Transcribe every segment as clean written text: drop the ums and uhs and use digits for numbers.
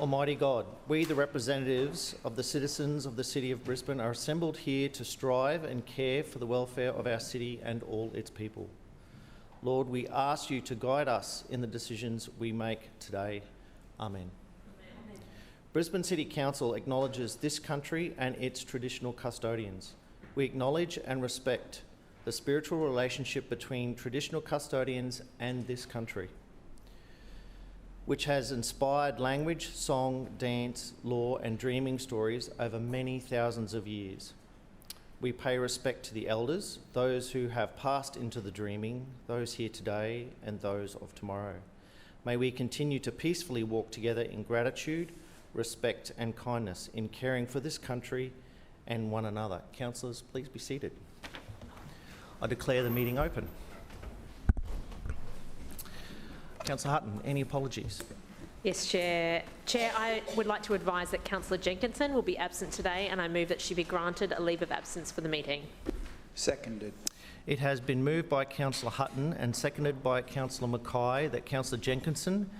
Almighty God, we, the representatives of the citizens of the City of Brisbane, are assembled here to strive and care for the welfare of our city and all its people. Lord, we ask you to guide us in the decisions we make today. Amen. Amen. Brisbane City Council acknowledges this country and its traditional custodians. We acknowledge and respect the spiritual relationship between traditional custodians and this country, which has inspired language, song, dance, law and dreaming stories over many thousands of years. We pay respect to the elders, those who have passed into the dreaming, those here today and those of tomorrow. May we continue to peacefully walk together in gratitude, respect and kindness in caring for this country and one another. Councillors, please be seated. I declare the meeting open. Councillor Hutton, any apologies? Yes, Chair. Chair, I would like to advise that Councillor Jenkinson will be absent today, and I move that she be granted a leave of absence for the meeting. Seconded. It has been moved by Councillor Hutton and seconded by Councillor Mackay that Councillor Jenkinson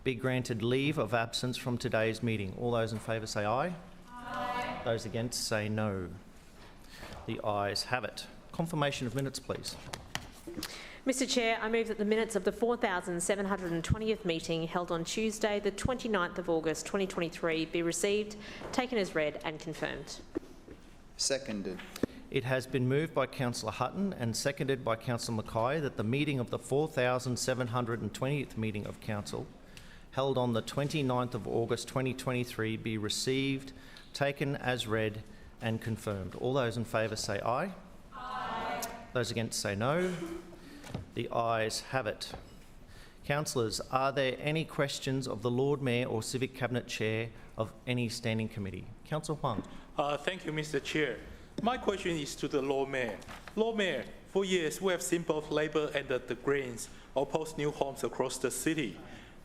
be granted leave of absence from today's meeting. All those in favour say aye. Aye. Those against say no. The ayes have it. Confirmation of minutes, please. Mr Chair, I move that the minutes of the 4,720th meeting held on Tuesday, the 29th of August 2023 be received, taken as read and confirmed. Seconded. It has been moved by Councillor Hutton and seconded by Councillor Mackay that the meeting of the 4,720th meeting of Council held on the 29th of August 2023 be received, taken as read and confirmed. All those in favour say aye. Aye. Those against say no. The ayes have it. Councillors, are there any questions of the Lord Mayor or Civic Cabinet Chair of any standing committee? Councillor Huang. Thank you, Mr Chair. My question is to the Lord Mayor. Lord Mayor, for years we have seen both Labor and the Greens oppose new homes across the city.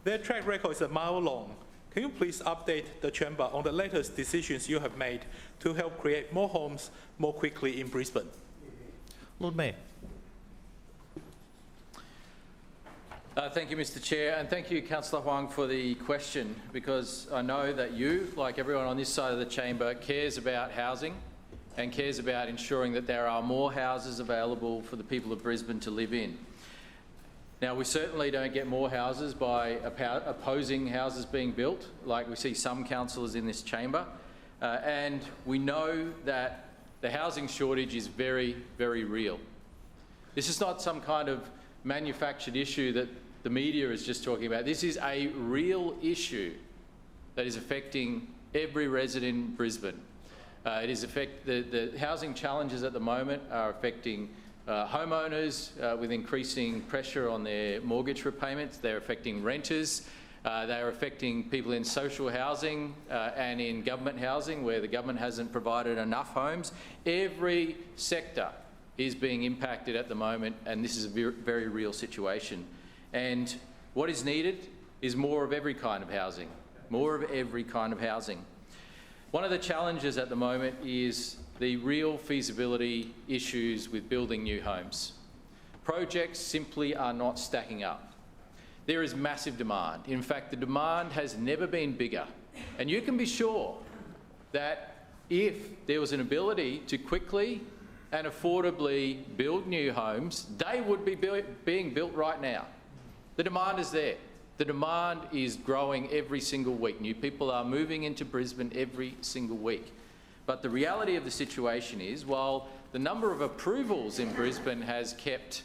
Their track record is a mile long. Can you please update the Chamber on the latest decisions you have made to help create more homes more quickly in Brisbane? Lord Mayor. Thank you, Mr Chair, and thank you, Councillor Huang, for the question, because I know that you, like everyone on this side of the chamber, cares about housing and cares about ensuring that there are more houses available for the people of Brisbane to live in. Now, we certainly don't get more houses by opposing houses being built, like we see some councillors in this chamber, and we know that the housing shortage is very, very real. This is not some kind of manufactured issue that the media is just talking about. This is a real issue that is affecting every resident in Brisbane. The housing challenges at the moment are affecting homeowners with increasing pressure on their mortgage repayments. They're affecting renters. They're affecting people in social housing and in government housing where the government hasn't provided enough homes. Every sector is being impacted at the moment, and this is a very real situation. And what is needed is more of every kind of housing, more of every kind of housing. One of the challenges at the moment is the real feasibility issues with building new homes. Projects simply are not stacking up. There is massive demand. In fact, the demand has never been bigger. And you can be sure that if there was an ability to quickly and affordably build new homes, they would be being built right now. The demand is there. The demand is growing every single week. New people are moving into Brisbane every single week. But the reality of the situation is, while the number of approvals in Brisbane has kept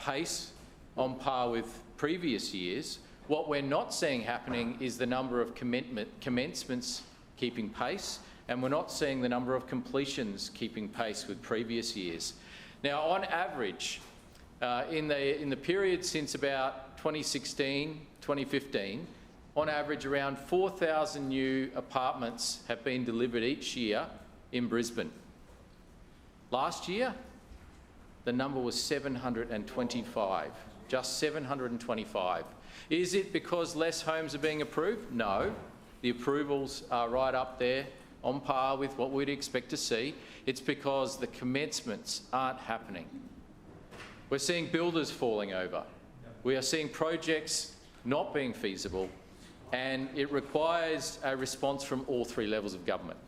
pace on par with previous years, what we're not seeing happening is the number of commencements keeping pace, and we're not seeing the number of completions keeping pace with previous years. Now, on average, in the period since about 2016, 2015, on average around 4,000 new apartments have been delivered each year in Brisbane. Last year, the number was 725, just 725. Is it because less homes are being approved? No, the approvals are right up there on par with what we'd expect to see. It's because the commencements aren't happening. We're seeing builders falling over. We are seeing projects not being feasible, and it requires a response from all three levels of government.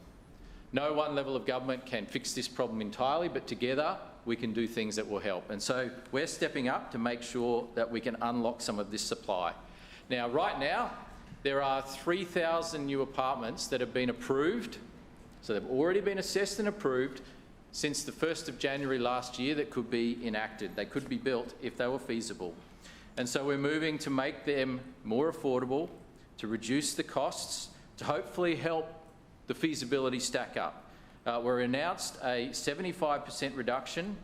No one level of government can fix this problem entirely, but together we can do things that will help. And so we're stepping up to make sure that we can unlock some of this supply. Now, right now, there are 3,000 new apartments that have been approved, so they've already been assessed and approved since the 1st of January last year that could be enacted. They could be built if they were feasible. And so we're moving to make them more affordable, to reduce the costs, to hopefully help the feasibility stack up. We're announced a 75% reduction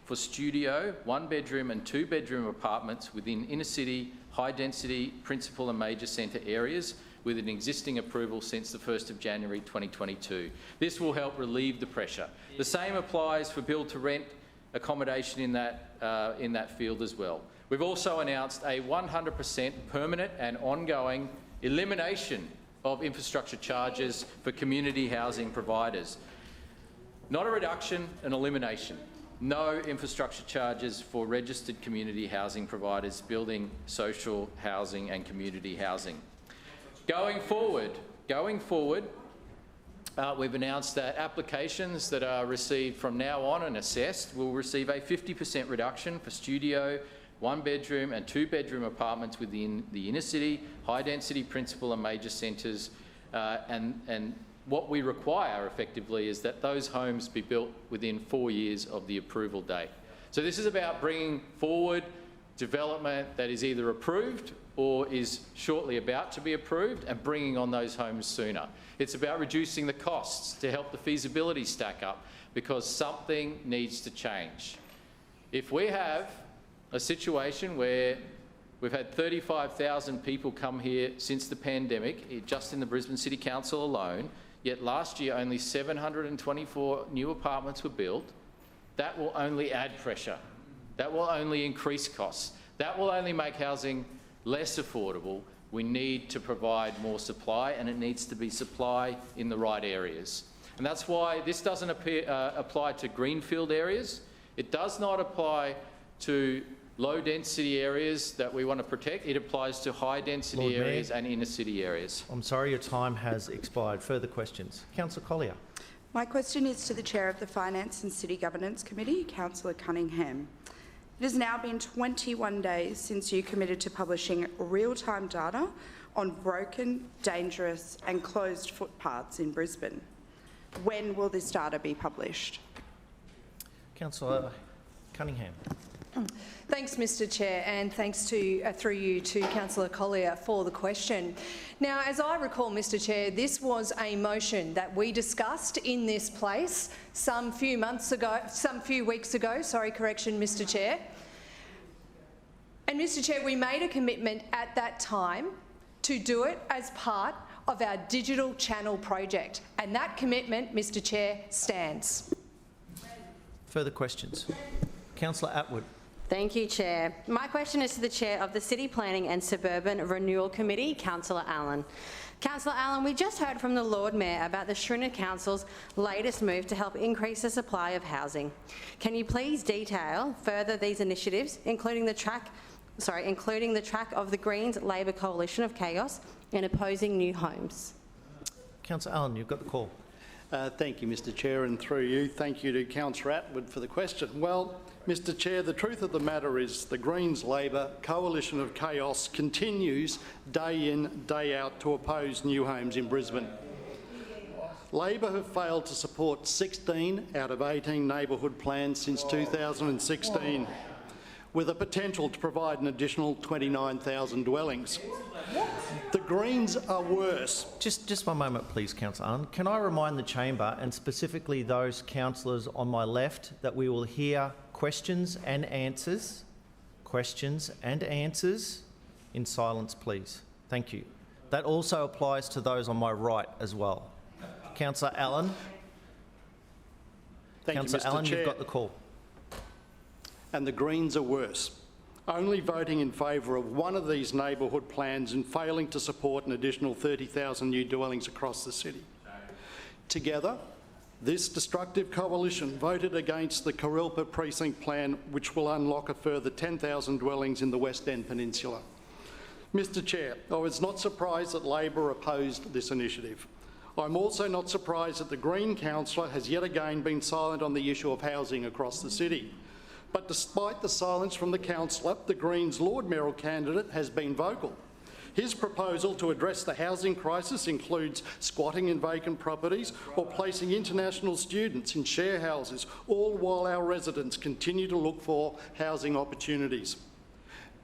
for studio, 1-bedroom and 2-bedroom apartments within inner city, high-density, principal and major centre areas with an existing approval since the 1st of January 2022. This will help relieve the pressure. The same applies for build-to-rent accommodation in that field as well. We've also announced a 100% permanent and ongoing elimination of infrastructure charges for community housing providers. Not a reduction, an elimination. No infrastructure charges for registered community housing providers building social housing and community housing. Going forward, we've announced that applications that are received from now on and assessed will receive a 50% reduction for studio, 1-bedroom and 2-bedroom apartments within the inner city, high-density principal and major centres, and what we require effectively is that those homes be built within 4 years of the approval date. So this is about bringing forward development that is either approved or is shortly about to be approved and bringing on those homes sooner. It's about reducing the costs to help the feasibility stack up because something needs to change. If we have a situation where we've had 35,000 people come here since the pandemic, just in the Brisbane City Council alone, yet last year only 724 new apartments were built, that will only add pressure. That will only increase costs. That will only make housing less affordable. We need to provide more supply, and it needs to be supply in the right areas. And that's why this doesn't apply to greenfield areas. It does not apply to low-density areas that we want to protect. It applies to high-density areas and inner-city areas. I'm sorry, your time has expired. Further questions? Councillor Collier. My question is to the Chair of the Finance and City Governance Committee, Councillor Cunningham. It has now been 21 days since you committed to publishing real-time data on broken, dangerous and closed footpaths in Brisbane. When will this data be published? Councillor Cunningham. Thanks, Mr Chair, and thanks through you to Councillor Collier for the question. Now, as I recall, Mr Chair, this was a motion that we discussed in this place some few weeks ago, Mr Chair. And Mr Chair, we made a commitment at that time to do it as part of our digital channel project, and that commitment, Mr Chair, stands. Further questions? Councillor Atwood. Thank you, Chair. My question is to the Chair of the City Planning and Suburban Renewal Committee, Councillor Allen. Councillor Allen, we just heard from the Lord Mayor about the Schrinner Council's latest move to help increase the supply of housing. Can you please detail further these initiatives, including the track of the Greens Labor Coalition of Chaos in opposing new homes? Councillor Allen, you've got the call. Thank you, Mr Chair, and through you, thank you to Councillor Atwood for the question. Well, Mr Chair, the truth of the matter is the Greens Labor Coalition of Chaos continues day in, day out to oppose new homes in Brisbane. Labor have failed to support 16 out of 18 neighbourhood plans since 2016, with a potential to provide an additional 29,000 dwellings. The Greens are worse. Just one moment, please, Councillor Allen. Can I remind the chamber, and specifically those councillors on my left, that we will hear questions and answers in silence, please. Thank you. That also applies to those on my right as well. Councillor Allen. Councillor Allen, you've got the call. And the Greens are worse, only voting in favour of one of these neighbourhood plans and failing to support an additional 30,000 new dwellings across the city. Together, this destructive coalition voted against the Kurilpa Precinct Plan, which will unlock a further 10,000 dwellings in the West End Peninsula. Mr Chair, I was not surprised that Labor opposed this initiative. I'm also not surprised that the Green councillor has yet again been silent on the issue of housing across the city. But despite the silence from the councillor, the Greens' Lord Mayoral candidate has been vocal. His proposal to address the housing crisis includes squatting in vacant properties or placing international students in share houses, all while our residents continue to look for housing opportunities.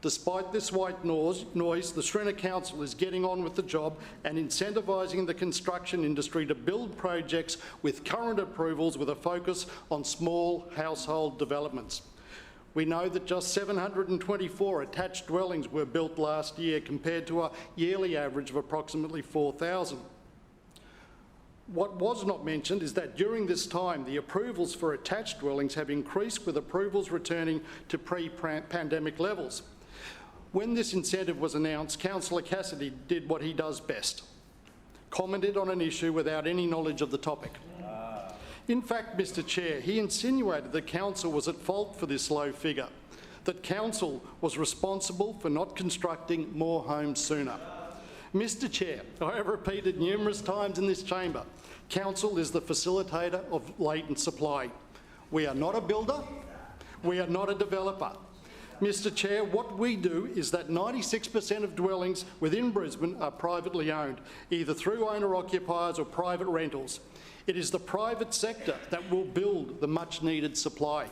Despite this white noise, the Stringham Council is getting on with the job and incentivising the construction industry to build projects with current approvals with a focus on small household developments. We know that just 724 attached dwellings were built last year compared to a yearly average of approximately 4,000. What was not mentioned is that during this time, the approvals for attached dwellings have increased, with approvals returning to pre-pandemic levels. When this incentive was announced, Councillor Cassidy did what he does best: commented on an issue without any knowledge of the topic. In fact, Mr Chair, he insinuated that Council was at fault for this low figure, that Council was responsible for not constructing more homes sooner. Mr Chair, I have repeated numerous times in this chamber, Council is the facilitator of latent supply. We are not a builder, we are not a developer. Mr Chair, what we do is that 96% of dwellings within Brisbane are privately owned, either through owner-occupiers or private rentals. It is the private sector that will build the much-needed supply.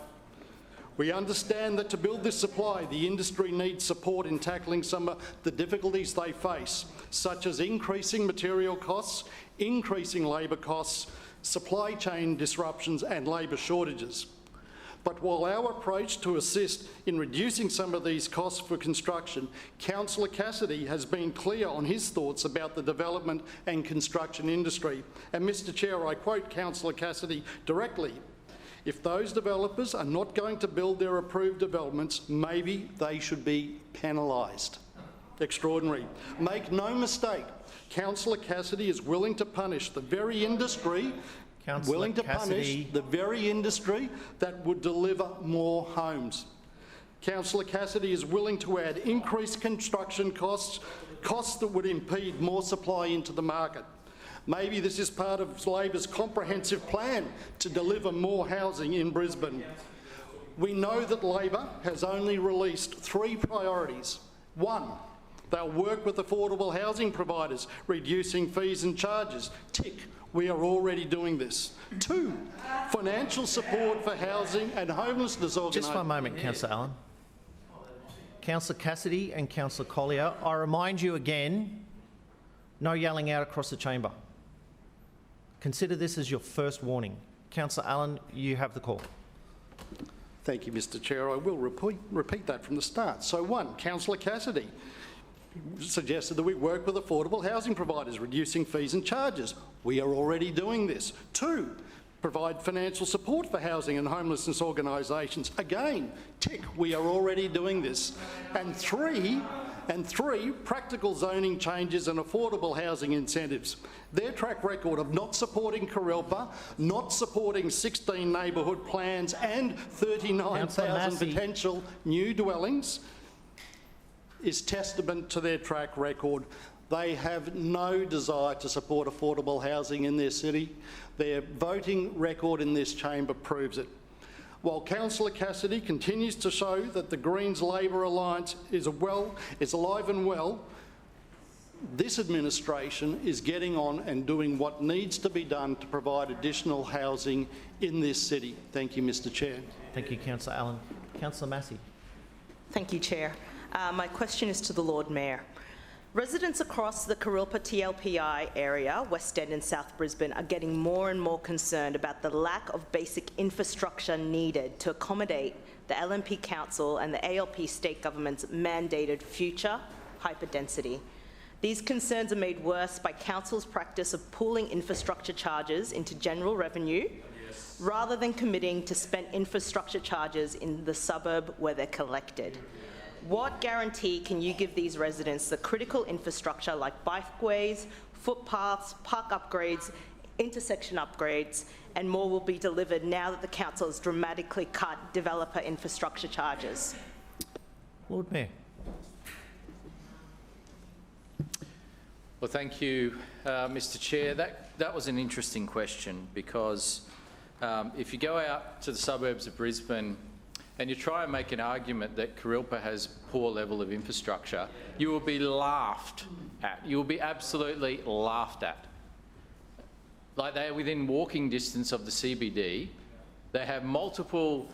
We understand that to build this supply, the industry needs support in tackling some of the difficulties they face, such as increasing material costs, increasing labour costs, supply chain disruptions and labour shortages. But while our approach to assist in reducing some of these costs for construction, Councillor Cassidy has been clear on his thoughts about the development and construction industry. And Mr Chair, I quote Councillor Cassidy directly: "If those developers are not going to build their approved developments, maybe they should be penalised." Extraordinary. Make no mistake, Councillor Cassidy is willing to punish the very industry that would deliver more homes. Councillor Cassidy is willing to add increased construction costs that would impede more supply into the market. Maybe this is part of Labor's comprehensive plan to deliver more housing in Brisbane. We know that Labor has only released 3 priorities. 1, they'll work with affordable housing providers, reducing fees and charges. Tick. We are already doing this. 2, financial support for housing and homelessness organisations. Just one moment, Councillor Allen. Councillor Cassidy and Councillor Collier, I remind you again, no yelling out across the chamber. Consider this as your first warning. Councillor Allen, you have the call. Thank you, Mr Chair. I will repeat that from the start. So 1, Councillor Cassidy suggested that we work with affordable housing providers, reducing fees and charges. We are already doing this. 2, provide financial support for housing and homelessness organisations. Again, tick, we are already doing this. And 3, practical zoning changes and affordable housing incentives. Their track record of not supporting Kurilpa, not supporting 16 neighbourhood plans and 39,000 potential new dwellings is testament to their track record. They have no desire to support affordable housing in their city. Their voting record in this chamber proves it. While Councillor Cassidy continues to show that the Greens-Labor alliance is alive and well, this administration is getting on and doing what needs to be done to provide additional housing in this city. Thank you, Mr Chair. Thank you, Councillor Allen. Councillor Massey. Thank you, Chair. My question is to the Lord Mayor. Residents across the Kurilpa TLPI area, West End and South Brisbane, are getting more and more concerned about the lack of basic infrastructure needed to accommodate the LNP Council and the ALP state government's mandated future hyperdensity. These concerns are made worse by Council's practice of pooling infrastructure charges into general revenue rather than committing to spend infrastructure charges in the suburb where they're collected. What guarantee can you give these residents the critical infrastructure like bikeways, footpaths, park upgrades, intersection upgrades, and more will be delivered now that the Council has dramatically cut developer infrastructure charges? Lord Mayor. Well, thank you, Mr. Chair. That was an interesting question because if you go out to the suburbs of Brisbane and you try and make an argument that Kurilpa has poor level of infrastructure, you will be laughed at. You will be absolutely laughed at. Like, they are within walking distance of the CBD. They have multiple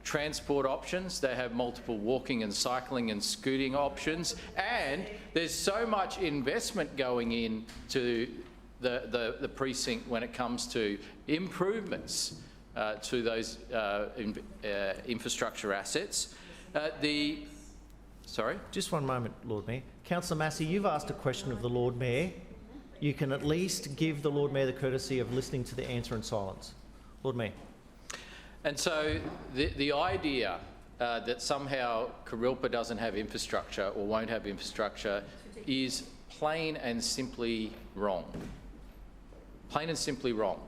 transport options. They have multiple walking and cycling and scooting options. And there's so much investment going into the precinct when it comes to improvements to those infrastructure assets. Sorry? Just one moment, Lord Mayor. Councillor Massey, you've asked a question of the Lord Mayor. You can at least give the Lord Mayor the courtesy of listening to the answer in silence. Lord Mayor. And so the idea that somehow Kurilpa doesn't have infrastructure or won't have infrastructure is plain and simply wrong. Plain and simply wrong.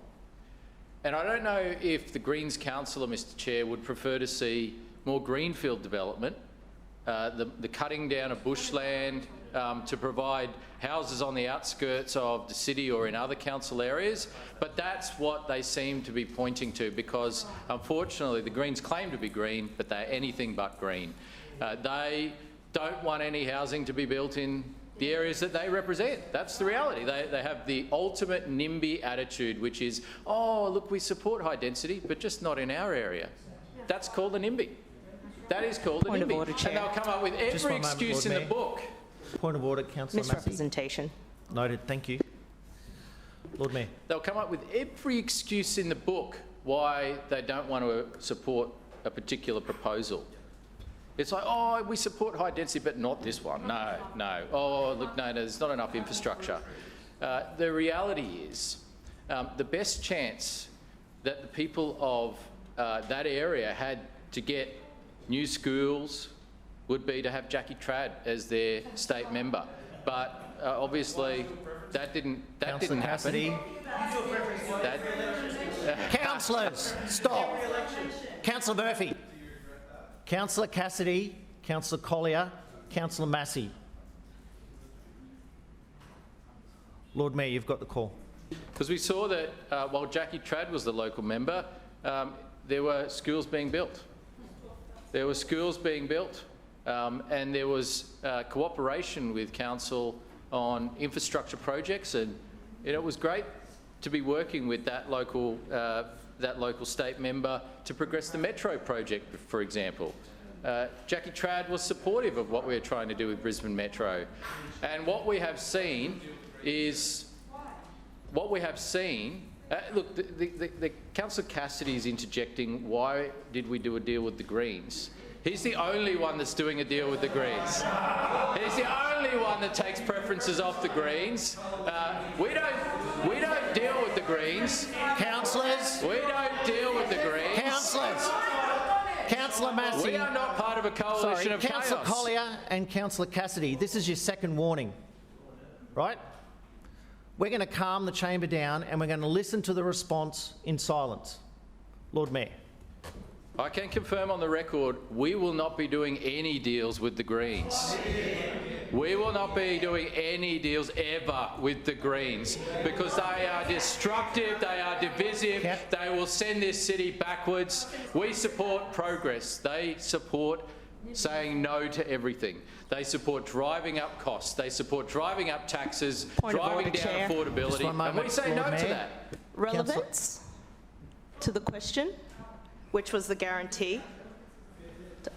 And I don't know if the Greens councillor, Mr. Chair, would prefer to see more greenfield development, the cutting down of bushland to provide houses on the outskirts of the city or in other council areas, but that's what they seem to be pointing to because, unfortunately, the Greens claim to be green, but they're anything but green. They don't want any housing to be built in the areas that they represent. That's the reality. They have the ultimate NIMBY attitude, which is, oh, look, we support high density, but just not in our area. That's called a NIMBY. That is called a NIMBY. Order, and they'll come up with every excuse in the book. Point of order, Councillor Massey. Misrepresentation. Noted. Thank you. Lord Mayor. They'll come up with every excuse in the book why they don't want to support a particular proposal. It's like, oh, we support high density, but not this one. No, no. Oh, look, no, there's not enough infrastructure. The reality is the best chance that the people of that area had to get new schools would be to have Jackie Trad as their state member. But obviously that didn't happen. Cassidy. Councillors, stop. Councillor Murphy. Councillor Cassidy, Councillor Collier, Councillor Massey. Lord Mayor, you've got the call. Because we saw that while Jackie Trad was the local member, there were schools being built. There were schools being built and there was cooperation with council on infrastructure projects, and it was great to be working with that local state member to progress the Metro project, for example. Jackie Trad was supportive of what we were trying to do with Brisbane Metro. And what we have seen is, look, the Councillor Cassidy is interjecting, why did we do a deal with the Greens? He's the only one that's doing a deal with the Greens. He's the only one that takes preferences off the Greens. We don't deal with the Greens. Councillors. We don't deal with the Greens. Councillors. Councillor Massey. We are not part of a coalition of chaos. Councillor Collier and Councillor Cassidy, this is your second warning, right? We're going to calm the chamber down and we're going to listen to the response in silence. Lord Mayor. I can confirm on the record, we will not be doing any deals with the Greens. We will not be doing any deals ever with the Greens because they are destructive, they are divisive, they will send this city backwards. We support progress. They support saying no to everything. They support driving up costs. They support driving up taxes, driving down affordability, and we say no to that. Relevance to the question, which was the guarantee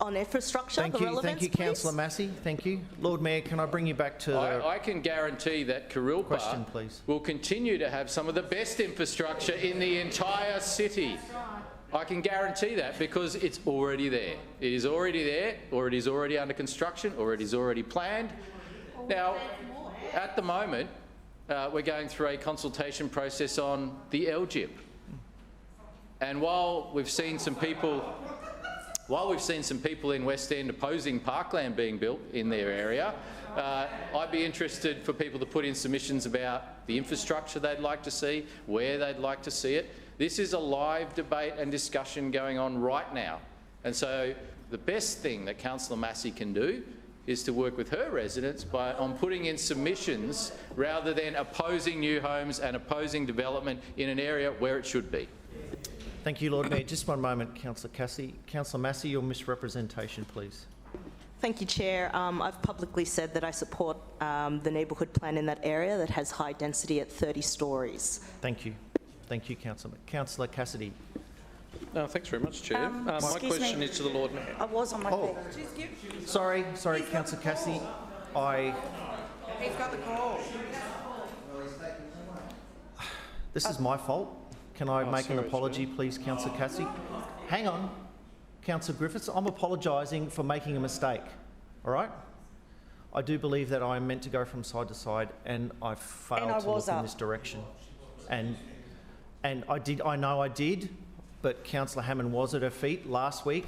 on infrastructure. Thank you, Councillor Massey. Thank you. Lord Mayor, can I bring you back to I can guarantee that Kurilpa will continue to have some of the best infrastructure in the entire city. I can guarantee that because it's already there. It is already there, or it is already under construction, or it is already planned. Now, at the moment, we're going through a consultation process on the LGIP. And while we've seen some people in West End opposing parkland being built in their area, I'd be interested for people to put in submissions about the infrastructure they'd like to see, where they'd like to see it. This is a live debate and discussion going on right now. And so the best thing that Councillor Massey can do is to work with her residents on putting in submissions rather than opposing new homes and opposing development in an area where it should be. Thank you, Lord Mayor. Just one moment, Councillor Cassie. Councillor Massey, your misrepresentation, please. Thank you, Chair. I've publicly said that I support the neighbourhood plan in that area that has high density at 30 stories. Thank you. Thank you, Councillor. Councillor Cassidy. Thanks very much, Chair. My question is to the Lord Mayor. I was on my feet. Sorry, Councillor Cassidy. He's got the call. This is my fault. Can I make an apology, please, Councillor Cassidy? Hang on. Councillor Griffiths, I'm apologising for making a mistake, all right? I do believe that I am meant to go from side to side, and I failed to look in this direction. And I know I did, but Councillor Hammond was at her feet last week.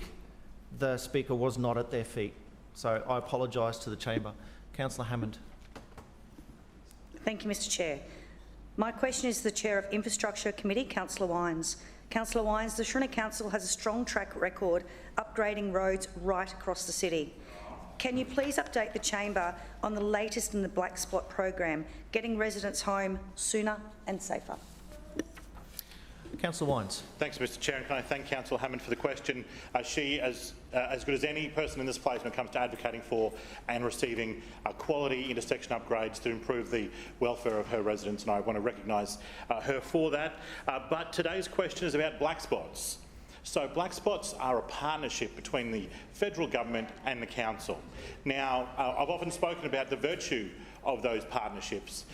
The Speaker was not at their feet. So I apologise to the chamber. Councillor Hammond. Thank you, Mr Chair. My question is to the Chair of Infrastructure Committee, Councillor Wines. Councillor Wines, the Shrinner Council has a strong track record upgrading roads right across the city. Can you please update the chamber on the latest in the Black Spot program, getting residents home sooner and safer? Councillor Wines. Thanks, Mr Chair, and can I thank Councillor Hammond for the question. She, as good as any person in this place when it comes to advocating for and receiving quality intersection upgrades to improve the welfare of her residents, and I want to recognise her for that. But today's question is about black spots. So black spots are a partnership between the federal government and the council. Now, I've often spoken about the virtue of those partnerships,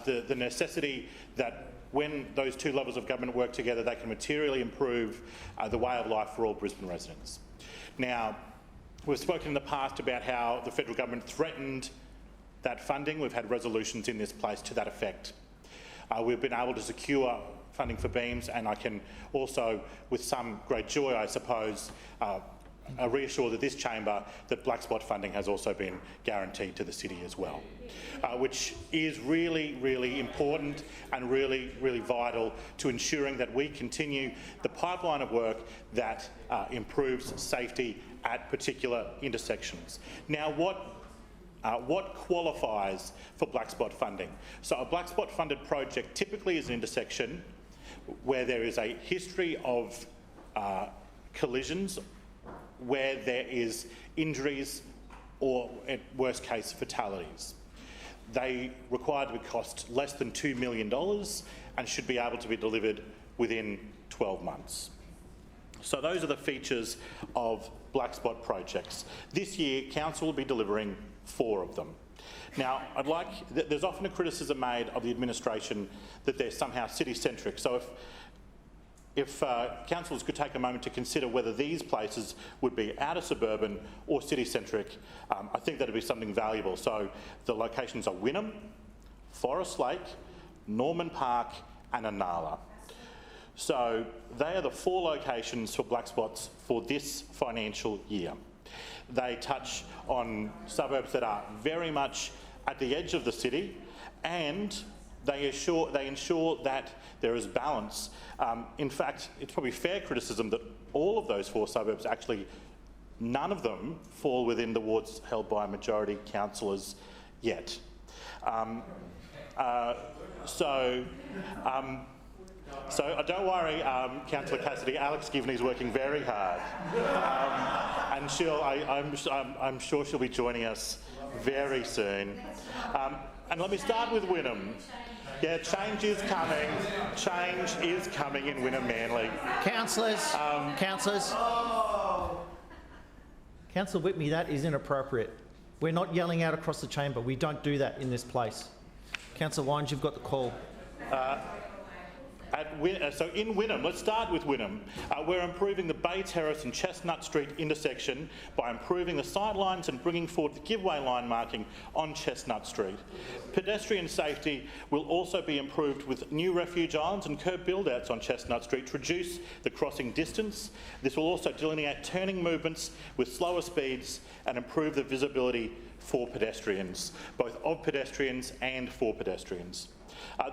the necessity that when those two levels of government work together, they can materially improve the way of life for all Brisbane residents. Now, we've spoken in the past about how the federal government threatened that funding. We've had resolutions in this place to that effect. We've been able to secure funding for beams, and I can also, with some great joy, I suppose, reassure that this chamber that black spot funding has also been guaranteed to the city as well, which is really, really important and really, really vital to ensuring that we continue the pipeline of work that improves safety at particular intersections. Now, what qualifies for black spot funding? So a black spot funded project typically is an intersection where there is a history of collisions, where there is injuries or, at worst case, fatalities. They require to cost less than $2 million and should be able to be delivered within 12 months. So those are the features of black spot projects. This year, Council will be delivering 4 of them. Now, there's often a criticism made of the administration that they're somehow city-centric. So if councillors could take a moment to consider whether these places would be outer suburban or city-centric, I think that would be something valuable. So the locations are Wynnum, Forest Lake, Norman Park and Anala. So they are the 4 locations for black spots for this financial year. They touch on suburbs that are very much at the edge of the city, and they ensure that there is balance. In fact, it's probably fair criticism that all of those 4 suburbs, actually none of them fall within the wards held by majority councillors yet. So don't worry, Councillor Cassidy, Alex Givney's working very hard. And I'm sure she'll be joining us very soon. And let me start with Wynnum. Yeah, change is coming. Change is coming in Wynnum Manly. Councillors, Councillor Whitney, that is inappropriate. We're not yelling out across the chamber. We don't do that in this place. Councillor Wines, you've got the call. So in Wynnum, let's start with Wynnum. We're improving the Bay Terrace and Chestnut Street intersection by improving the sight lines and bringing forward the giveaway line marking on Chestnut Street. Pedestrian safety will also be improved with new refuge islands and curb build-outs on Chestnut Street to reduce the crossing distance. This will also delineate turning movements with slower speeds and improve the visibility for pedestrians, both of pedestrians and for pedestrians.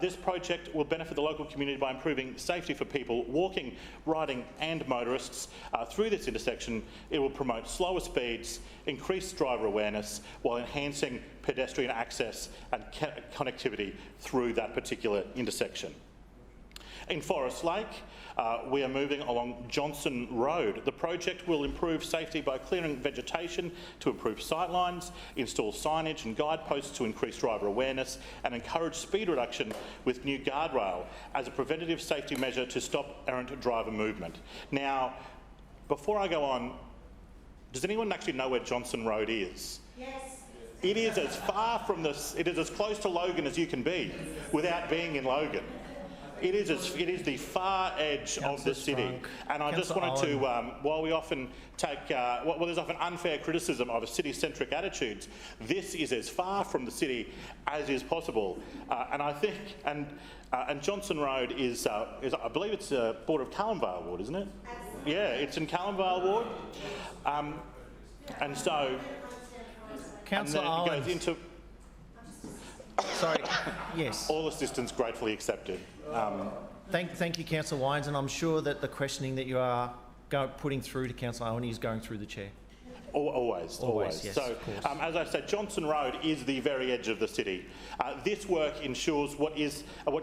This project will benefit the local community by improving safety for people walking, riding and motorists. Through this intersection, it will promote slower speeds, increase driver awareness while enhancing pedestrian access and connectivity through that particular intersection. In Forest Lake, we are moving along Johnson Road. The project will improve safety by clearing vegetation to improve sightlines, install signage and guideposts to increase driver awareness, and encourage speed reduction with new guardrail as a preventative safety measure to stop errant driver movement. Now, before I go on, does anyone actually know where Johnson Road is? Yes. It is as far from this, it is as close to Logan as you can be without being in Logan. It is the far edge of the city, and I just wanted to, while we often take, well, there's often unfair criticism of city-centric attitudes, this is as far from the city as is possible, and I think, and Johnson Road is, I believe it's Board of Callumvale Ward, isn't it? Yeah, it's in Callumvale Ward, and so, Councillor and then it goes into. Sorry, yes. All assistance gratefully accepted. Thank you, Councillor Wines, and I'm sure that the questioning that you are putting through to Councillor Owen is going through the chair. Always. Yes, so, as I said, Johnson Road is the very edge of the city. This work ensures what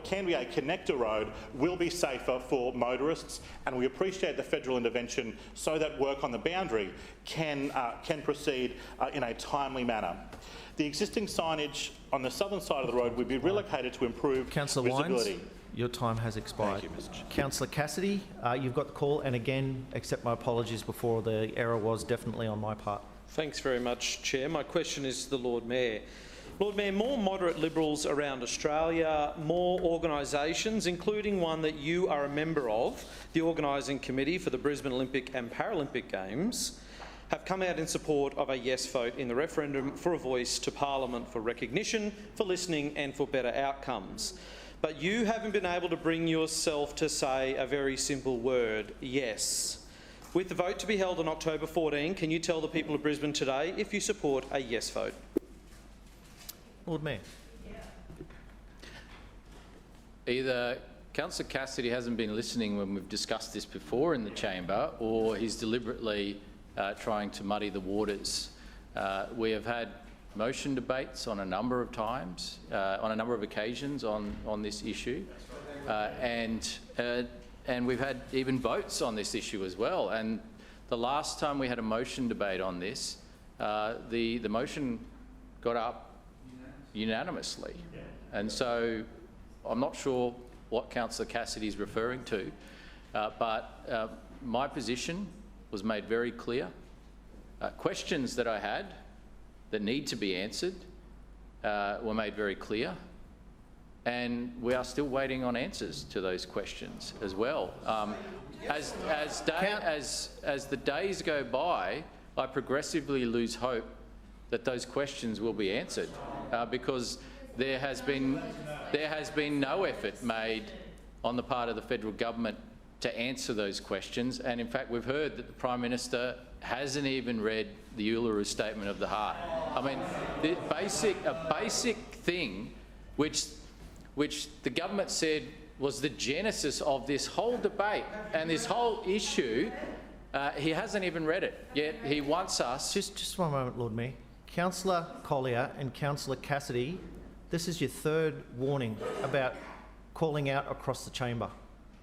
can be a connector road will be safer for motorists, and we appreciate the federal intervention so that work on the boundary can proceed in a timely manner. The existing signage on the southern side of the road will be relocated to improve visibility. Wines, your time has expired. Thank you, Mr. Chair. Councillor Cassidy, you've got the call, and again, accept my apologies before. The error was definitely on my part. Thanks very much, Chair. My question is to the Lord Mayor. Lord Mayor, more moderate Liberals around Australia, more organisations, including one that you are a member of, the Organising Committee for the Brisbane Olympic and Paralympic Games, have come out in support of a yes vote in the referendum for a voice to Parliament for recognition, for listening and for better outcomes. But you haven't been able to bring yourself to say a very simple word, yes. With the vote to be held on October 14, can you tell the people of Brisbane today if you support a yes vote? Lord Mayor. Either Councillor Cassidy hasn't been listening when we've discussed this before in the chamber, or he's deliberately trying to muddy the waters. We have had motion debates on a number of times, on a number of occasions on this issue, and we've had even votes on this issue as well. And the last time we had a motion debate on this, the motion got up unanimously. And so I'm not sure what Councillor Cassidy is referring to, but my position was made very clear. Questions that I had that need to be answered were made very clear, and we are still waiting on answers to those questions as well. As the days go by, I progressively lose hope that those questions will be answered because there has been no effort made on the part of the federal government to answer those questions, and in fact we've heard that the Prime Minister hasn't even read the Uluru Statement of the Heart. I mean, a basic thing which the government said was the genesis of this whole debate and this whole issue, he hasn't even read it, yet he wants us... Just one moment, Lord Mayor. Councillor Collier and Councillor Cassidy, this is your third warning about calling out across the chamber.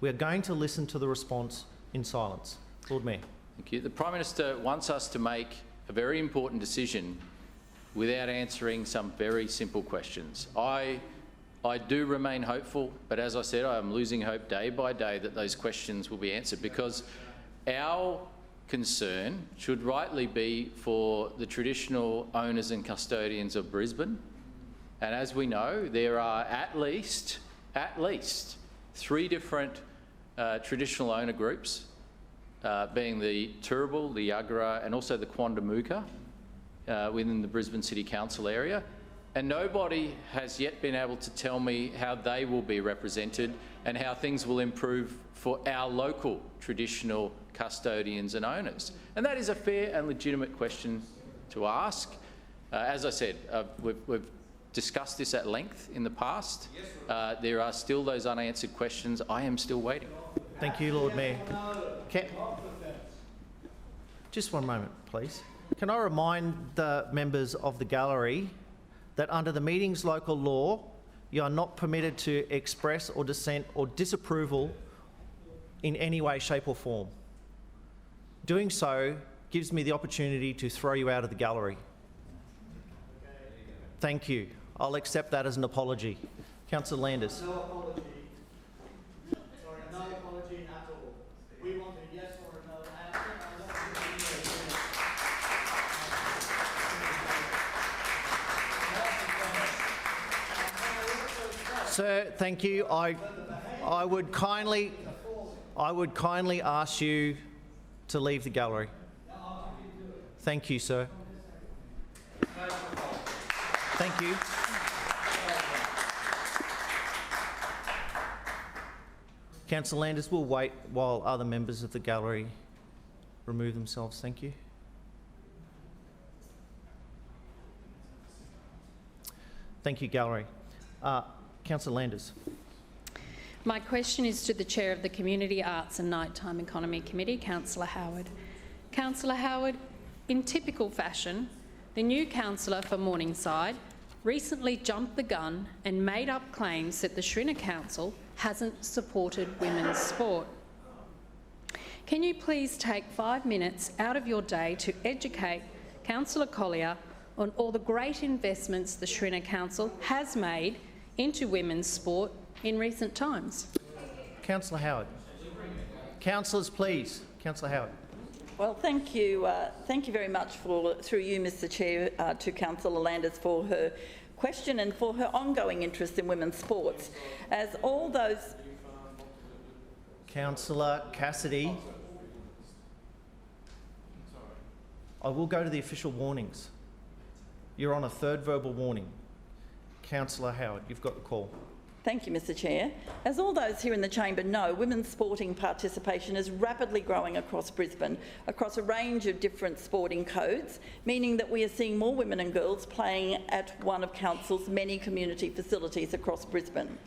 We are going to listen to the response in silence. Lord Mayor. Thank you. The Prime Minister wants us to make a very important decision without answering some very simple questions. I do remain hopeful, but as I said, I am losing hope day by day that those questions will be answered, because our concern should rightly be for the traditional owners and custodians of Brisbane. And as we know, there are at least 3 different traditional owner groups, being the Turrbal, the Yuggera and also the Quandamooka within the Brisbane City Council area. And nobody has yet been able to tell me how they will be represented and how things will improve for our local traditional custodians and owners. And that is a fair and legitimate question to ask. As I said, we've discussed this at length in the past. There are still those unanswered questions. I am still waiting. Thank you, Lord Mayor. Just one moment, please. Can I remind the members of the gallery that under the meeting's local law, you are not permitted to express or dissent or disapproval in any way, shape or form. Doing so gives me the opportunity to throw you out of the gallery. Thank you. I'll accept that as an apology. Councillor Landers. No apology. Sorry, no apology at all. We want a yes or a no answer. Sir, thank you. I would kindly ask you to leave the gallery. Thank you, sir. Thank you. Councillor Landers, we'll wait while other members of the gallery remove themselves. Thank you. Thank you, gallery. Councillor Landers. My question is to the Chair of the Community Arts and Nighttime Economy Committee, Councillor Howard. Councillor Howard, in typical fashion, the new councillor for Morningside recently jumped the gun and made up claims that the Schrinner Council hasn't supported women's sport. Can you please take 5 minutes out of your day to educate Councillor Collier on all the great investments the Schrinner Council has made into women's sport in recent times? Councillor Howard. Councillors, please. Councillor Howard. Well, thank you very much through you, Mr Chair, to Councillor Landers for her question and for her ongoing interest in women's sports. As all those... Councillor Cassidy. I will go to the official warnings. You're on a third verbal warning. Councillor Howard, you've got the call. Thank you, Mr Chair. As all those here in the chamber know, women's sporting participation is rapidly growing across Brisbane, across a range of different sporting codes, meaning that we are seeing more women and girls playing at one of Council's many community facilities across Brisbane.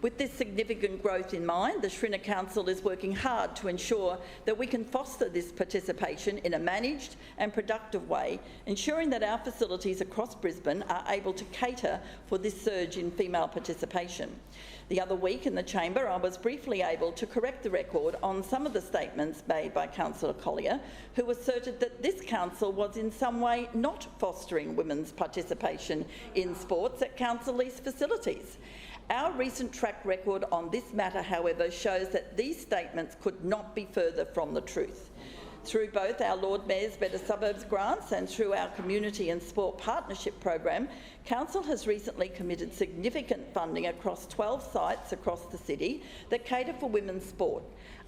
With this significant growth in mind, the Schrinner Council is working hard to ensure that we can foster this participation in a managed and productive way, ensuring that our facilities across Brisbane are able to cater for this surge in female participation. The other week in the chamber, I was briefly able to correct the record on some of the statements made by Councillor Collier, who asserted that this council was in some way not fostering women's participation in sports at Council-leased facilities. Our recent track record on this matter, however, shows that these statements could not be further from the truth. Through both our Lord Mayor's Better Suburbs grants and through our Community and Sport Partnership program, Council has recently committed significant funding across 12 sites across the city that cater for women's sport,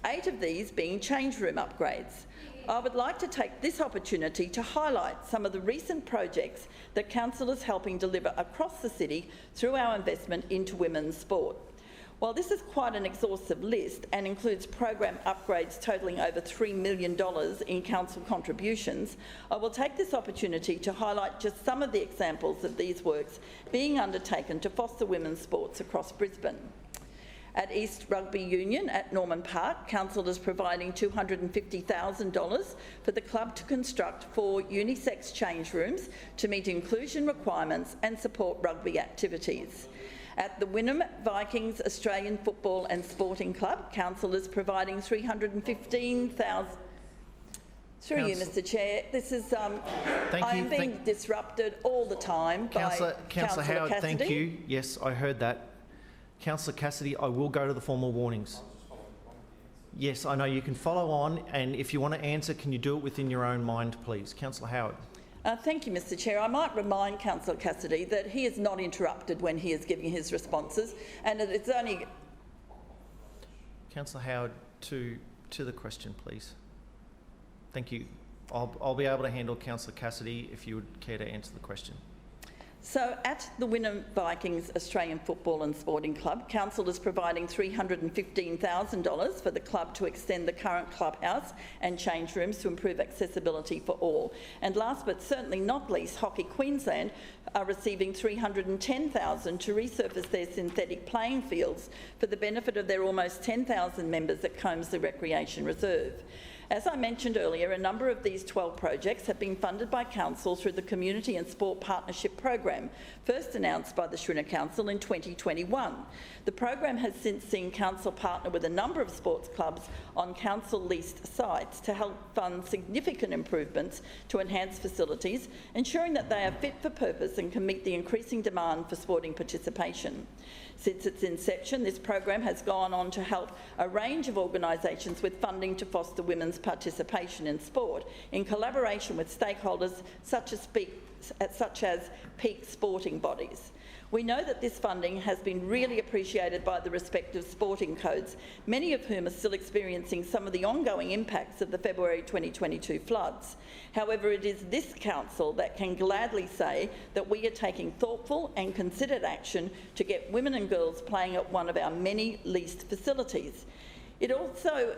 8 of these being change room upgrades. I would like to take this opportunity to highlight some of the recent projects that Council is helping deliver across the city through our investment into women's sport. While this is quite an exhaustive list and includes program upgrades totalling over $3 million in council contributions, I will take this opportunity to highlight just some of the examples of these works being undertaken to foster women's sports across Brisbane. At East Rugby Union at Norman Park, Council is providing $250,000 for the club to construct 4 unisex change rooms to meet inclusion requirements and support rugby activities. At the Wynnum Vikings Australian Football and Sporting Club, Council is providing $315,000. Through you, Mr Chair. This is, I am being disrupted all the time by Councillor Howard, Cassidy. thank you. Yes, I heard that. Councillor Cassidy, I will go to the formal warnings. Yes, I know you can follow on, and if you want to answer, can you do it within your own mind, please? Councillor Howard. Thank you, Mr Chair. I might remind Councillor Cassidy that he is not interrupted when he is giving his responses, and that it's only... Councillor Howard, to the question, please. Thank you. I'll be able to handle Councillor Cassidy if you would care to answer the question. So at the Wynnum Vikings Australian Football and Sporting Club, Council is providing $315,000 for the club to extend the current clubhouse and change rooms to improve accessibility for all. And last but certainly not least, Hockey Queensland are receiving $310,000 to resurface their synthetic playing fields for the benefit of their almost 10,000 members at Combsley Recreation Reserve. As I mentioned earlier, a number of these 12 projects have been funded by Council through the Community and Sport Partnership Program, first announced by the Shrinner Council in 2021. The program has since seen Council partner with a number of sports clubs on Council-leased sites to help fund significant improvements to enhance facilities, ensuring that they are fit for purpose and can meet the increasing demand for sporting participation. Since its inception, this program has gone on to help a range of organisations with funding to foster women's participation in sport, in collaboration with stakeholders such as peak sporting bodies. We know that this funding has been really appreciated by the respective sporting codes, many of whom are still experiencing some of the ongoing impacts of the February 2022 floods. However, it is this council that can gladly say that we are taking thoughtful and considered action to get women and girls playing at one of our many leased facilities. It also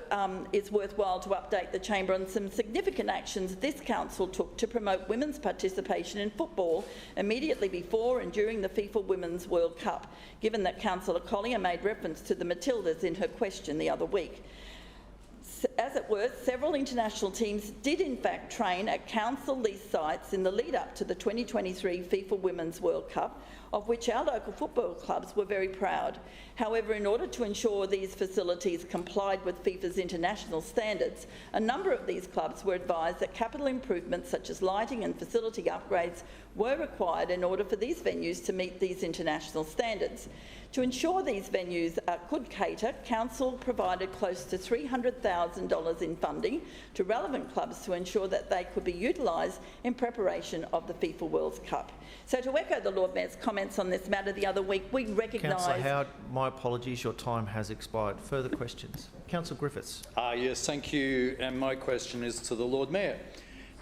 is worthwhile to update the Chamber on some significant actions this council took to promote women's participation in football immediately before and during the FIFA Women's World Cup, given that Councillor Collier made reference to the Matildas in her question the other week. As it were, several international teams did in fact train at council leased sites in the lead up to the 2023 FIFA Women's World Cup, of which our local football clubs were very proud. However, in order to ensure these facilities complied with FIFA's international standards, a number of these clubs were advised that capital improvements such as lighting and facility upgrades were required in order for these venues to meet these international standards. To ensure these venues could cater, Council provided close to $300,000 in funding to relevant clubs to ensure that they could be utilised in preparation of the FIFA World Cup. So to echo the Lord Mayor's comments on this matter the other week, we recognise... Councillor Howard, my apologies, your time has expired. Further questions? Councillor Griffiths. Yes, thank you. And my question is to the Lord Mayor.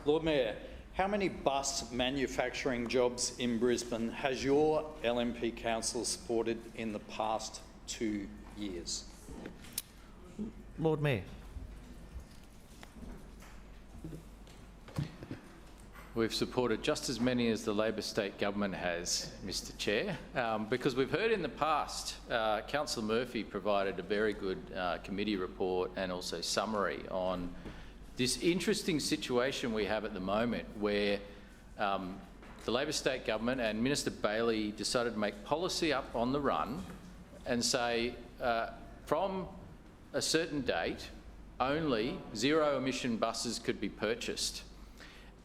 Lord Mayor, how many bus manufacturing jobs in Brisbane has your LNP council supported in the past 2 years? Lord Mayor. We've supported just as many as the Labor state government has, Mr Chair, because we've heard in the past, Councillor Murphy provided a very good committee report and also summary on this interesting situation we have at the moment where the Labor state government and Minister Bailey decided to make policy up on the run and say from a certain date only zero emission buses could be purchased.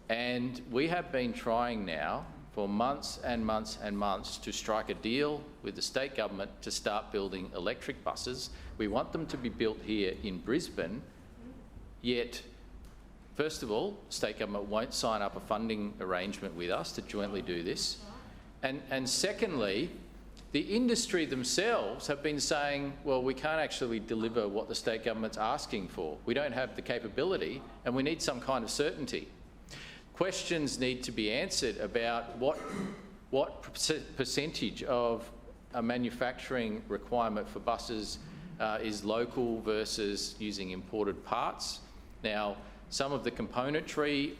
And we have been trying now for months and months and months to strike a deal with the state government to start building electric buses. We want them to be built here in Brisbane, yet first of all, state government won't sign up a funding arrangement with us to jointly do this. And secondly, the industry themselves have been saying, well, we can't actually deliver what the state government's asking for. We don't have the capability and we need some kind of certainty. Questions need to be answered about what percentage of a manufacturing requirement for buses is local versus using imported parts. Now, some of the componentry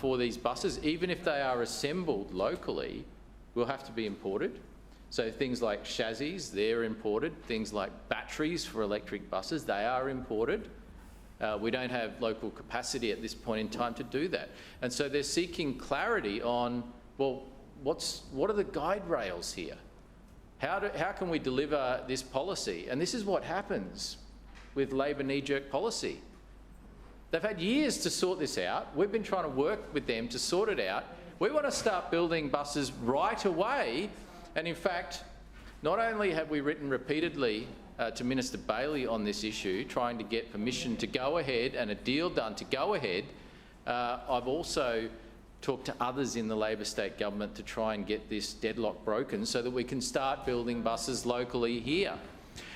for these buses, even if they are assembled locally, will have to be imported. So things like chassis, they're imported. Things like batteries for electric buses, they are imported. We don't have local capacity at this point in time to do that. And so they're seeking clarity on, well, what are the guide rails here? How can we deliver this policy? And this is what happens with Labor knee-jerk policy. They've had years to sort this out. We've been trying to work with them to sort it out. We want to start building buses right away. And in fact, not only have we written repeatedly to Minister Bailey on this issue, trying to get permission to go ahead and a deal done to go ahead, I've also talked to others in the Labor state government to try and get this deadlock broken so that we can start building buses locally here.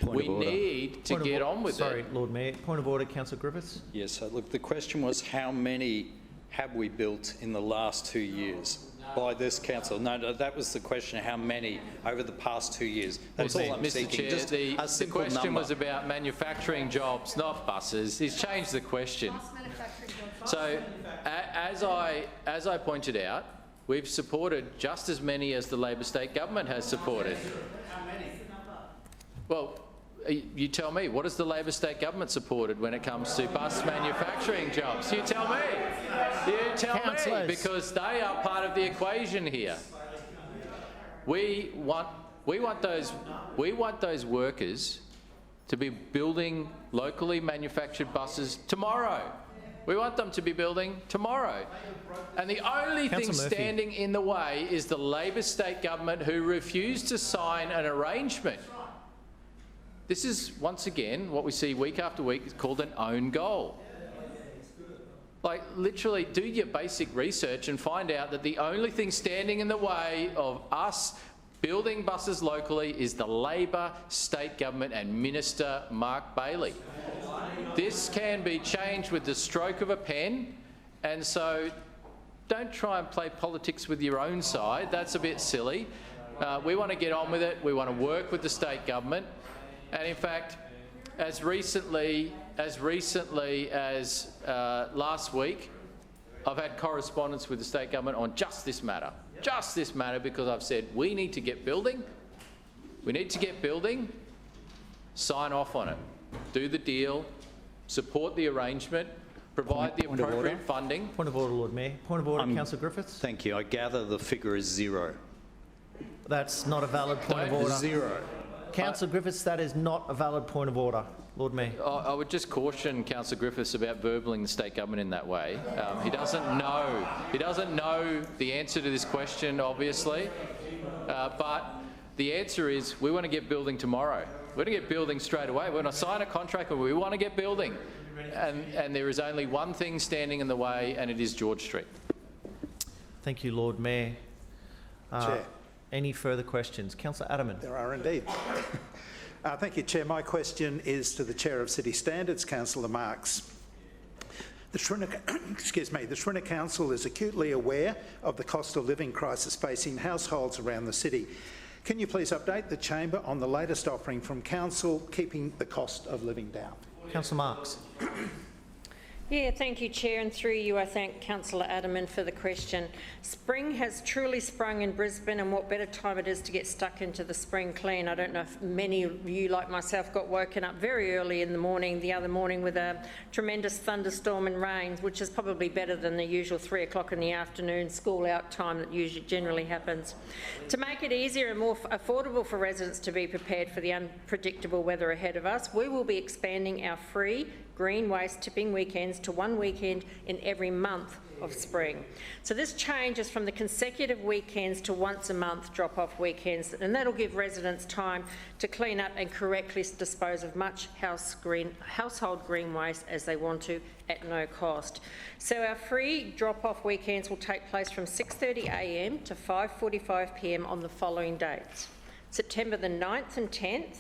We need to get on with it. Sorry, Lord Mayor. Point of order, Councillor Griffiths. Yes, so look, the question was how many have we built in the last 2 years? No, by this council? No, that was the question, how many over the past 2 years? That's all I'm Mr. seeking, Chair, just a the simple question number. was about manufacturing jobs, not buses. He's changed the question. So, as I pointed out, we've supported just as many as the Labor state government has supported. How many? Well, you tell me, what has the Labor state government supported when it comes to bus manufacturing jobs? You tell me. You tell me, because they are part of the equation here. We want those workers to be building locally manufactured buses tomorrow. We want them to be building tomorrow. And the only thing standing in the way is the Labor state government, who refused to sign an arrangement. This is, once again, what we see week after week is called an own goal. Like, literally, do your basic research and find out that the only thing standing in the way of us building buses locally is the Labor state government and Minister Mark Bailey. This can be changed with the stroke of a pen, and so don't try and play politics with your own side. That's a bit silly. We want to get on with it. We want to work with the state government. And in fact, as recently as last week, I've had correspondence with the state government on just this matter, because I've said we need to get building, sign off on it, do the deal, support the arrangement, provide the appropriate funding. Point of order, Lord Mayor. Point of order, Councillor Griffiths. Thank you. I gather the figure is 0. That's not a valid point of order. 0. Councillor Griffiths, that is not a valid point of order. Lord Mayor. I would just caution Councillor Griffiths about verballing the state government in that way. He doesn't know the answer to this question, obviously. But the answer is we want to get building tomorrow. We want to get building straight away. We want to sign a contract, but we want to get building. And there is only one thing standing in the way, and it is George Street. Thank you, Lord Mayor. Chair. Any further questions? Councillor Adderman. There are indeed. Thank you, Chair. My question is to the Chair of City Standards, Councillor Marks. The Shrinner Council is acutely aware of the cost of living crisis facing households around the city. Can you please update the Chamber on the latest offering from Council keeping the cost of living down? Councillor Marks. Yeah, thank you, Chair, and through you I thank Councillor Adderman for the question. Spring has truly sprung in Brisbane, and what better time it is to get stuck into the spring clean. I don't know if many of you, like myself, got woken up very early in the morning, the other morning, with a tremendous thunderstorm and rain, which is probably better than the usual 3 o'clock in the afternoon school out time that generally happens. To make it easier and more affordable for residents to be prepared for the unpredictable weather ahead of us, we will be expanding our free green waste tipping weekends to one weekend in every month of spring. So this changes from the consecutive weekends to once a month drop-off weekends, and that'll give residents time to clean up and correctly dispose of much household green waste as they want to at no cost. So our free drop-off weekends will take place from 6:30 a.m. to 5:45 p.m. on the following dates: September the 9th and 10th,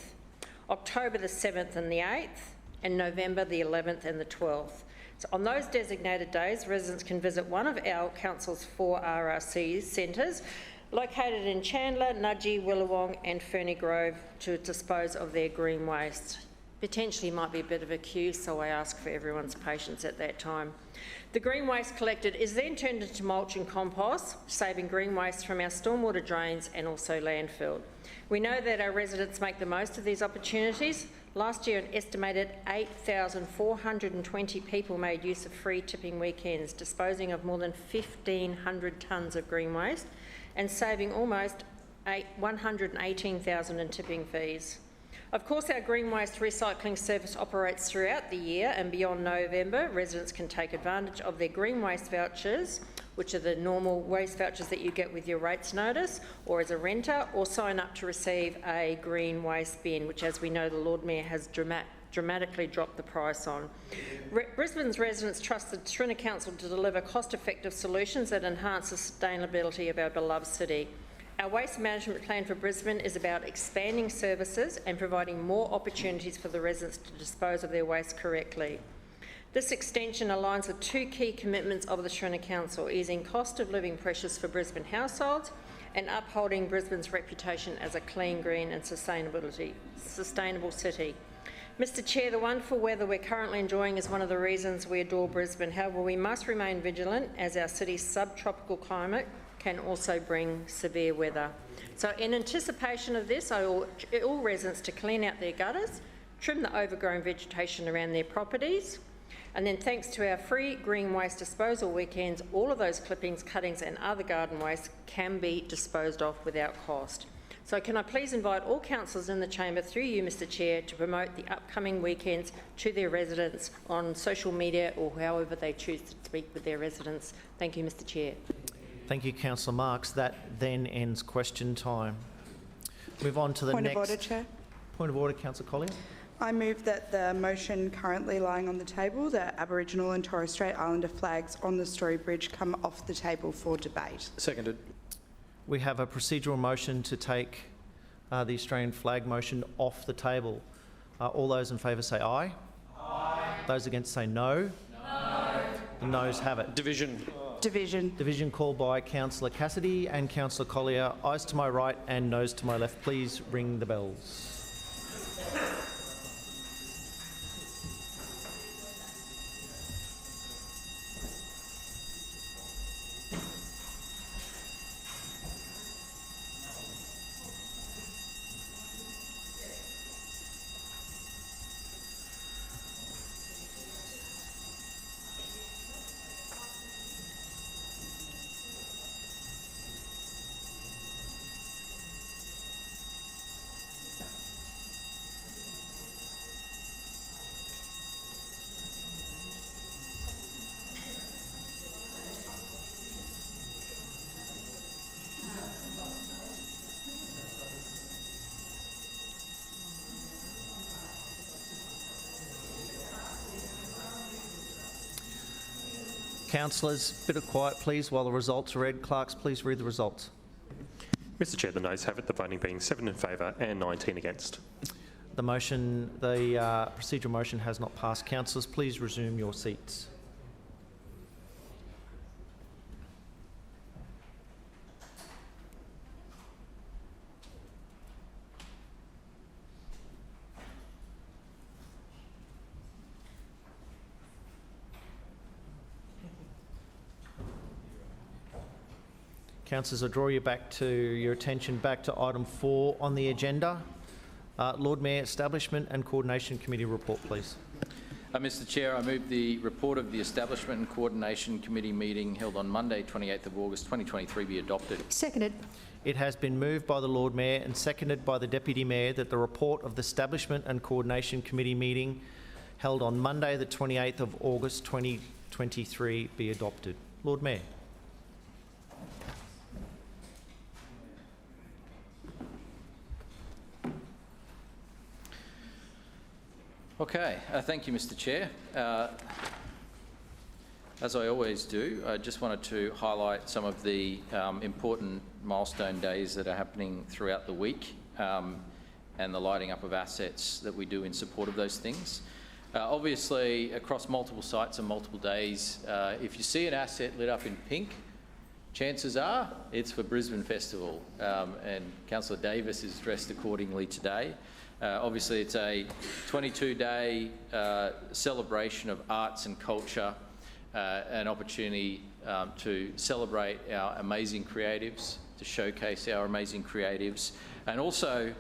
October the 7th and the 8th, and November the 11th and the 12th. So on those designated days, residents can visit one of our Council's 4 RRC centres located in Chandler, Nudgee, Willawong and Ferny Grove to dispose of their green waste. Potentially might be a bit of a queue, so I ask for everyone's patience at that time. The green waste collected is then turned into mulch and compost, saving green waste from our stormwater drains and also landfill. We know that our residents make the most of these opportunities. Last year, an estimated 8,420 people made use of free tipping weekends, disposing of more than 1,500 tonnes of green waste and saving almost $118,000 in tipping fees. Of course, our green waste recycling service operates throughout the year, and beyond November, residents can take advantage of their green waste vouchers, which are the normal waste vouchers that you get with your rates notice or as a renter, or sign up to receive a green waste bin, which, as we know, the Lord Mayor has dramatically dropped the price on. Brisbane's residents trust the Shrinner Council to deliver cost-effective solutions that enhance the sustainability of our beloved city. Our waste management plan for Brisbane is about expanding services and providing more opportunities for the residents to dispose of their waste correctly. This extension aligns with two key commitments of the Shrinner Council, easing cost of living pressures for Brisbane households and upholding Brisbane's reputation as a clean, green and sustainable city. Mr Chair, the wonderful weather we're currently enjoying is one of the reasons we adore Brisbane. However, we must remain vigilant as our city's subtropical climate can also bring severe weather. So in anticipation of this, I urge all residents to clean out their gutters, trim the overgrown vegetation around their properties, and then thanks to our free green waste disposal weekends, all of those clippings, cuttings and other garden waste can be disposed of without cost. So can I please invite all councillors in the chamber, through you Mr Chair, to promote the upcoming weekends to their residents on social media or however they choose to speak with their residents. Thank you, Mr Chair. Thank you, Councillor Marks. That then ends question time. Move on to the next... Point of order, Chair. Point of order, Councillor Collier. I move that the motion currently lying on the table, that Aboriginal and Torres Strait Islander flags on the Story Bridge, come off the table for debate. Seconded. We have a procedural motion to take the Australian flag motion off the table. All those in favour say aye. Aye. Those against say no. No. The noes have it. Division. Division. Division called by Councillor Cassidy and Councillor Collier. Ayes to my right and noes to my left. Please ring the bells. Councillors, a bit of quiet please while the results are read. Clerks, please read the results. Mr Chair, the noes have it, the voting being 7 in favour and 19 against. The procedural motion has not passed. Councillors, please resume your seats. Councillors, I draw your attention back to item 4 on the agenda. Lord Mayor, Establishment and Coordination Committee report, please. Mr Chair, I move the report of the Establishment and Coordination Committee meeting held on Monday, 28th of August 2023 be adopted. Seconded. It has been moved by the Lord Mayor and seconded by the Deputy Mayor that the report of the Establishment and Coordination Committee meeting held on Monday, the 28th of August 2023 be adopted. Lord Mayor. Okay, thank you, Mr Chair. As I always do, I just wanted to highlight some of the important milestone days that are happening throughout the week and the lighting up of assets that we do in support of those things. Obviously, across multiple sites and multiple days, if you see an asset lit up in pink, chances are it's for Brisbane Festival, and Councillor Davis is dressed accordingly today. Obviously, it's a 22-day celebration of arts and culture, an opportunity to celebrate our amazing creatives, to showcase our amazing creatives, and also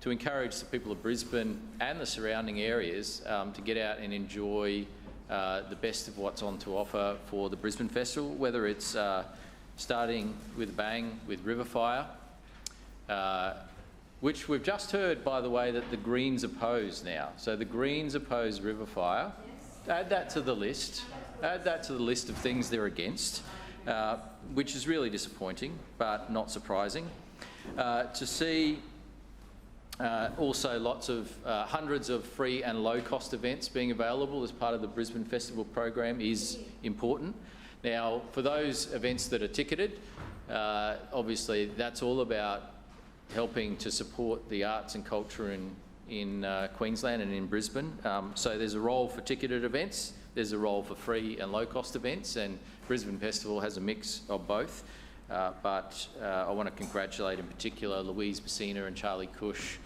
to encourage the people of Brisbane and the surrounding areas to get out and enjoy the best of what's on to offer for the Brisbane Festival, whether it's starting with a bang with Riverfire, which we've just heard, by the way, that the Greens oppose now. So the Greens oppose Riverfire. Add that to the list. Add that to the list of things they're against, which is really disappointing, but not surprising. To see also lots of hundreds of free and low-cost events being available as part of the Brisbane Festival program is important. Now, for those events that are ticketed, obviously that's all about helping to support the arts and culture in Queensland and in Brisbane. So there's a role for ticketed events. there's a role for free and low-cost events, and Brisbane Festival has a mix of both. But I want to congratulate in particular Louise Bassina and Charlie Cush,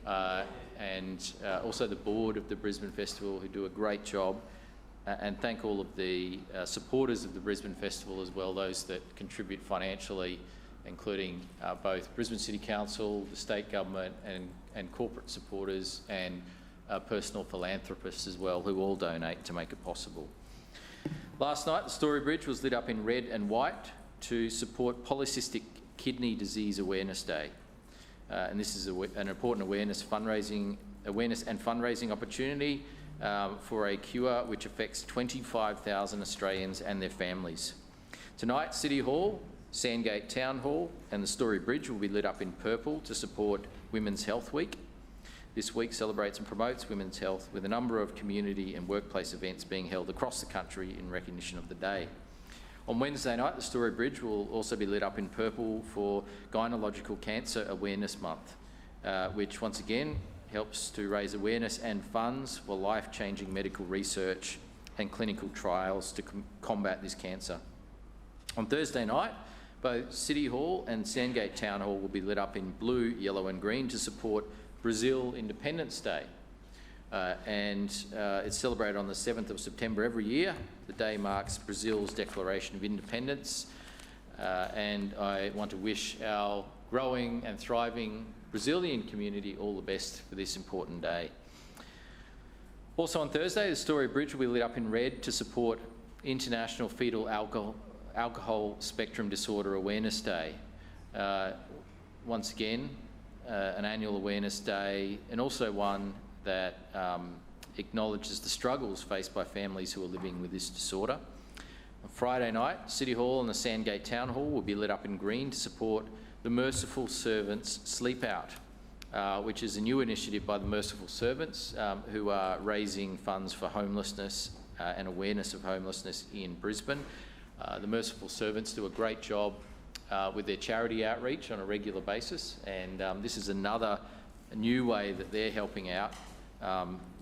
and also the board of the Brisbane Festival, who do a great job, and thank all of the supporters of the Brisbane Festival as well, those that contribute financially, including both Brisbane City Council, the state government, and corporate supporters, and personal philanthropists as well, who all donate to make it possible. Last night, the Story Bridge was lit up in red and white to support Polycystic Kidney Disease Awareness Day. And this is an important awareness and fundraising opportunity for a cure which affects 25,000 Australians and their families. Tonight, City Hall, Sandgate Town Hall and the Story Bridge will be lit up in purple to support Women's Health Week. This week celebrates and promotes women's health with a number of community and workplace events being held across the country in recognition of the day. On Wednesday night, the Story Bridge will also be lit up in purple for Gynecological Cancer Awareness Month, which once again helps to raise awareness and funds for life-changing medical research and clinical trials to combat this cancer. On Thursday night, both City Hall and Sandgate Town Hall will be lit up in blue, yellow and green to support Brazil Independence Day. It's celebrated on the 7th of September every year. The day marks Brazil's declaration of independence, and I want to wish our growing and thriving Brazilian community all the best for this important day. Also on Thursday, the Story Bridge will be lit up in red to support International Fetal Alcohol Spectrum Disorder Awareness Day. Once again, an annual awareness day, and also one that acknowledges the struggles faced by families who are living with this disorder. On Friday night, City Hall and the Sandgate Town Hall will be lit up in green to support the Merciful Servants Sleep Out, which is a new initiative by the Merciful Servants, who are raising funds for homelessness and awareness of homelessness in Brisbane. The Merciful Servants do a great job with their charity outreach on a regular basis, and this is another new way that they're helping out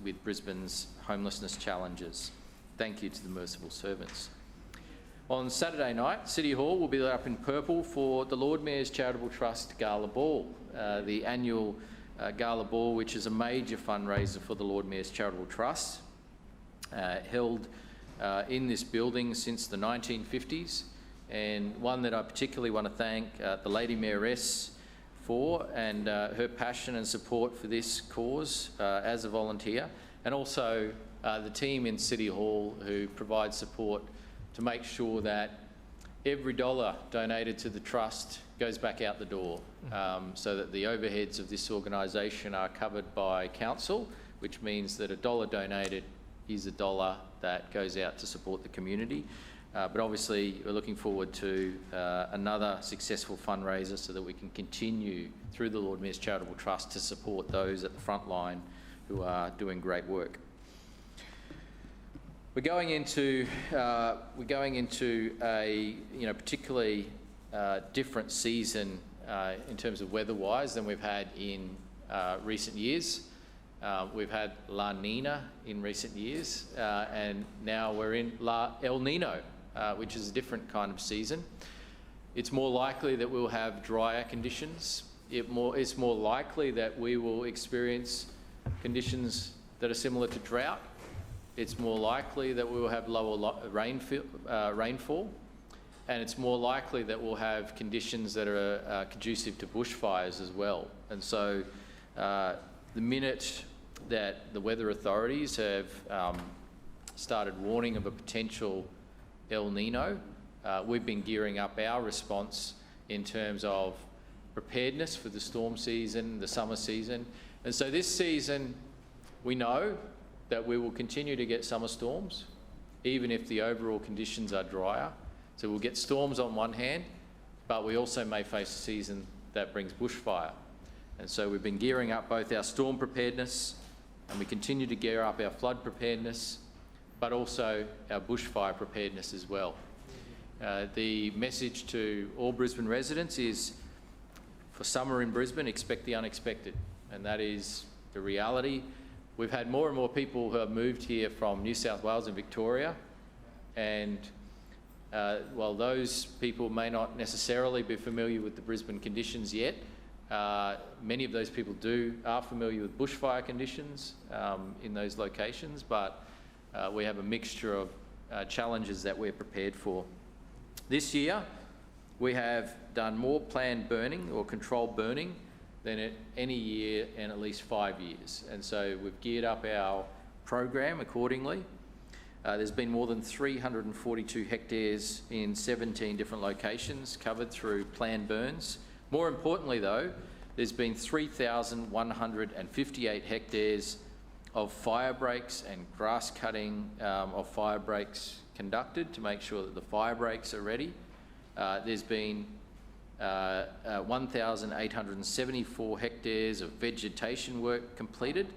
with Brisbane's homelessness challenges. Thank you to the Merciful Servants. On Saturday night, City Hall will be lit up in purple for the Lord Mayor's Charitable Trust Gala Ball, the annual Gala Ball, which is a major fundraiser for the Lord Mayor's Charitable Trust, held in this building since the 1950s, and one that I particularly want to thank the Lady Mayoress for, and her passion and support for this cause as a volunteer, and also the team in City Hall who provide support to make sure that every dollar donated to the trust goes back out the door, so that the overheads of this organisation are covered by council, which means that a dollar donated is a dollar that goes out to support the community. But obviously we're looking forward to another successful fundraiser so that we can continue through the Lord Mayor's Charitable Trust to support those at the front line who are doing great work. We're going into a particularly different season in terms of weather-wise than we've had in recent years. We've had La Nina in recent years, and now we're in El Nino, which is a different kind of season. It's more likely that we'll have drier conditions. It's more likely that we will experience conditions that are similar to drought. It's more likely that we will have lower rainfall, and it's more likely that we'll have conditions that are conducive to bushfires as well. And so the minute that the weather authorities have started warning of a potential El Nino, we've been gearing up our response in terms of preparedness for the storm season, the summer season. And so this season, we know that we will continue to get summer storms, even if the overall conditions are drier. So we'll get storms on one hand, but we also may face a season that brings bushfire. And so we've been gearing up both our storm preparedness, and we continue to gear up our flood preparedness, but also our bushfire preparedness as well. The message to all Brisbane residents is, for summer in Brisbane, expect the unexpected. And that is the reality we've had more and more people who have moved here from New South Wales and Victoria, and while those people may not necessarily be familiar with the Brisbane conditions yet, many of those people are familiar with bushfire conditions in those locations, but we have a mixture of challenges that we're prepared for. This year, we have done more planned burning or controlled burning than at any year in at least 5 years. And so we've geared up our program accordingly. There's been more than 342 hectares in 17 different locations covered through planned burns. More importantly though, there's been 3,158 hectares of fire breaks and grass cutting of fire breaks conducted to make sure that the fire breaks are ready. There's been 1,874 hectares of vegetation work completed,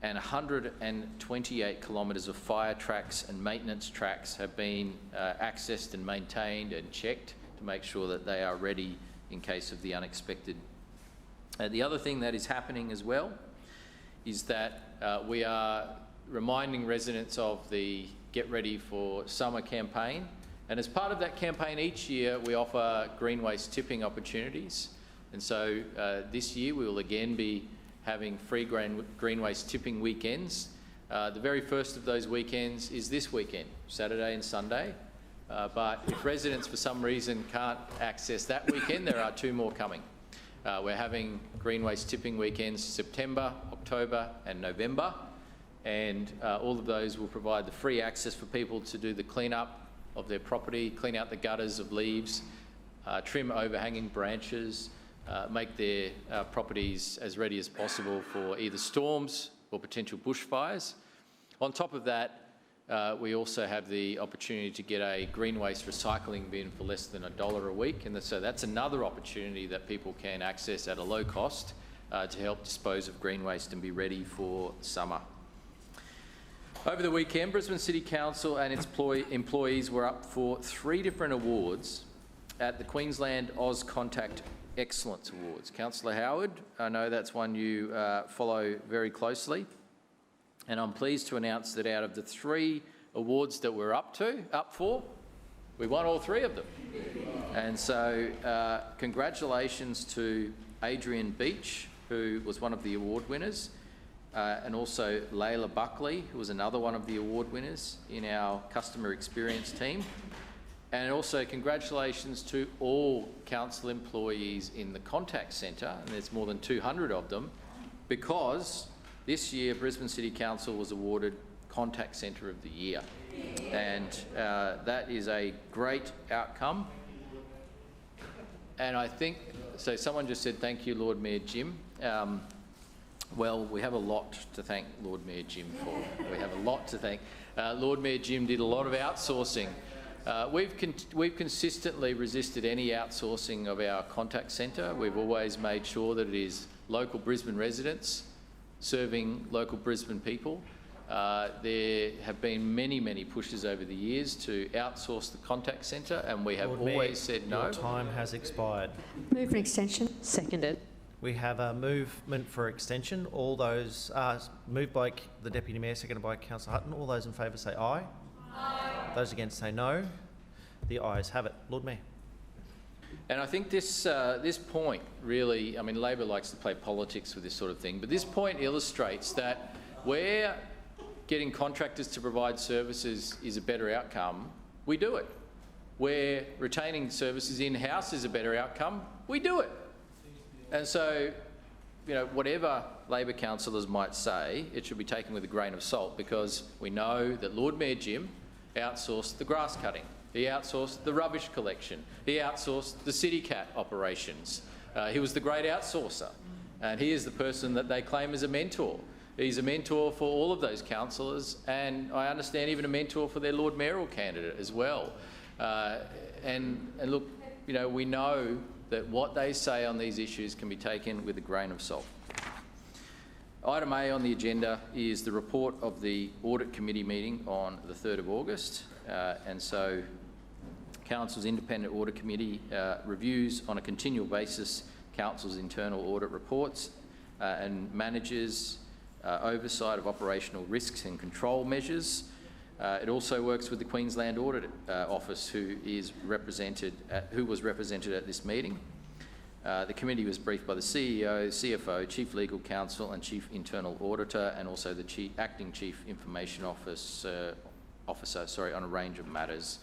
and 128 kilometres of fire tracks and maintenance tracks have been accessed and maintained and checked to make sure that they are ready in case of the unexpected. The other thing that is happening as well is that we are reminding residents of the Get Ready for Summer campaign. And as part of that campaign each year, we offer green waste tipping opportunities. And so this year we will again be having free green waste tipping weekends. The very first of those weekends is this weekend, Saturday and Sunday. But if residents for some reason can't access that weekend, there are 2 more coming. We're having green waste tipping weekends September, October and November. And all of those will provide the free access for people to do the clean-up of their property, clean out the gutters of leaves, trim overhanging branches, make their properties as ready as possible for either storms or potential bushfires. On top of that, we also have the opportunity to get a green waste recycling bin for less than $1 a week, and so that's another opportunity that people can access at a low cost to help dispose of green waste and be ready for summer. Over the weekend, Brisbane City Council and its employees were up for 3 different awards at the Queensland Oz Contact Excellence Awards. Councillor Howard, I know that's one you follow very closely, and I'm pleased to announce that out of the 3 awards that we're up for, we won all 3 of them. And so congratulations to Adrian Beach, who was one of the award winners, and also Layla Buckley, who was another one of the award winners in our customer experience team. And also congratulations to all council employees in the contact centre, and there's more than 200 of them, because this year Brisbane City Council was awarded Contact Centre of the Year. And that is a great outcome. And I think, so someone just said thank you, Lord Mayor Jim. Well, we have a lot to thank Lord Mayor Jim for. We have a lot to thank. Lord Mayor Jim did a lot of outsourcing. We've consistently resisted any outsourcing of our contact centre. We've always made sure that it is local Brisbane residents serving local Brisbane people. There have been many pushes over the years to outsource the contact centre, and we have Lord always Mayor, said no. Your time has expired. Move for extension. Seconded. We have a movement for extension. All those moved by the Deputy Mayor, seconded by Councillor Hutton. All those in favour say aye. Aye. Those against say no. The ayes have it. Lord Mayor. And I think this point really, I mean, Labor likes to play politics with this sort of thing, but this point illustrates that where getting contractors to provide services is a better outcome, we do it. Where retaining services in-house is a better outcome, we do it. And so, you know, whatever Labor councillors might say, it should be taken with a grain of salt, because we know that Lord Mayor Jim outsourced the grass cutting. He outsourced the rubbish collection. He outsourced the City Cat operations. He was the great outsourcer, and he is the person that they claim as a mentor. He's a mentor for all of those councillors, and I understand even a mentor for their Lord Mayoral candidate as well. And look, you know, we know that what they say on these issues can be taken with a grain of salt. Item A on the agenda is the report of the Audit Committee meeting on the 3rd of August. And so Council's Independent Audit Committee reviews on a continual basis Council's internal audit reports and manages oversight of operational risks and control measures. It also works with the Queensland Audit Office, who was represented at this meeting. The committee was briefed by the CEO, CFO, Chief Legal Counsel and Chief Internal Auditor, and also the Acting Chief Information Officer on a range of matters.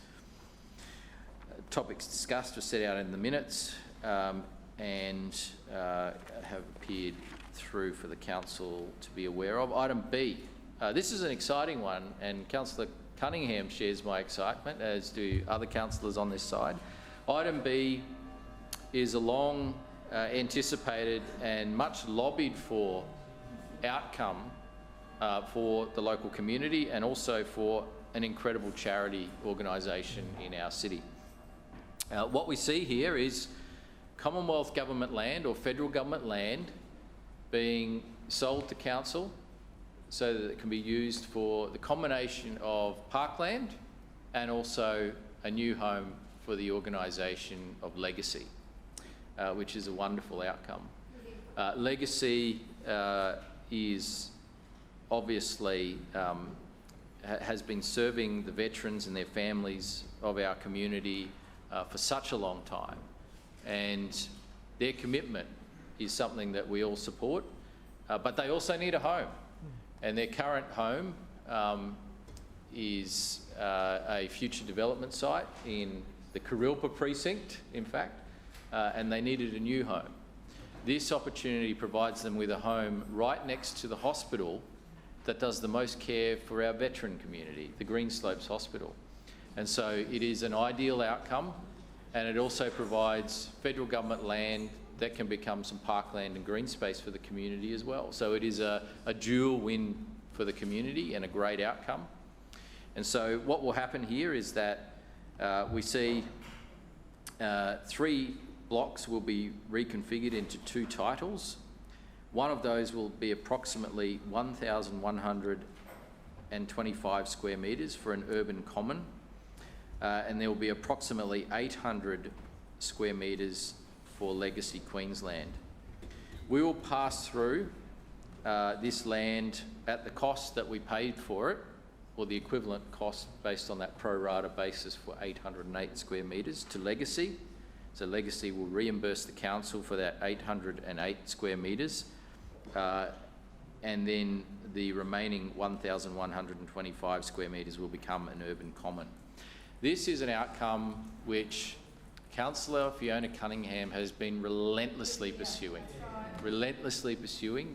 Topics discussed were set out in the minutes and have appeared through for the council to be aware of. Item B. This is an exciting one, and Councillor Cunningham shares my excitement, as do other councillors on this side. Item B is a long anticipated and much lobbied for outcome for the local community and also for an incredible charity organisation in our city. What we see here is Commonwealth government land or federal government land being sold to council so that it can be used for the combination of parkland and also a new home for the organisation of Legacy, which is a wonderful outcome. Legacy is obviously has been serving the veterans and their families of our community for such a long time, and their commitment is something that we all support, but they also need a home, and their current home is a future development site in the Kurilpa precinct, in fact, and they needed a new home. This opportunity provides them with a home right next to the hospital that does the most care for our veteran community, the Greenslopes Hospital. And so it is an ideal outcome, and it also provides federal government land that can become some parkland and green space for the community as well. So it is a dual win for the community and a great outcome. And so what will happen here is that we see 3 blocks will be reconfigured into 2 titles. One of those will be approximately 1,125 square metres for an urban common, and there will be approximately 800 square metres for Legacy Queensland. We will pass through this land at the cost that we paid for it, or the equivalent cost based on that pro rata basis for 808 square metres to Legacy. So Legacy will reimburse the council for that 808 square metres, and then the remaining 1,125 square metres will become an urban common. This is an outcome which Councillor Fiona Cunningham has been relentlessly pursuing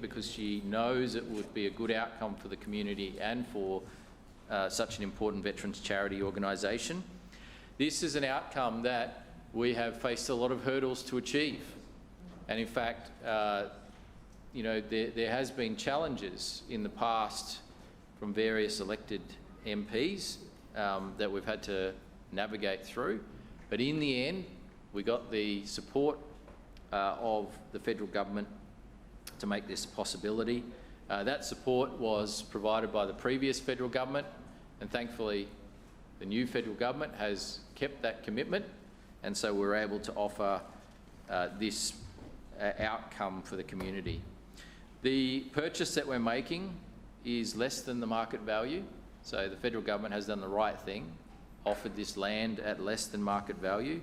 because she knows it would be a good outcome for the community and for such an important veterans charity organisation. This is an outcome that we have faced a lot of hurdles to achieve. And in fact, you know, there has been challenges in the past from various elected MPs that we've had to navigate through. But in the end, we got the support of the federal government to make this a possibility. That support was provided by the previous federal government, and thankfully the new federal government has kept that commitment, and so we're able to offer this outcome for the community. The purchase that we're making is less than the market value, so the federal government has done the right thing, offered this land at less than market value.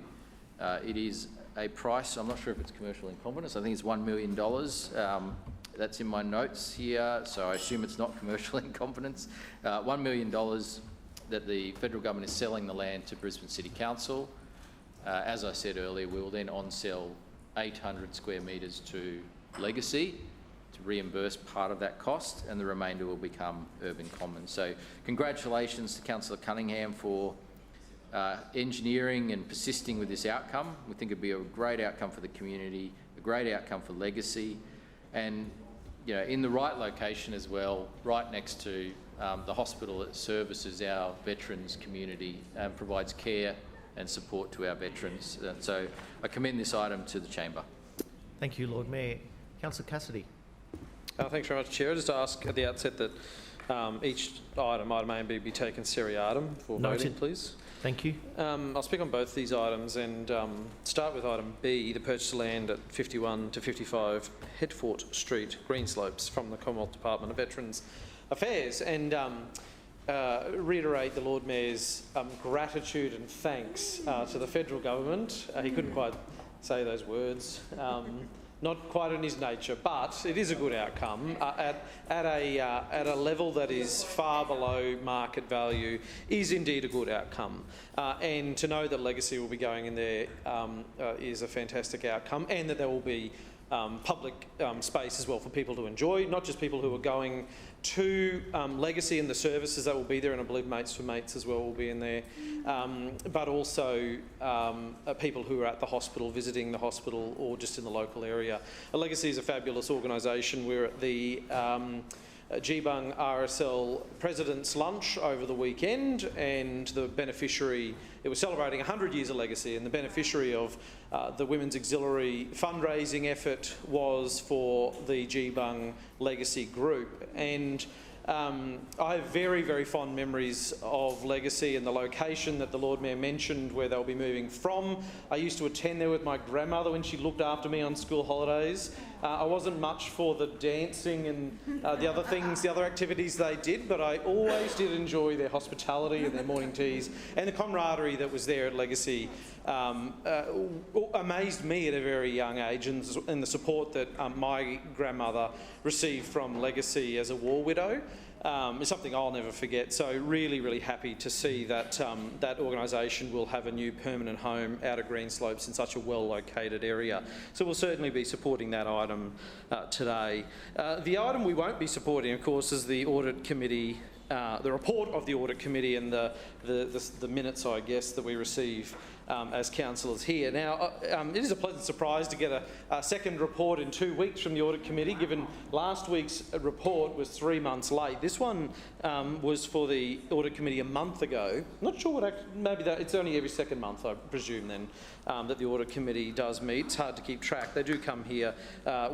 It is a price, I'm not sure if it's commercial in confidence, I think it's $1 million. That's in my notes here, so I assume it's not commercial in confidence. $1 million that the federal government is selling the land to Brisbane City Council. As I said earlier, we will then on-sell 800 square metres to Legacy to reimburse part of that cost, and the remainder will become urban commons. So congratulations to Councillor Cunningham for engineering and persisting with this outcome. We think it'd be a great outcome for the community, a great outcome for Legacy, and you know, in the right location as well, right next to the hospital that services our veterans community and provides care and support to our veterans. So I commend this item to the chamber. Thank you, Lord Mayor. Councillor Cassidy. Thanks very much, Chair. I just ask at the outset that each item, item A and B, be taken seriatim for voting, please. Thank you. I'll speak on both these items and start with item B, the purchase of land at 51 to 55 Headfort Street, Greenslopes, from the Commonwealth Department of Veterans Affairs, and reiterate the Lord Mayor's gratitude and thanks to the federal government. He couldn't quite say those words. Not quite in his nature, but it is a good outcome at a level that is far below market value. Is indeed a good outcome, and to know that Legacy will be going in there is a fantastic outcome, and that there will be public space as well for people to enjoy, not just people who are going to Legacy and the services that will be there, and I believe Mates for Mates as well will be in there, but also people who are at the hospital, visiting the hospital, or just in the local area. Legacy is a fabulous organisation. We're at the Gbung RSL President's Lunch over the weekend, and the beneficiary, it was celebrating 100 years of Legacy, and the beneficiary of the Women's Auxiliary fundraising effort was for the Gbung Legacy Group. And I have very, very fond memories of Legacy and the location that the Lord Mayor mentioned where they'll be moving from. I used to attend there with my grandmother when she looked after me on school holidays. I wasn't much for the dancing and the other things, the other activities they did, but I always did enjoy their hospitality and their morning teas, and the camaraderie that was there at Legacy amazed me at a very young age, and the support that my grandmother received from Legacy as a war widow is something I'll never forget. So really, really happy to see that that organisation will have a new permanent home out of Greenslopes in such a well-located area. So we'll certainly be supporting that item today. The item we won't be supporting, of course, is the Audit Committee, the report of the Audit Committee and the minutes, I guess, that we receive as councillors here. Now, it is a pleasant surprise to get a second report in 2 weeks from the Audit Committee, given last week's report was 3 months late. This one was for the Audit Committee a month ago. I'm not sure what, maybe it's only every second month, I presume, then, that the Audit Committee does meet. It's hard to keep track. They do come here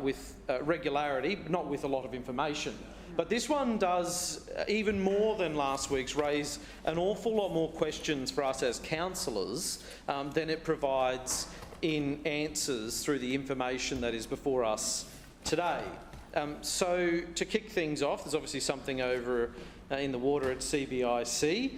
with regularity, but not with a lot of information. But this one does, even more than last week's, raise an awful lot more questions for us as councillors than it provides in answers through the information that is before us today. So to kick things off, there's obviously something over in the water at CBIC.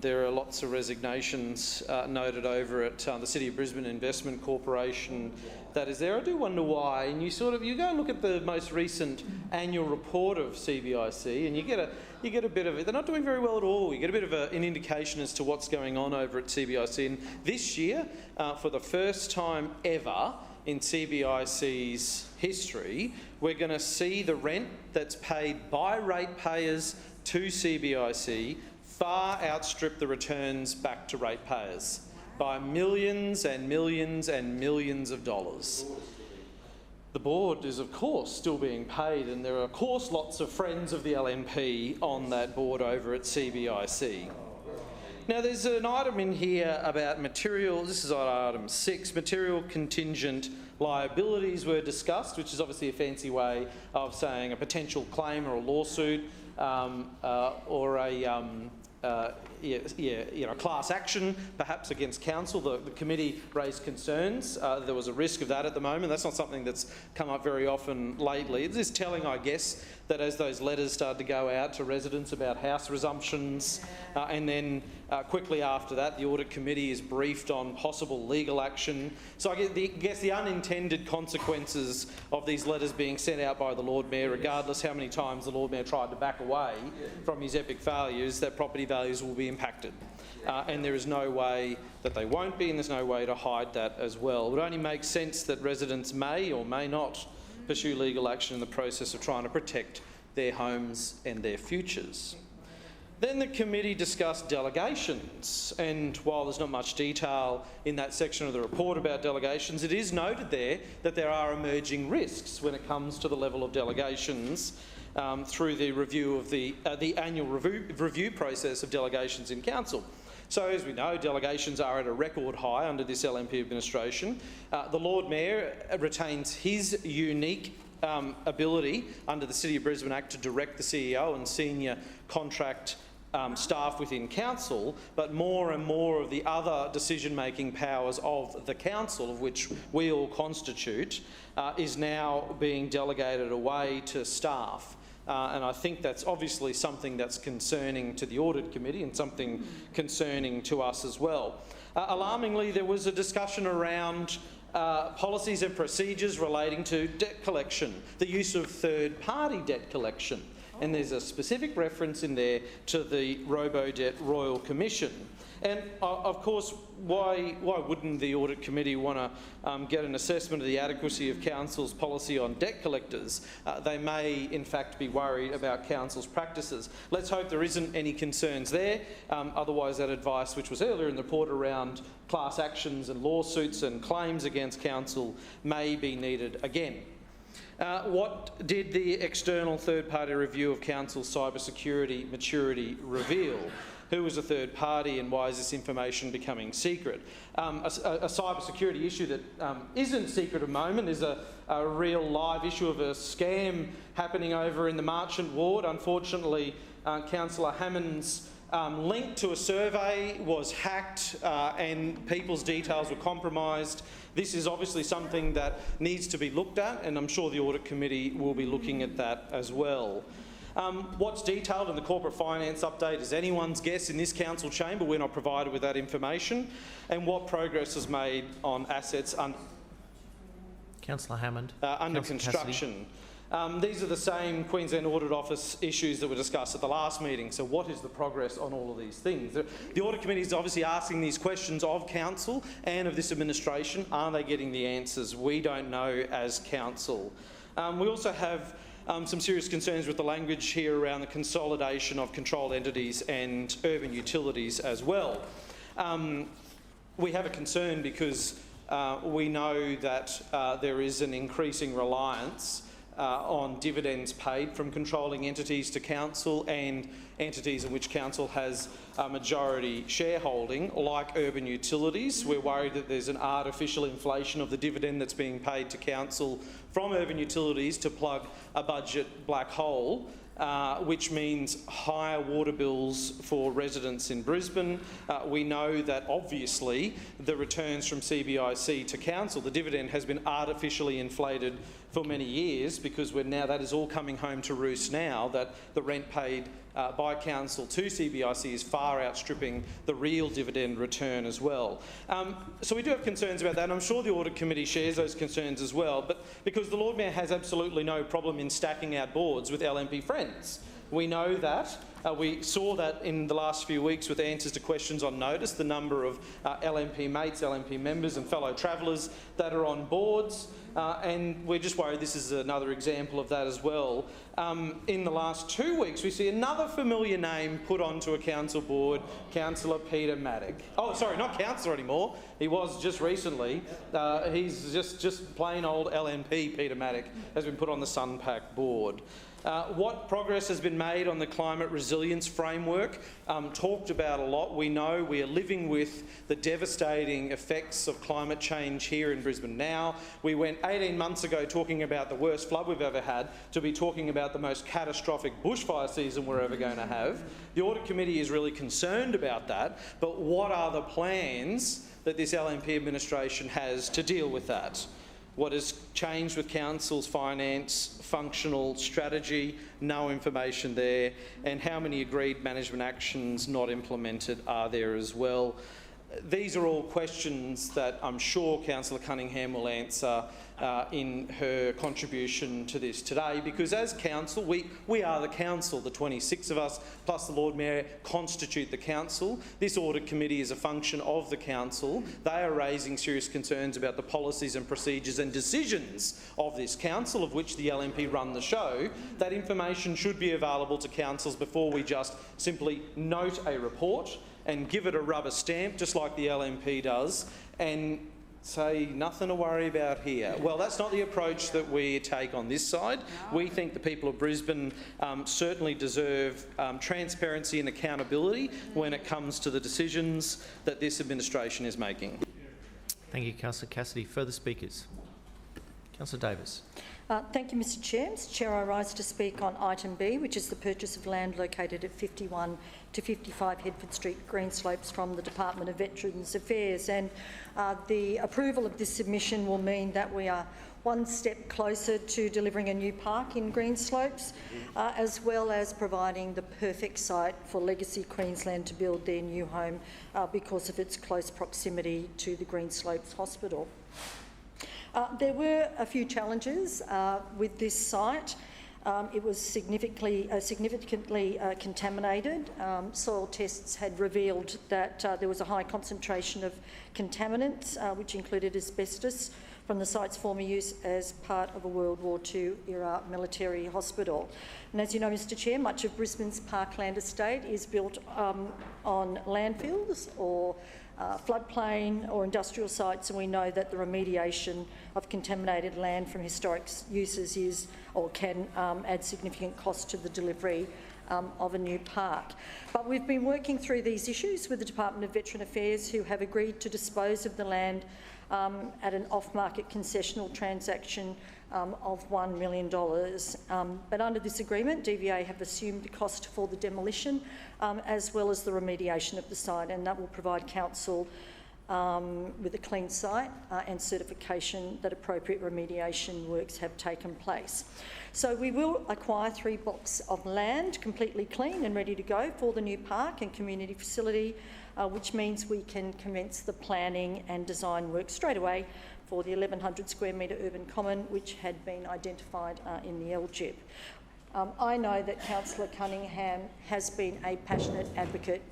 There are lots of resignations noted over at the City of Brisbane Investment Corporation that is there. I do wonder why, and you go and look at the most recent annual report of CBIC, and you get a bit of it. They're not doing very well at all. You get a bit of an indication as to what's going on over at CBIC. And this year, for the first time ever in CBIC's history, we're going to see the rent that's paid by ratepayers to CBIC far outstrip the returns back to ratepayers by millions and millions and millions of dollars. The board is, of course, still being paid, and there are, of course, lots of friends of the LNP on that board over at CBIC. Now, there's an item in here about material, this is item 6, material contingent liabilities were discussed, which is obviously a fancy way of saying a potential claim or a lawsuit or a class action, perhaps against council. The committee raised concerns. There was a risk of that at the moment. That's not something that's come up very often lately. It is telling, I guess, that as those letters started to go out to residents about house resumptions, and then quickly after that, the Audit Committee is briefed on possible legal action. So I guess the unintended consequences of these letters being sent out by the Lord Mayor, regardless how many times the Lord Mayor tried to back away from his epic failures, that property values will be impacted. And there is no way that they won't be, and there's no way to hide that as well. It would only make sense that residents may or may not pursue legal action in the process of trying to protect their homes and their futures. Then the committee discussed delegations, and while there's not much detail in that section of the report about delegations, it is noted there that there are emerging risks when it comes to the level of delegations through the review of the annual review process of delegations in council. So, as we know, delegations are at a record high under this LNP administration. The Lord Mayor retains his unique ability under the City of Brisbane Act to direct the CEO and senior contract staff within council, but more and more of the other decision-making powers of the council, of which we all constitute, is now being delegated away to staff. And I think that's obviously something that's concerning to the Audit Committee and something concerning to us as well. Alarmingly, there was a discussion around policies and procedures relating to debt collection, the use of third-party debt collection. And there's a specific reference in there to the Robo-Debt Royal Commission. And of course, why wouldn't the Audit Committee want to get an assessment of the adequacy of Council's policy on debt collectors? They may in fact be worried about Council's practices. Let's hope there isn't any concerns there. Otherwise, that advice which was earlier in the report around class actions and lawsuits and claims against Council may be needed again. What did the external third-party review of Council's cybersecurity maturity reveal? Who was a third party and why is this information becoming secret? A cybersecurity issue that isn't secret at the moment is a real live issue of a scam happening over in the Marchant Ward. Unfortunately, Councillor Hammond's link to a survey was hacked and people's details were compromised. This is obviously something that needs to be looked at, and I'm sure the Audit Committee will be looking at that as well. What's detailed in the corporate finance update is anyone's guess in this council chamber. We're not provided with that information. And what progress is made on assets Councillor Hammond. Under construction. These are the same Queensland Audit Office issues that were discussed at the last meeting. So what is the progress on all of these things? The Audit Committee is obviously asking these questions of Council and of this administration. Are they getting the answers? We don't know as Council. We also have some serious concerns with the language here around the consolidation of controlled entities and urban utilities as well. We have a concern because we know that there is an increasing reliance on dividends paid from controlling entities to Council and entities in which Council has a majority shareholding, like urban utilities. We're worried that there's an artificial inflation of the dividend that's being paid to Council from urban utilities to plug a budget black hole, which means higher water bills for residents in Brisbane. We know that obviously the returns from CBIC to Council, the dividend has been artificially inflated for many years because that is all coming home to roost now, that the rent paid by Council to CBIC is far outstripping the real dividend return as well. So we do have concerns about that, and I'm sure the Audit Committee shares those concerns as well, but because the Lord Mayor has absolutely no problem in stacking out boards with LNP friends. We know that. We saw that in the last few weeks with answers to questions on notice, the number of LNP mates, LNP members and fellow travellers that are on boards, and we're just worried this is another example of that as well. In the last 2 weeks, we see another familiar name put onto a council board, Councillor Peter Maddock. Oh, sorry, not councillor anymore. He was just recently. He's just plain old LNP Peter Maddock has been put on the Sunpack board. What progress has been made on the climate resilience framework? Talked about a lot. We know we are living with the devastating effects of climate change here in Brisbane now. We went 18 months ago talking about the worst flood we've ever had to be talking about the most catastrophic bushfire season we're ever going to have. The Audit Committee is really concerned about that, but what are the plans that this LNP administration has to deal with that? What has changed with Council's finance, functional strategy, no information there, and how many agreed management actions not implemented are there as well? These are all questions that I'm sure Councillor Cunningham will answer in her contribution to this today, because as Council, we are the Council, the 26 of us plus the Lord Mayor constitute the Council. This Audit Committee is a function of the Council. They are raising serious concerns about the policies and procedures and decisions of this Council, of which the LNP run the show. That information should be available to councils before we just simply note a report and give it a rubber stamp, just like the LNP does, and say nothing to worry about here. Well, that's not the approach that we take on this side. We think the people of Brisbane certainly deserve transparency and accountability when it comes to the decisions that this administration is making. Thank you, Councillor Cassidy. Further speakers? Councillor Davis. Thank you, Mr Chair. Mr Chair, I rise to speak on item B, which is the purchase of land located at 51 to 55 Hedford Street, Greenslopes, from the Department of Veterans Affairs. And the approval of this submission will mean that we are one step closer to delivering a new park in Greenslopes, as well as providing the perfect site for Legacy Queensland to build their new home because of its close proximity to the Greenslopes Hospital. There were a few challenges with this site. It was significantly contaminated. Soil tests had revealed that there was a high concentration of contaminants, which included asbestos, from the site's former use as part of a World War II era military hospital. And as you know, Mr Chair, much of Brisbane's parkland estate is built on landfills or floodplain or industrial sites, and we know that the remediation of contaminated land from historic uses is or can add significant cost to the delivery of a new park. But we've been working through these issues with the Department of Veteran Affairs, who have agreed to dispose of the land at an off-market concessional transaction of $1 million. But under this agreement, DVA have assumed the cost for the demolition as well as the remediation of the site, and that will provide council with a clean site and certification that appropriate remediation works have taken place. So we will acquire 3 blocks of land completely clean and ready to go for the new park and community facility, which means we can commence the planning and design work straight away for the 1,100 square metre urban common, which had been identified in the LGIP. I know that Councillor Cunningham has been a passionate advocate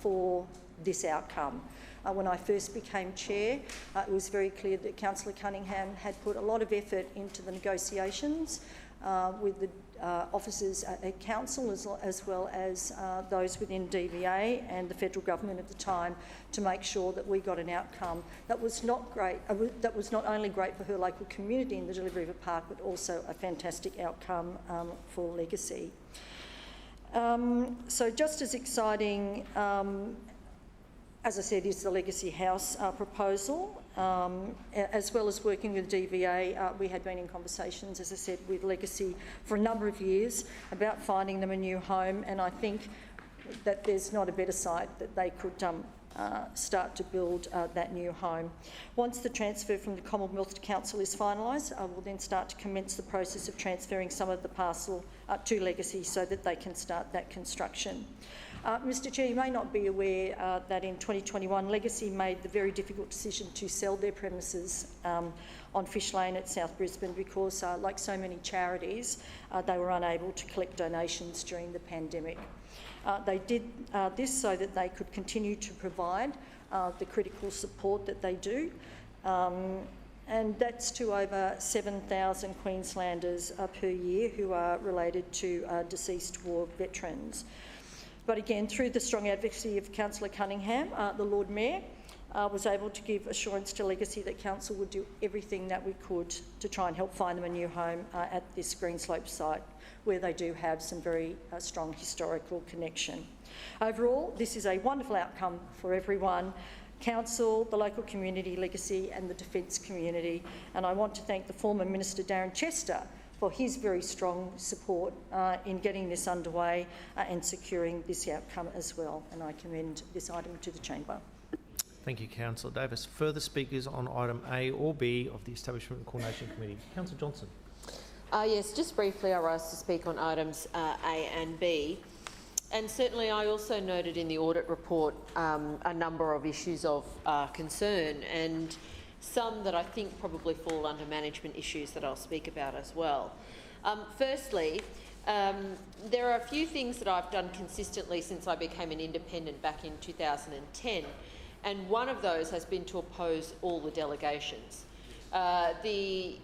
for this outcome. When I first became chair, it was very clear that Councillor Cunningham had put a lot of effort into the negotiations with the officers at council as well as those within DVA and the federal government at the time to make sure that we got an outcome that was not great, that was not only great for her local community in the delivery of a park, but also a fantastic outcome for Legacy. So just as exciting, as I said, is the Legacy House proposal. As well as working with DVA, we had been in conversations, as I said, with Legacy for a number of years about finding them a new home, and I think that there's not a better site that they could start to build that new home. Once the transfer from the Commonwealth to Council is finalised, we'll then start to commence the process of transferring some of the parcel to Legacy so that they can start that construction. Mr Chair, you may not be aware that in 2021 Legacy made the very difficult decision to sell their premises on Fish Lane at South Brisbane because, like so many charities, they were unable to collect donations during the pandemic. They did this so that they could continue to provide the critical support that they do, and that's to over 7,000 Queenslanders per year who are related to deceased war veterans. But again, through the strong advocacy of Councillor Cunningham, the Lord Mayor was able to give assurance to Legacy that Council would do everything that we could to try and help find them a new home at this Greenslope site, where they do have some very strong historical connection. Overall, this is a wonderful outcome for everyone, Council, the local community, Legacy and the defence community. And I want to thank the former Minister Darren Chester for his very strong support in getting this underway and securing this outcome as well. And I commend this item to the chamber. Thank you, Councillor Davis. Further speakers on item A or B of the Establishment and Coordination Committee? Councillor Johnson. Yes, just briefly I rise to speak on items A and B. And certainly I also noted in the audit report a number of issues of concern, and some that I think probably fall under management issues that I'll speak about as well. Firstly, there are a few things that I've done consistently since I became an independent back in 2010, and one of those has been to oppose all the delegations. The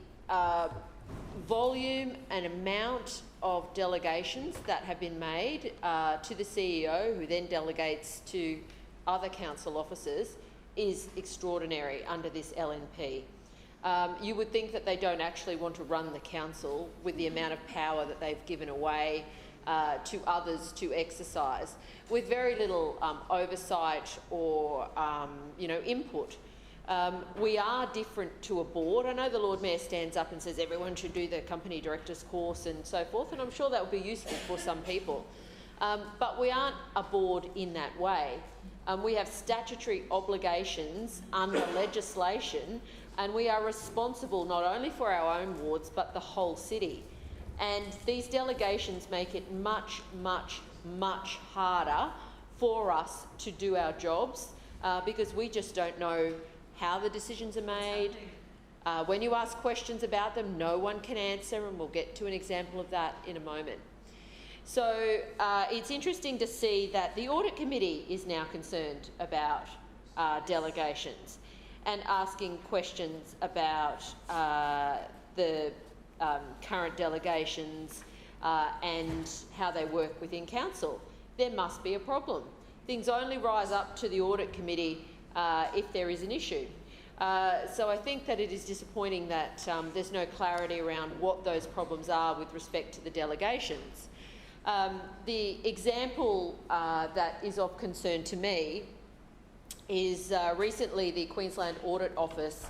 volume and amount of delegations that have been made to the CEO, who then delegates to other council officers, is extraordinary under this LNP. You would think that they don't actually want to run the council with the amount of power that they've given away to others to exercise, with very little oversight or input We are different to a board. I know the Lord Mayor stands up and says everyone should do the company directors course and so forth, and I'm sure that would be useful for some people. But we aren't a board in that way. We have statutory obligations under legislation, and we are responsible not only for our own wards but the whole city. And these delegations make it much, much, much harder for us to do our jobs because we just don't know how the decisions are made. When you ask questions about them, no one can answer, and we'll get to an example of that in a moment. So it's interesting to see that the Audit Committee is now concerned about delegations and asking questions about the current delegations and how they work within council. There must be a problem. Things only rise up to the Audit Committee if there is an issue. So I think that it is disappointing that there's no clarity around what those problems are with respect to the delegations. The example that is of concern to me is recently the Queensland Audit Office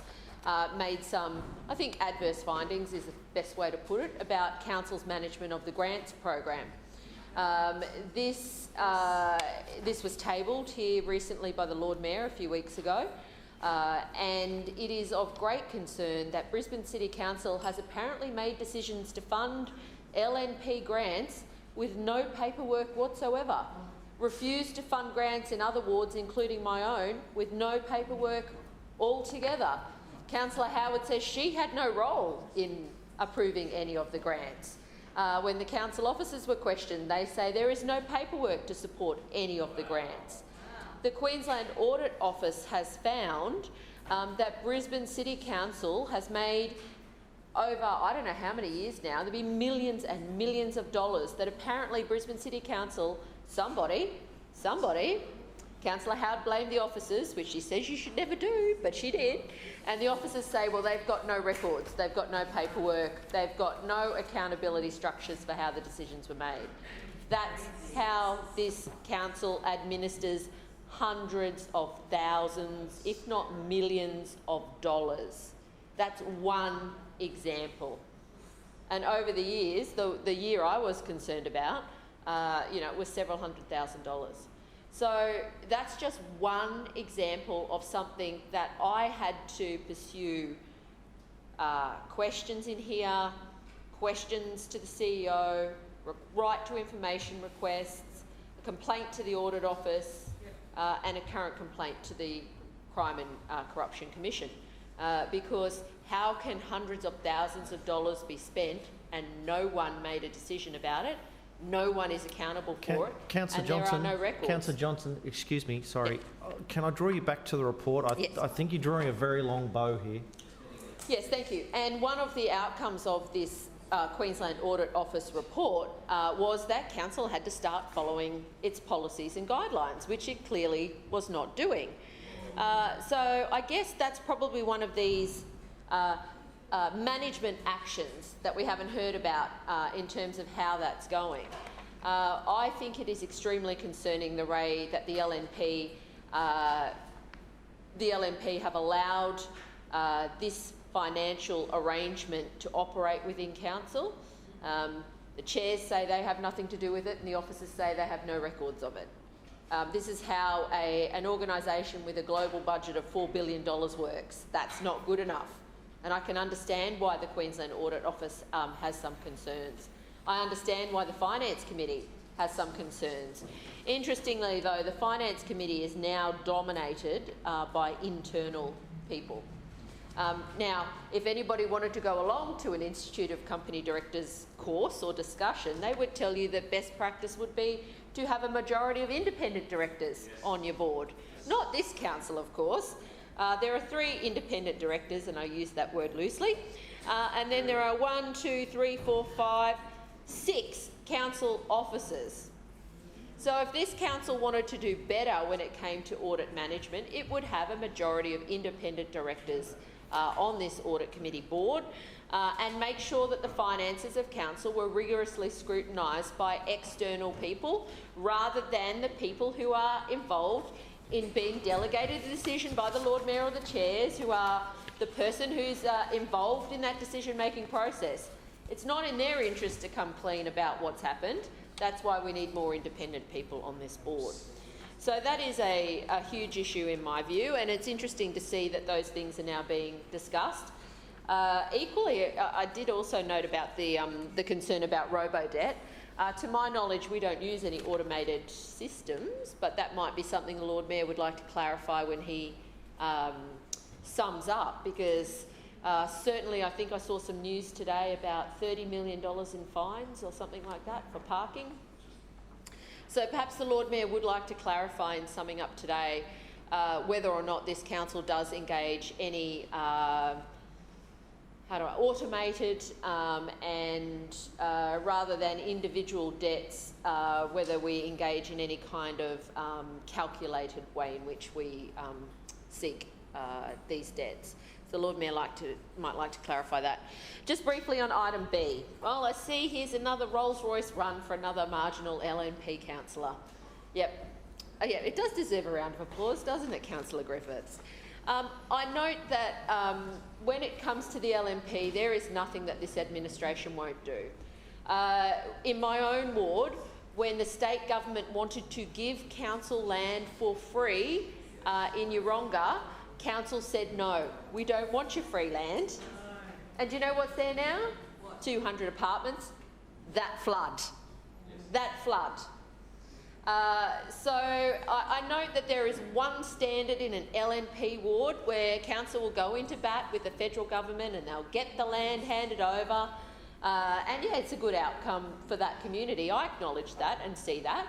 made some, I think, adverse findings is the best way to put it, about council's management of the grants program. This was tabled here recently by the Lord Mayor a few weeks ago, and it is of great concern that Brisbane City Council has apparently made decisions to fund LNP grants with no paperwork whatsoever, refused to fund grants in other wards, including my own, with no paperwork altogether. Councillor Howard says she had no role in approving any of the grants. When the council officers were questioned, they say there is no paperwork to support any of the grants. The Queensland Audit Office has found that Brisbane City Council has made over, I don't know how many years now, there'll be millions and millions of dollars that apparently Brisbane City Council, somebody, Councillor Howard blamed the officers, which she says you should never do, but she did, and the officers say, well, they've got no records, they've got no paperwork, they've got no accountability structures for how the decisions were made. That's how this council administers hundreds of thousands, if not millions of dollars. That's one example. And over the years, the year I was concerned about, it was several $100,000. So that's just one example of something that I had to pursue questions in here, questions to the CEO, right to information requests, a complaint to the Audit Office, and a current complaint to the Crime and Corruption Commission. Because how can hundreds of thousands of dollars be spent and no one made a decision about it? No one is accountable for it, Councillor and Johnson, there are no records. Councillor Johnson, excuse me, sorry. Yeah. Can I draw you back to the report? Yes. I think you're drawing a very long bow here. Yes, thank you. And one of the outcomes of this Queensland Audit Office report was that council had to start following its policies and guidelines, which it clearly was not doing. So I guess that's probably one of these management actions that we haven't heard about in terms of how that's going. I think it is extremely concerning the way that the LNP have allowed this financial arrangement to operate within council. The chairs say they have nothing to do with it, and the officers say they have no records of it. This is how an organisation with a global budget of $4 billion works. That's not good enough. And I can understand why the Queensland Audit Office has some concerns. I understand why the Finance Committee has some concerns. Interestingly, though, the Finance Committee is now dominated by internal people. Now, if anybody wanted to go along to an Institute of Company Directors course or discussion, they would tell you that best practice would be to have a majority of independent directors on your board. Not this council, of course. There are 3 independent directors, and I use that word loosely, and then there are 1, 2, 3, 4, 5, 6 council officers. So if this council wanted to do better when it came to audit management, it would have a majority of independent directors on this audit committee board and make sure that the finances of council were rigorously scrutinised by external people rather than the people who are involved in being delegated the decision by the Lord Mayor or the chairs, who are the person who's involved in that decision-making process. It's not in their interest to come clean about what's happened. That's why we need more independent people on this board. So that is a huge issue in my view, and it's interesting to see that those things are now being discussed. Equally, I did also note about the concern about robo-debt. To my knowledge, we don't use any automated systems, but that might be something the Lord Mayor would like to clarify when he sums up, because certainly I think I saw some news today about $30 million in fines or something like that for parking. So perhaps the Lord Mayor would like to clarify in summing up today whether or not this council does engage any automated and rather than individual debts, whether we engage in any kind of calculated way in which we seek these debts. The Lord Mayor might like to clarify that. Just briefly on item B. Well, I see here's another Rolls-Royce run for another marginal LNP councillor. Yep. Oh, yeah, it does deserve a round of applause, doesn't it, Councillor Griffiths? I note that when it comes to the LNP, there is nothing that this administration won't do. In my own ward, when the state government wanted to give council land for free in Yeronga, council said no, we don't want your free land. And do you know what's there now? 200 apartments. That flood. That flood. So I note that there is one standard in an LNP ward where council will go into bat with the federal government and they'll get the land handed over. And yeah, it's a good outcome for that community. I acknowledge that and see that.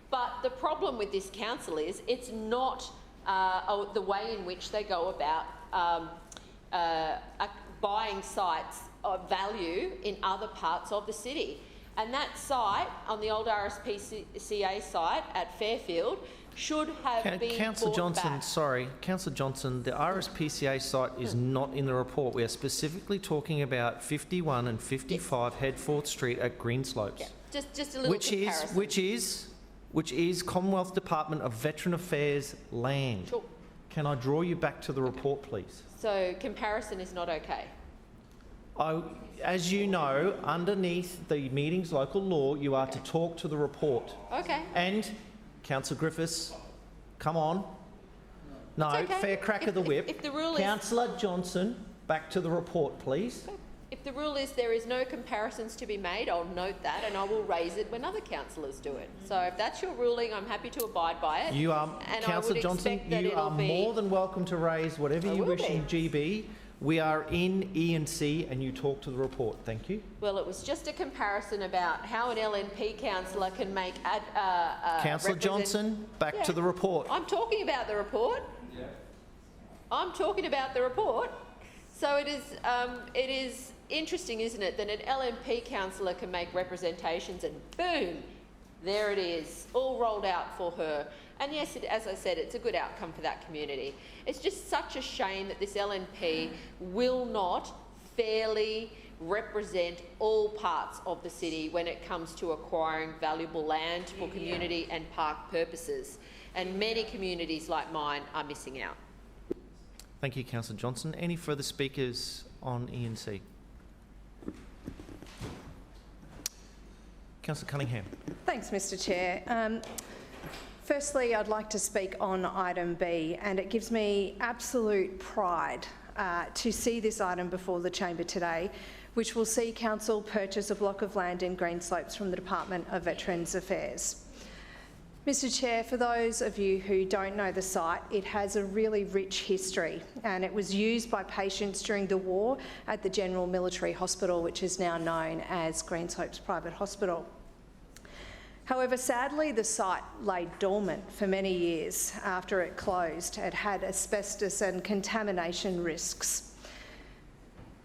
But the problem with this council is it's not the way in which they go about buying sites of value in other parts of the city. And that site, on the old RSPCA site at Fairfield, should have been Councillor bought Johnson, back. sorry. Councillor Johnson, the RSPCA site is not in the report. We are specifically talking about 51 and 55 Headforth Street at Greenslopes. Yeah. Just a little comparison. Which is Commonwealth Department of Veteran Affairs land. Sure. Can I draw you back to the report, please? So comparison is not okay. As you know, underneath the meeting's local law, you are to talk to the report. Okay. And, Councillor Griffiths, come on. No, okay. fair crack of the whip. If the rule Councillor Johnson, back to the report, please. Okay. If the rule is there is no comparisons to be made, I'll note that and I will raise it when other councillors do it. So if that's your ruling, I'm happy to abide by it. You are, and Councillor Johnson, you are more than welcome to raise whatever you wish in GB. We are in E&C and you talk to the report. Thank you. Well, it was just a comparison about how an LNP councillor can make Councillor Johnson, back to the report. I'm talking about the report. Yeah. I'm talking about the report. So it is interesting, isn't it, that an LNP councillor can make representations and boom, there it is, all rolled out for her. And yes, as I said, it's a good outcome for that community. It's just such a shame that this LNP will not fairly represent all parts of the city when it comes to acquiring valuable land for community and park purposes. And many communities like mine are missing out. Thank you, Councillor Johnson. Any further speakers on E&C? Councillor Cunningham. Thanks, Mr Chair. Firstly, I'd like to speak on item B, and it gives me absolute pride to see this item before the chamber today, which will see council purchase a block of land in Greenslopes from the Department of Veterans Affairs. Mr Chair, for those of you who don't know the site, it has a really rich history and it was used by patients during the war at the General Military Hospital, which is now known as Greenslopes Private Hospital. However, sadly, the site lay dormant for many years after it closed. It had asbestos and contamination risks.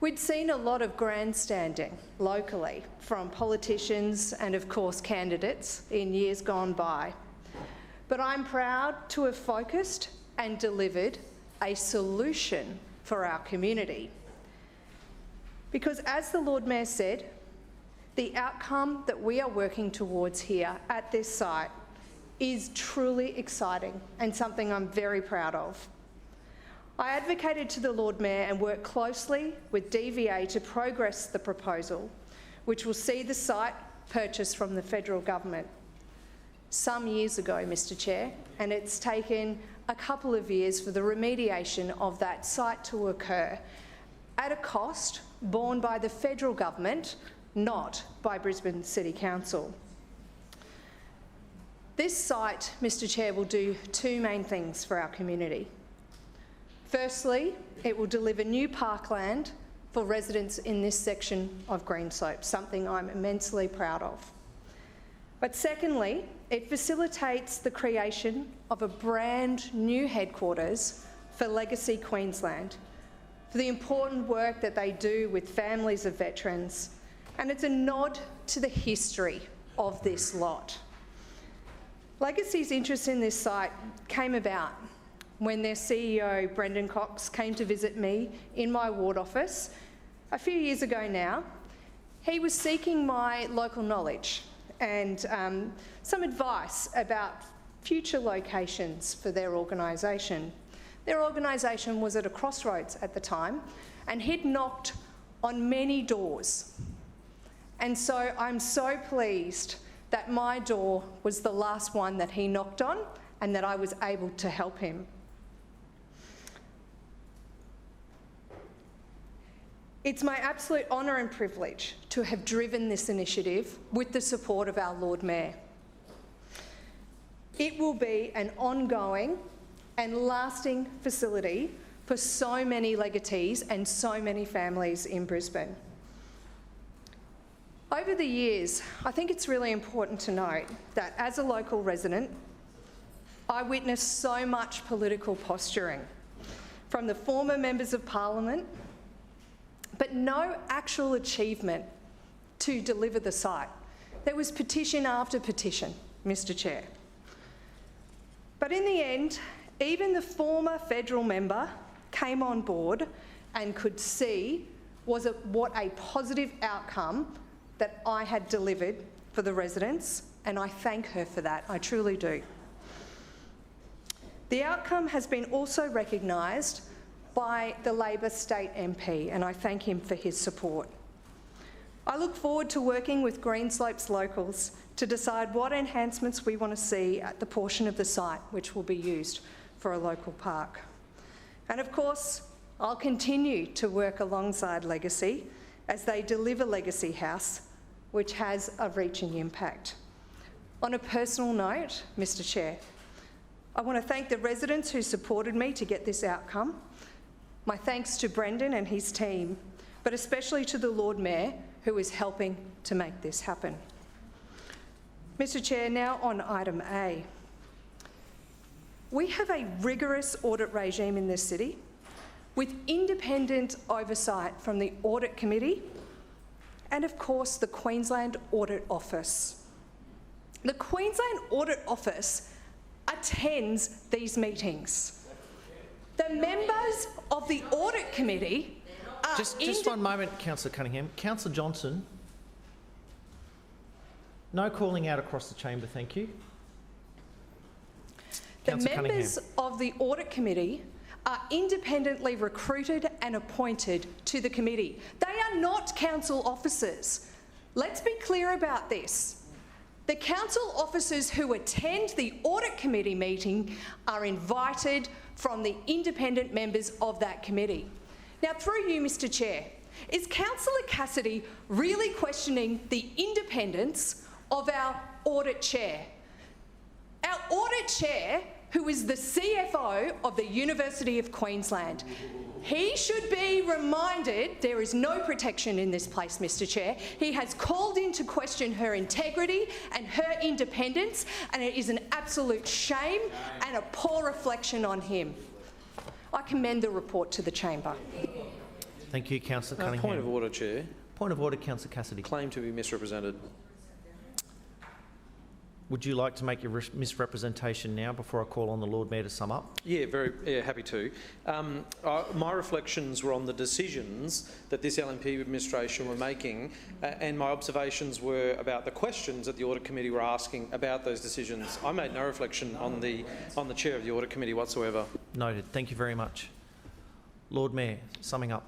We'd seen a lot of grandstanding locally from politicians and, of course, candidates in years gone by. But I'm proud to have focused and delivered a solution for our community. Because as the Lord Mayor said, the outcome that we are working towards here at this site is truly exciting and something I'm very proud of. I advocated to the Lord Mayor and worked closely with DVA to progress the proposal, which will see the site purchased from the federal government some years ago, Mr Chair, and it's taken a couple of years for the remediation of that site to occur at a cost borne by the federal government, not by Brisbane City Council. This site, Mr Chair, will do two main things for our community. Firstly, it will deliver new parkland for residents in this section of Greenslope, something I'm immensely proud of. But secondly, it facilitates the creation of a brand new headquarters for Legacy Queensland, for the important work that they do with families of veterans, and it's a nod to the history of this lot. Legacy's interest in this site came about when their CEO, Brendan Cox, came to visit me in my ward office a few years ago now. He was seeking my local knowledge and some advice about future locations for their organisation. Their organisation was at a crossroads at the time, and he'd knocked on many doors. And so I'm so pleased that my door was the last one that he knocked on and that I was able to help him. It's my absolute honour and privilege to have driven this initiative with the support of our Lord Mayor. It will be an ongoing and lasting facility for so many legatees and so many families in Brisbane. Over the years, I think it's really important to note that as a local resident, I witnessed so much political posturing from the former members of Parliament, but no actual achievement to deliver the site. There was petition after petition, Mr Chair. But in the end, even the former federal member came on board and could see what a positive outcome that I had delivered for the residents, and I thank her for that, I truly do. The outcome has been also recognised by the Labor State MP, and I thank him for his support. I look forward to working with Greenslope's locals to decide what enhancements we want to see at the portion of the site which will be used for a local park. And of course, I'll continue to work alongside Legacy as they deliver Legacy House, which has a reaching impact. On a personal note, Mr Chair, I want to thank the residents who supported me to get this outcome. My thanks to Brendan and his team, but especially to the Lord Mayor, who is helping to make this happen. Mr Chair, now on item A. We have a rigorous audit regime in this city with independent oversight from the Audit Committee and, of course, the Queensland Audit Office. The Queensland Audit Office attends these meetings. The members of the Audit Committee are... Just one moment, Councillor Cunningham. Councillor Johnson. No calling out across the chamber, thank you. The members of the Audit Committee are independently recruited and appointed to the committee. They are not council officers. Let's be clear about this. The council officers who attend the Audit Committee meeting are invited from the independent members of that committee. Now, through you, Mr Chair, is Councillor Cassidy really questioning the independence of our Audit Chair? Our Audit Chair, who is the CFO of the University of Queensland. He should be reminded there is no protection in this place, Mr Chair. He has called into question her integrity and her independence, and it is an absolute shame and a poor reflection on him. I commend the report to the chamber. Thank you, Councillor Cunningham. Point of order, Chair. Point of order, Councillor Cassidy. Claim to be misrepresented. would you like to make your misrepresentation now before I call on the Lord Mayor to sum up? Yeah, very happy to. My reflections were on the decisions that this LNP administration were making, and my observations were about the questions that the Audit Committee were asking about those decisions. I made no reflection on the chair of the Audit Committee whatsoever. Noted. Thank you very much. Lord Mayor, summing up.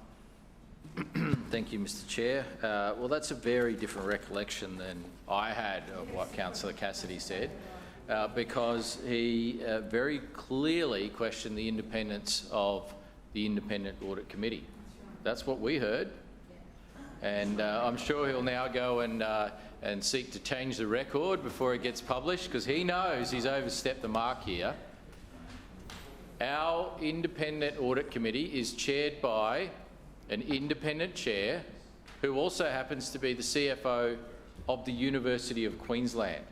Thank you, Mr Chair. Well, that's a very different recollection than I had of what Councillor Cassidy said, because he very clearly questioned the independence of the Independent Audit Committee. That's what we heard, and I'm sure he'll now go and seek to change the record before it gets published, because he knows he's overstepped the mark here. Our Independent Audit Committee is chaired by an independent chair who also happens to be the CFO of the University of Queensland.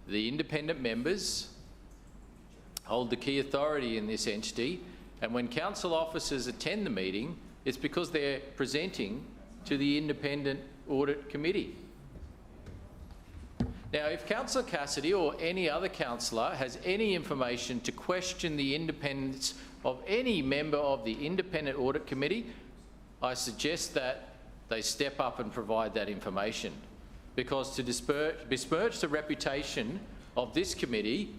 The independent members hold the key authority in this entity, and when council officers attend the meeting, it's because they're presenting to the Independent Audit Committee. Now, if Councillor Cassidy or any other councillor has any information to question the independence of any member of the Independent Audit Committee, I suggest that they step up and provide that information, because to besmirch the reputation of this committee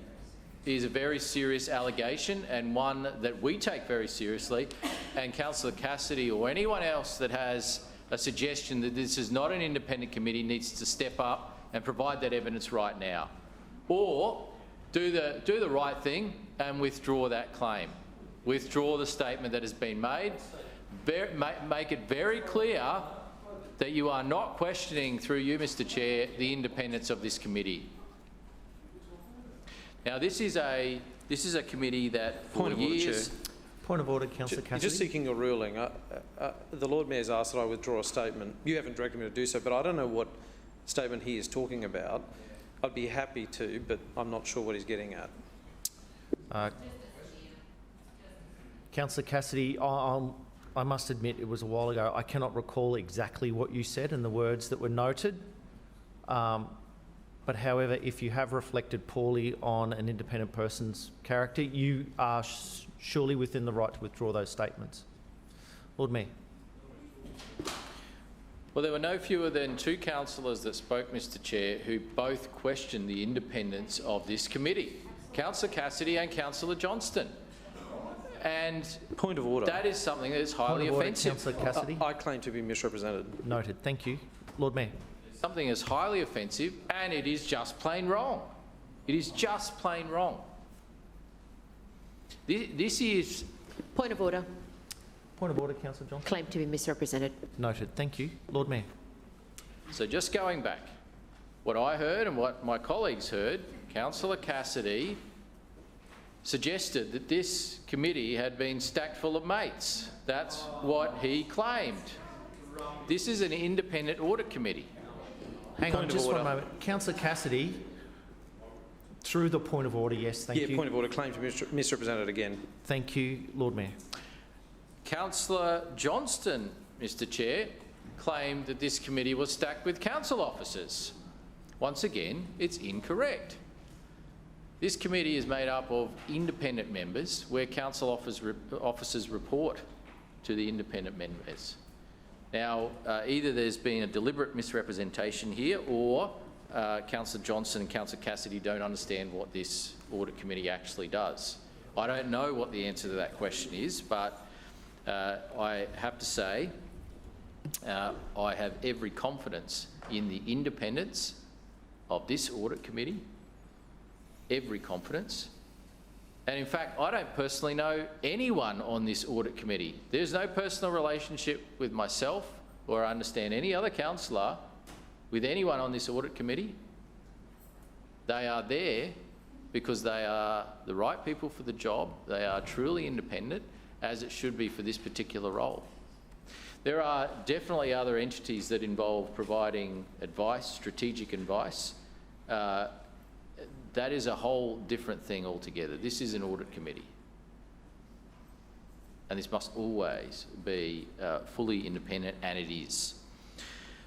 is a very serious allegation, and one that we take very seriously, and Councillor Cassidy or anyone else that has a suggestion that this is not an independent committee needs to step up and provide that evidence right now, or do the right thing and withdraw that claim. Withdraw the statement that has been made. Make it very clear that you are not questioning, through you, Mr Chair, the independence of this committee. Now, this is a committee that for years... Point of order, Councillor Cassidy. Just seeking a ruling. The Lord Mayor's asked that I withdraw a statement. You haven't directed me to do so, but I don't know what statement he is talking about. I'd be happy to, but I'm not sure what he's getting at. Councillor Cassidy, I must admit it was a while ago. I cannot recall exactly what you said and the words that were noted. But however, if you have reflected poorly on an independent person's character, you are surely within the right to withdraw those statements. Lord Mayor. Well, there were no fewer than two councillors that spoke, Mr Chair, who both questioned the independence of this committee, Councillor Cassidy and Councillor Johnston. And point of order. That is something that is highly offensive. Councillor Cassidy. I claim to be misrepresented. Noted. Thank you. Lord Mayor. Something is highly offensive, and it is just plain wrong. It is just plain wrong. This is... Point of order. Point of order, Councillor Johnson. Claim to be misrepresented. Noted. Thank you. Lord Mayor. So just going back, what I heard and what my colleagues heard, Councillor Cassidy suggested that this committee had been stacked full of mates. That's what he claimed. This is an independent audit committee. Hang on just one moment. Councillor Cassidy, through the point of order, yes, thank you. Yeah, point of order, claim to be misrepresented again. Thank you, Lord Mayor. Councillor Johnston, Mr Chair, claimed that this committee was stacked with council officers. Once again, it's incorrect. This committee is made up of independent members where council officers report to the independent members. Now, either there's been a deliberate misrepresentation here, or Councillor Johnston and Councillor Cassidy don't understand what this audit committee actually does. I don't know what the answer to that question is, but I have to say I have every confidence in the independence of this audit committee, every confidence. And in fact, I don't personally know anyone on this audit committee. There's no personal relationship with myself, or I understand any other councillor with anyone on this audit committee. They are there because they are the right people for the job. They are truly independent, as it should be for this particular role. There are definitely other entities that involve providing advice, strategic advice. That is a whole different thing altogether. This is an audit committee. And this must always be fully independent, and it is.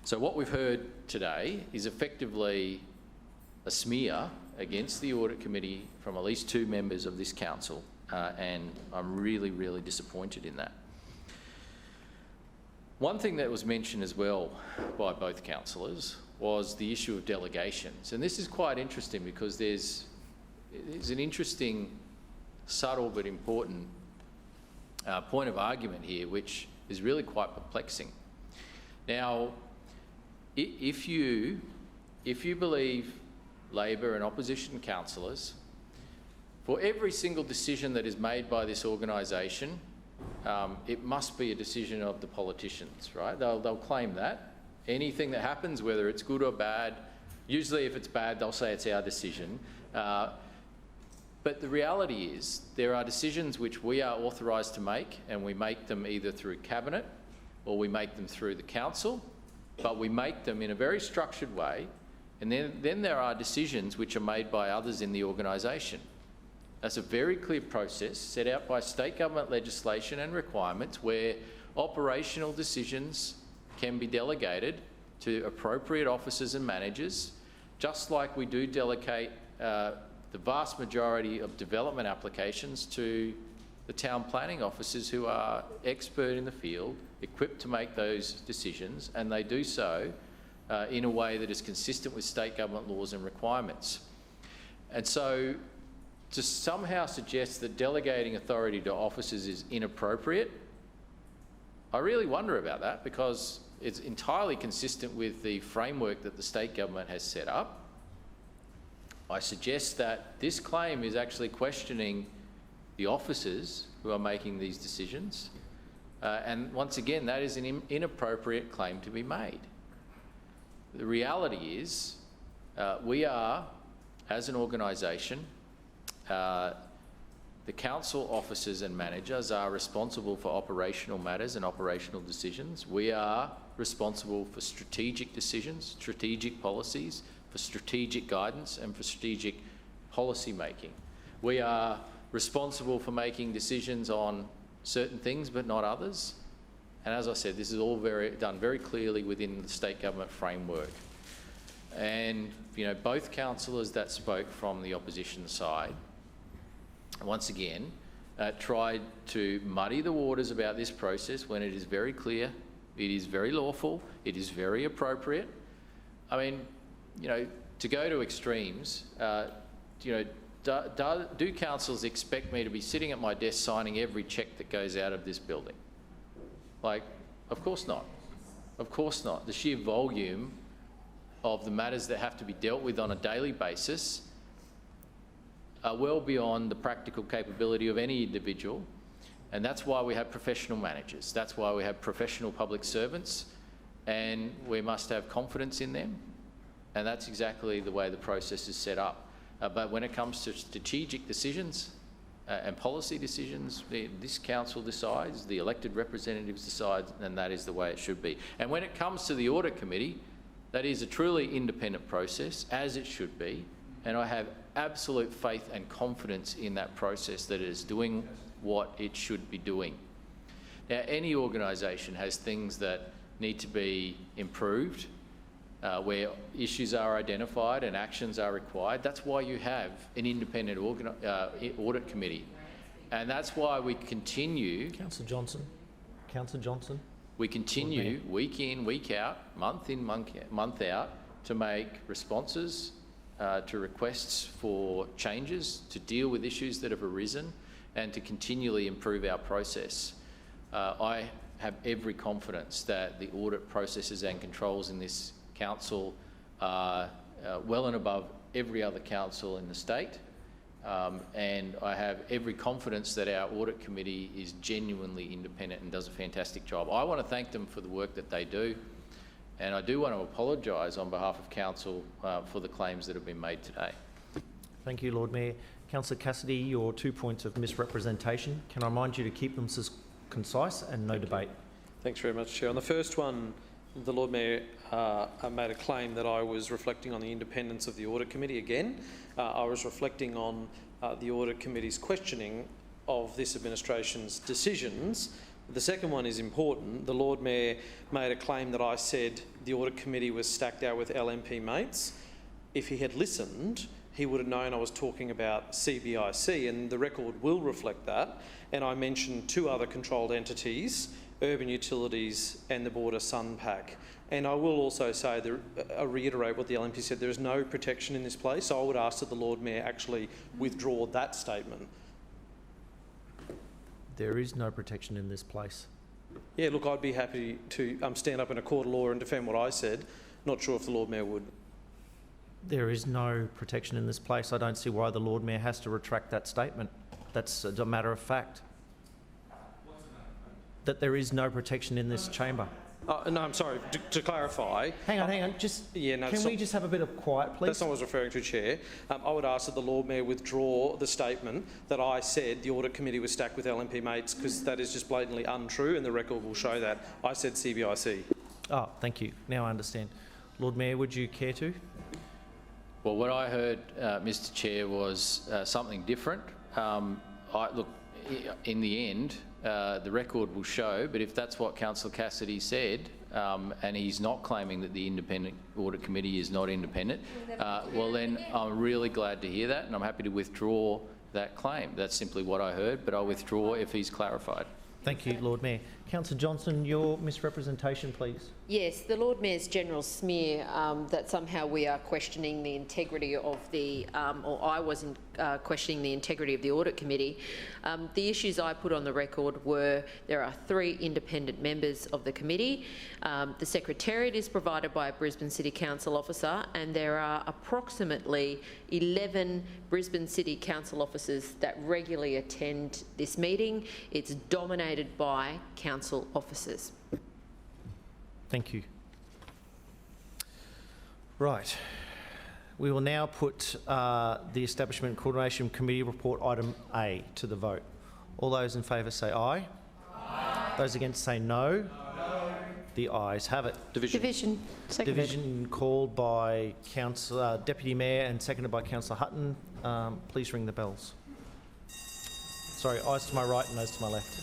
So what we've heard today is effectively a smear against the Audit Committee from at least 2 members of this council, and I'm really, really disappointed in that. One thing that was mentioned as well by both councillors was the issue of delegations, and this is quite interesting because there's an interesting, subtle but important point of argument here, which is really quite perplexing. Now, if you believe Labor and opposition councillors, for every single decision that is made by this organisation, it must be a decision of the politicians, right? They'll claim that. Anything that happens, whether it's good or bad, usually if it's bad, they'll say it's our decision. But the reality is there are decisions which we are authorised to make, and we make them either through Cabinet or we make them through the Council, but we make them in a very structured way, and then there are decisions which are made by others in the organisation. That's a very clear process set out by state government legislation and requirements where operational decisions can be delegated to appropriate officers and managers, just like we do delegate the vast majority of development applications to the town planning officers who are expert in the field, equipped to make those decisions, and they do so in a way that is consistent with state government laws and requirements. And so to somehow suggest that delegating authority to officers is inappropriate, I really wonder about that, because it's entirely consistent with the framework that the state government has set up. I suggest that this claim is actually questioning the officers who are making these decisions. And once again, that is an inappropriate claim to be made. The reality is we are, as an organisation, the council officers and managers are responsible for operational matters and operational decisions. We are responsible for strategic decisions, strategic policies, for strategic guidance and for strategic policy making. We are responsible for making decisions on certain things but not others. And as I said, this is all done very clearly within the state government framework. And both councillors that spoke from the opposition side, once again, tried to muddy the waters about this process when it is very clear, it is very lawful, it is very appropriate. I mean, to go to extremes, do councillors expect me to be sitting at my desk signing every cheque that goes out of this building? Of course not. Of course not. The sheer volume of the matters that have to be dealt with on a daily basis are well beyond the practical capability of any individual, and that's why we have professional managers. That's why we have professional public servants, and we must have confidence in them, and that's exactly the way the process is set up. But when it comes to strategic decisions and policy decisions, this council decides, the elected representatives decide, and that is the way it should be. And when it comes to the Audit Committee, that is a truly independent process, as it should be, and I have absolute faith and confidence in that process that it is doing what it should be doing. Now, any organisation has things that need to be improved, where issues are identified and actions are required. That's why you have an independent audit committee. And that's why we continue... Councillor Johnson. We continue week in, week out, month in, month out, to make responses to requests for changes, to deal with issues that have arisen, and to continually improve our process. I have every confidence that the audit processes and controls in this council are well and above every other council in the state, and I have every confidence that our audit committee is genuinely independent and does a fantastic job. I want to thank them for the work that they do, and I do want to apologise on behalf of council for the claims that have been made today. Thank you, Lord Mayor. Councillor Cassidy, your 2 points of misrepresentation. Can I remind you to keep them concise and no debate? Thanks very much, Chair. On the first one, the Lord Mayor made a claim that I was reflecting on the independence of the Audit Committee. Again, I was reflecting on the Audit Committee's questioning of this administration's decisions The second one is important. The Lord Mayor made a claim that I said the Audit Committee was stacked out with LNP mates. If he had listened, he would have known I was talking about CBIC, and the record will reflect that. And I mentioned two other controlled entities, Urban Utilities and the Border Sunpack. And I will also say, reiterate what the LNP said, there is no protection in this place, so I would ask that the Lord Mayor actually withdraw that statement. There is no protection in this place. Yeah, look, I'd be happy to stand up in a court of law and defend what I said. Not sure if the Lord Mayor would. There is no protection in this place. I don't see why the Lord Mayor has to retract that statement. That's a matter of fact. That there is no protection in this chamber. No, I'm sorry, to clarify... Hang on, just... Yeah, no, can we just have a bit of quiet, please? That's not what I was referring to, Chair. I would ask that the Lord Mayor withdraw the statement that I said the Audit Committee was stacked with LNP mates, because that is just blatantly untrue, and the record will show that. I said CBIC. Oh, thank you. Now I understand. Lord Mayor, would you care to? Well, what I heard, Mr Chair, was something different. Look, in the end, the record will show, but if that's what Councillor Cassidy said, and he's not claiming that the Independent Audit Committee is not independent, well then I'm really glad to hear that, and I'm happy to withdraw that claim. That's simply what I heard, but I'll withdraw if he's clarified. Thank you, Lord Mayor. Councillor Johnson, your misrepresentation, please. Yes, the Lord Mayor's general smear that somehow we are questioning the integrity of the, or I was questioning the integrity of the Audit Committee. The issues I put on the record were there are 3 independent members of the committee. The Secretariat is provided by a Brisbane City Council officer, and there are approximately 11 Brisbane City Council officers that regularly attend this meeting. It's dominated by council officers. Thank you. Right. We will now put the Establishment Coordination Committee report item A to the vote. All those in favour say aye. Aye. Those against say no. No. The ayes have it. Division. Seconded. Division called by Deputy Mayor and seconded by Councillor Hutton. Please ring the bells. Sorry, ayes to my right and noes to my left.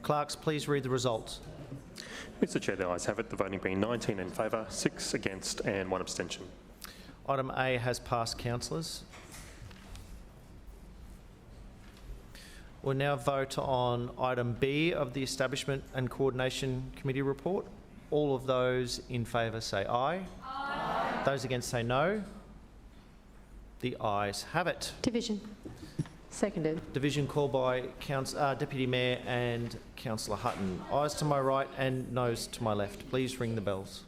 Clerks, please read the results. Mr Chair, the ayes have it, the voting being 19 in favour, 6 against and 1 abstention. Item A has passed, councillors. We'll now vote on item B of the Establishment and Coordination Committee report. All of those in favour say aye. Aye. Those against say no. The ayes have it. Division. Seconded. Division called by Deputy Mayor and Councillor Hutton. Ayes to my right and noes to my left. Please ring the bells.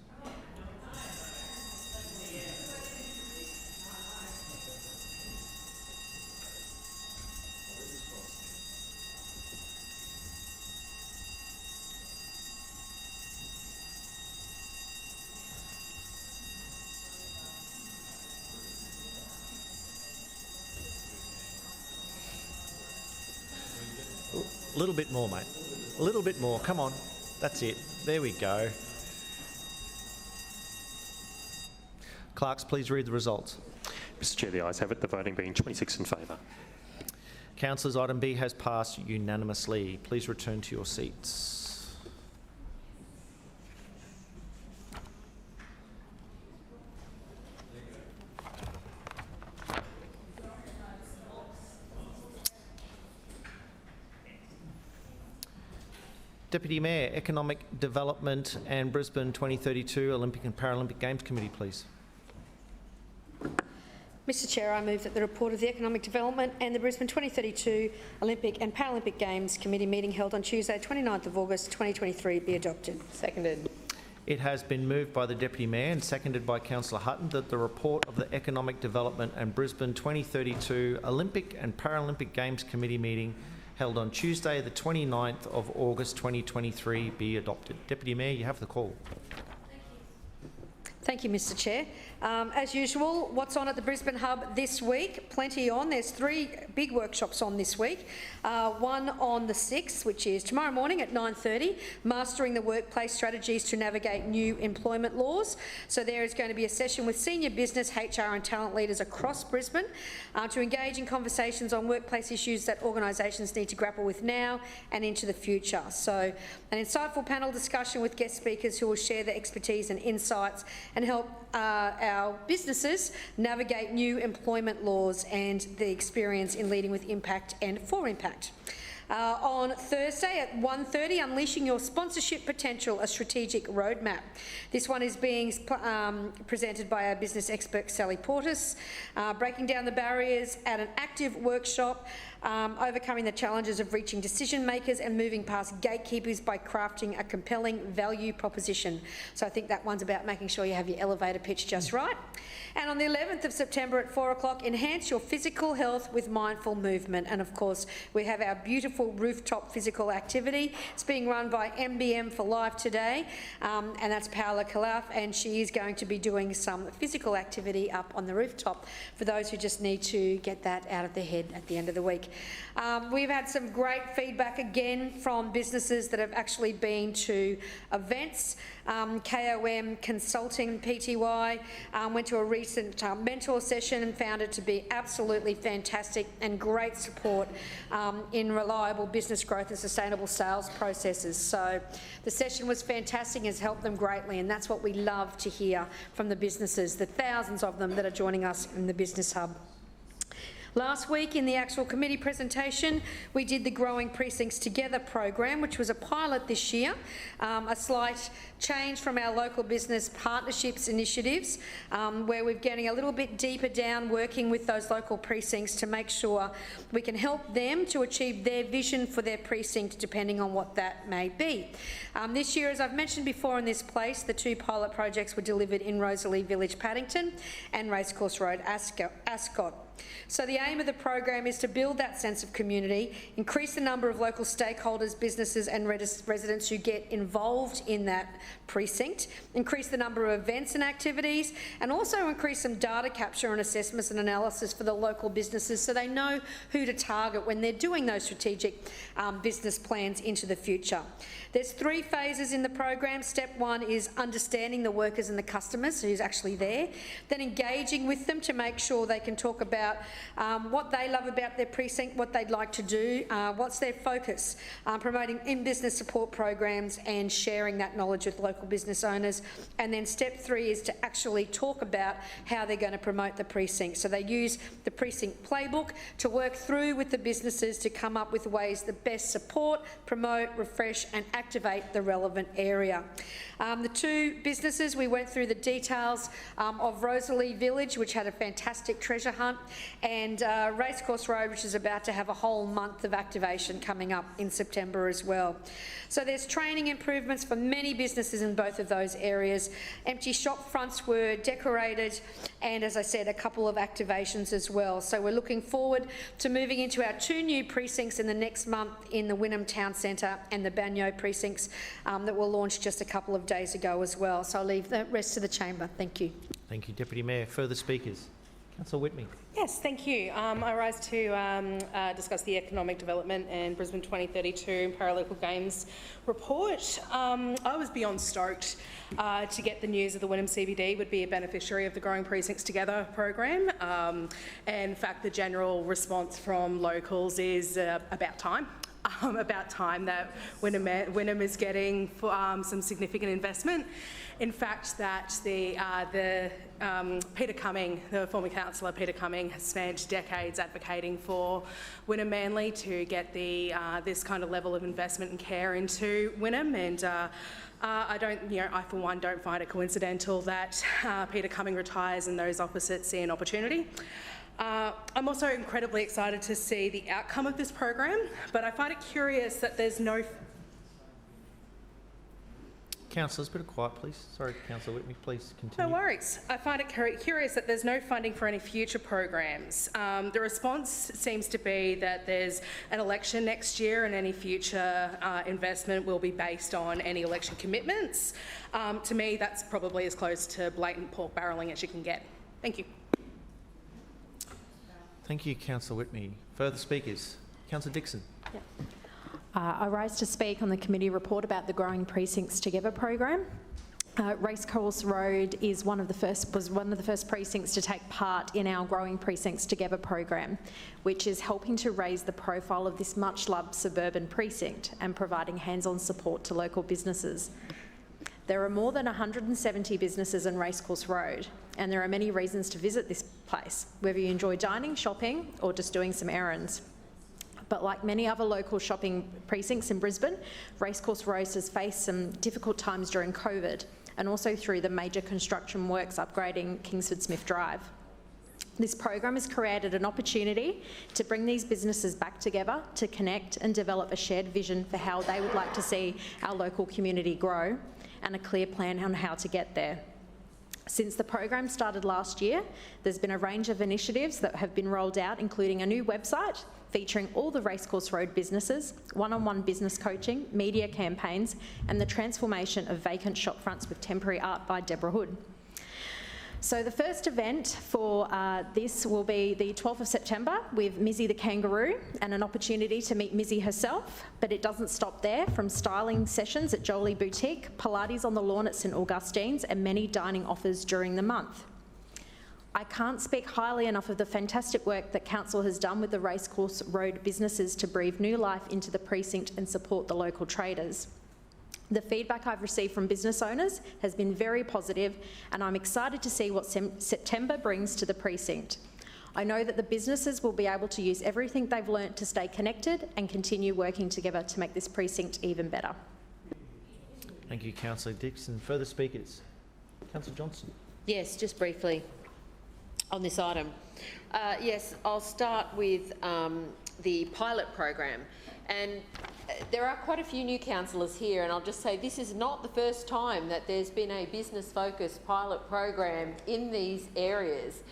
A little bit more, mate. A little bit more. Come on. That's it. There we go. Clerks, please read the results. Mr Chair, the ayes have it, the voting being 26 in favour. Councillors, item B has passed unanimously. Please return to your seats. Deputy Mayor, Economic Development and Brisbane 2032 Olympic and Paralympic Games Committee, please. Mr Chair, I move that the report of the Economic Development and the Brisbane 2032 Olympic and Paralympic Games Committee meeting held on Tuesday 29th of August 2023 be adopted. Seconded. It has been moved by the Deputy Mayor and seconded by Councillor Hutton that the report of the Economic Development and Brisbane 2032 Olympic and Paralympic Games Committee meeting held on Tuesday the 29th of August 2023 be adopted. Deputy Mayor, you have the call. Thank you, Mr Chair. As usual, what's on at the Brisbane Hub this week? Plenty on. There's 3 big workshops on this week. One on the 6th, which is tomorrow morning at 9:30, Mastering the Workplace Strategies to Navigate New Employment Laws. So there is going to be a session with senior business, HR and talent leaders across Brisbane to engage in conversations on workplace issues that organisations need to grapple with now and into the future. So an insightful panel discussion with guest speakers who will share their expertise and insights and help our businesses navigate new employment laws and the experience in leading with impact and for impact. On Thursday at 1:30, Unleashing Your Sponsorship Potential, a Strategic Roadmap. This one is being presented by our business expert Sally Portis, breaking down the barriers at an active workshop, overcoming the challenges of reaching decision makers and moving past gatekeepers by crafting a compelling value proposition. So I think that one's about making sure you have your elevator pitch just right. And on the 11th of September at 4 o'clock, Enhance Your Physical Health with Mindful Movement. And of course, we have our beautiful rooftop physical activity. It's being run by MBM for Life today, and that's Paola Kalaf, and she is going to be doing some physical activity up on the rooftop for those who just need to get that out of their head at the end of the week. We've had some great feedback again from businesses that have actually been to events. KOM Consulting Pty went to a recent mentor session and found it to be absolutely fantastic and great support in reliable business growth and sustainable sales processes. So the session was fantastic and has helped them greatly, and that's what we love to hear from the businesses, the thousands of them that are joining us in the Business Hub. Last week in the actual committee presentation, we did the Growing Precincts Together program, which was a pilot this year, a slight change from our local business partnerships initiatives, where we're getting a little bit deeper down working with those local precincts to make sure we can help them to achieve their vision for their precinct, depending on what that may be. This year, as I've mentioned before in this place, the 2 pilot projects were delivered in Rosalie Village, Paddington and Racecourse Road, Ascot. So the aim of the program is to build that sense of community, increase the number of local stakeholders, businesses and residents who get involved in that precinct, increase the number of events and activities, and also increase some data capture and assessments and analysis for the local businesses so they know who to target when they're doing those strategic business plans into the future. There's 3 phases in the program. Step 1 is understanding the workers and the customers who's actually there, then engaging with them to make sure they can talk about what they love about their precinct, what they'd like to do, what's their focus, promoting in-business support programs and sharing that knowledge with local business owners. And then step 3 is to actually talk about how they're going to promote the precinct. So they use the precinct playbook to work through with the businesses to come up with ways that best support, promote, refresh and activate the relevant area. The 2 businesses, we went through the details of Rosalie Village, which had a fantastic treasure hunt, and Racecourse Road, which is about to have a whole month of activation coming up in September as well. So there's training improvements for many businesses in both of those areas. Empty shop fronts were decorated, and as I said, a couple of activations as well. So we're looking forward to moving into our 2 new precincts in the next month in the Wynnum Town Centre and the Banyo precincts that were launched just a couple of days ago as well. So I'll leave the rest to the chamber. Thank you. Thank you, Deputy Mayor. Further speakers? Councillor Whitney. Yes, thank you. I rise to discuss the Economic Development and Brisbane 2032 Paralympic Games report. I was beyond stoked to get the news that the Wynnum CBD would be a beneficiary of the Growing Precincts Together program. And in fact, the general response from locals is about time. About time that Wynnum is getting some significant investment. In fact, that Peter Cumming, the former councillor Peter Cumming, has spent decades advocating for Wynnum Manly to get this kind of level of investment and care into Wynnum, and I for one don't find it coincidental that Peter Cumming retires and those opposite see an opportunity. I'm also incredibly excited to see the outcome of this program, but I find it curious that there's no... Councillors, a bit of quiet, please. Sorry, Councillor Whitney, please continue. No worries. I find it curious that there's no funding for any future programs. The response seems to be that there's an election next year and any future investment will be based on any election commitments. To me, that's probably as close to blatant pork barrelling as you can get. Thank you. Thank you, Councillor Whitney. Further speakers? Councillor Dixon. Yep. I rise to speak on the committee report about the Growing Precincts Together program. Racecourse Road was one of the first precincts to take part in our Growing Precincts Together program, which is helping to raise the profile of this much-loved suburban precinct and providing hands-on support to local businesses. There are more than 170 businesses in Racecourse Road, and there are many reasons to visit this place, whether you enjoy dining, shopping, or just doing some errands. But like many other local shopping precincts in Brisbane, Racecourse Road has faced some difficult times during COVID and also through the major construction works upgrading Kingsford Smith Drive. This program has created an opportunity to bring these businesses back together to connect and develop a shared vision for how they would like to see our local community grow and a clear plan on how to get there. Since the program started last year, there's been a range of initiatives that have been rolled out, including a new website featuring all the Racecourse Road businesses, one-on-one business coaching, media campaigns, and the transformation of vacant shop fronts with temporary art by Deborah Hood. So the first event for this will be the 12th of September with Mizzy the Kangaroo and an opportunity to meet Mizzy herself, but it doesn't stop there. From styling sessions at Jolie Boutique, Pilates on the lawn at St Augustine's and many dining offers during the month. I can't speak highly enough of the fantastic work that Council has done with the Racecourse Road businesses to breathe new life into the precinct and support the local traders. The feedback I've received from business owners has been very positive, and I'm excited to see what September brings to the precinct. I know that the businesses will be able to use everything they've learnt to stay connected and continue working together to make this precinct even better. Thank you, Councillor Dixon. Further speakers? Councillor Johnson. Yes, just briefly on this item. Yes, I'll start with the pilot program. And there are quite a few new councillors here, and I'll just say this is not the first time that there's been a business-focused pilot program in these areas.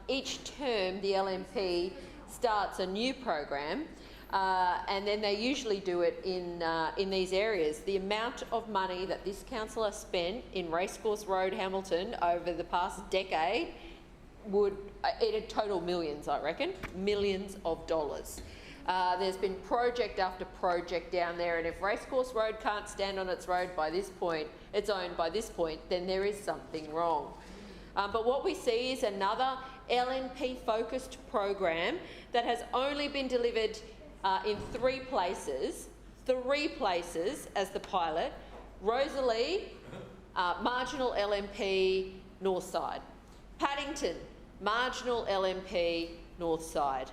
Each term, the LNP starts a new program, and then they usually do it in these areas. The amount of money that this council has spent in Racecourse Road, Hamilton, over the past decade it'd total millions, I reckon, millions of dollars. There's been project after project down there, and if Racecourse Road can't stand on its road by this point, its own by this point, then there is something wrong. But what we see is another LNP-focused program that has only been delivered in three places as the pilot: Rosalie, marginal LNP, North Side; Paddington, marginal LNP, North Side;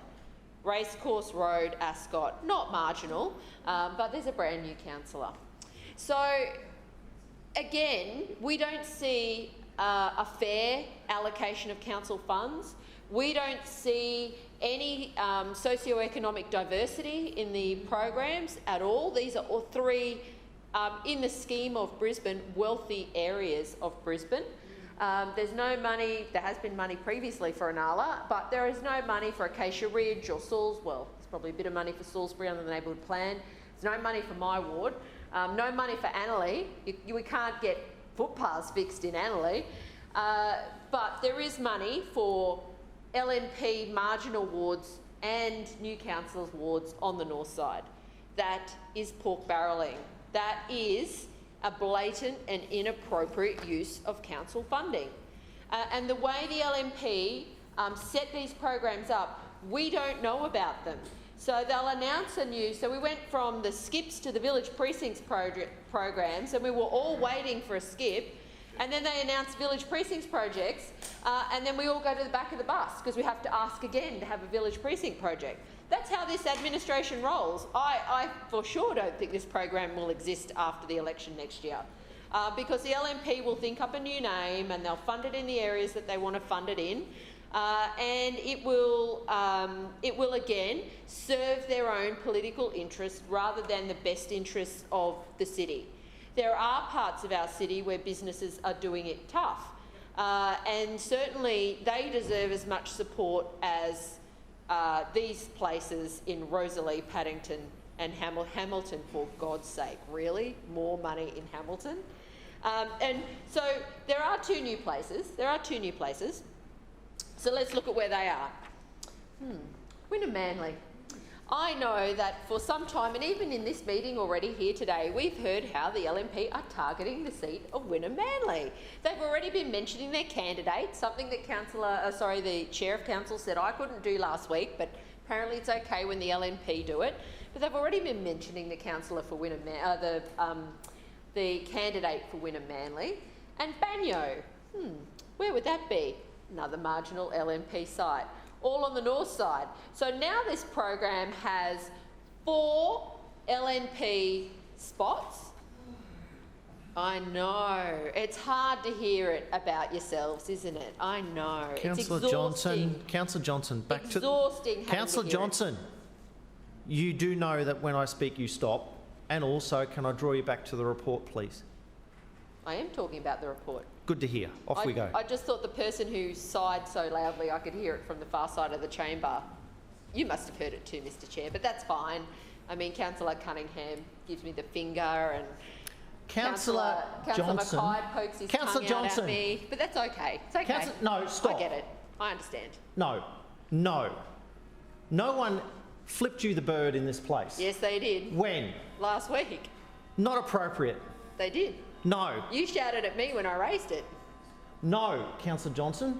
Racecourse Road, Ascot, not marginal, but there's a brand new councillor. So again, we don't see a fair allocation of council funds. We don't see any socio-economic diversity in the programs at all. These are all three, in the scheme of Brisbane, wealthy areas of Brisbane. There's no money, there has been money previously for Inala, but there is no money for Acacia Ridge or well, there's probably a bit of money for Salisbury under the neighbourhood plan. There's no money for my ward, no money for Annerley. We can't get footpaths fixed in Annerley, but there is money for LNP marginal wards and new councillors' wards on the north side. That is pork barrelling. That is a blatant and inappropriate use of council funding. And the way the LNP set these programs up, we don't know about them. So they'll announce a new, so we went from the skips to the village precincts programs, and we were all waiting for a skip, and then they announced village precincts projects, and then we all go to the back of the bus because we have to ask again to have a village precinct project. That's how this administration rolls. I for sure don't think this program will exist after the election next year, because the LNP will think up a new name and they'll fund it in the areas that they want to fund it in, and it will again serve their own political interests rather than the best interests of the city. there are parts of our city where businesses are doing it tough. And certainly they deserve as much support as these places in Rosalie, Paddington and Hamilton, for God's sake. Really? More money in Hamilton? And so there are two new places. So let's look at where they are. Wynnum Manly. I know that for some time, and even in this meeting already here today, we've heard how the LNP are targeting the seat of Wynnum Manly. They've already been mentioning their candidate, something that the Chair of Council said I couldn't do last week, but apparently it's okay when the LNP do it. But they've already been mentioning the councillor for Wynnum, the candidate for Wynnum Manly. And Banyo, where would that be? Another marginal LNP site, all on the north side. So now this program has 4 LNP spots. I know. It's hard to hear it about yourselves, isn't it? I know. Councillor Johnson, Councillor Johnson, Councillor Johnson, you do know that when I speak you stop. And also, can I draw you back to the report, please? I am talking about the report. Good to hear. Off we go. I just thought the person who sighed so loudly I could hear it from the far side of the chamber. You must have heard it too, Mr. Chair, but that's fine. I mean, Councillor Cunningham gives me the finger and Councillor Johnson Mackay pokes his tongue out at me, but that's okay. It's okay. No, stop. I get it. I understand. No. No one flipped you the bird in this place. Yes, they did. When? Last week. Not appropriate. They did. No. You shouted at me when I raised it. No, Councillor Johnson.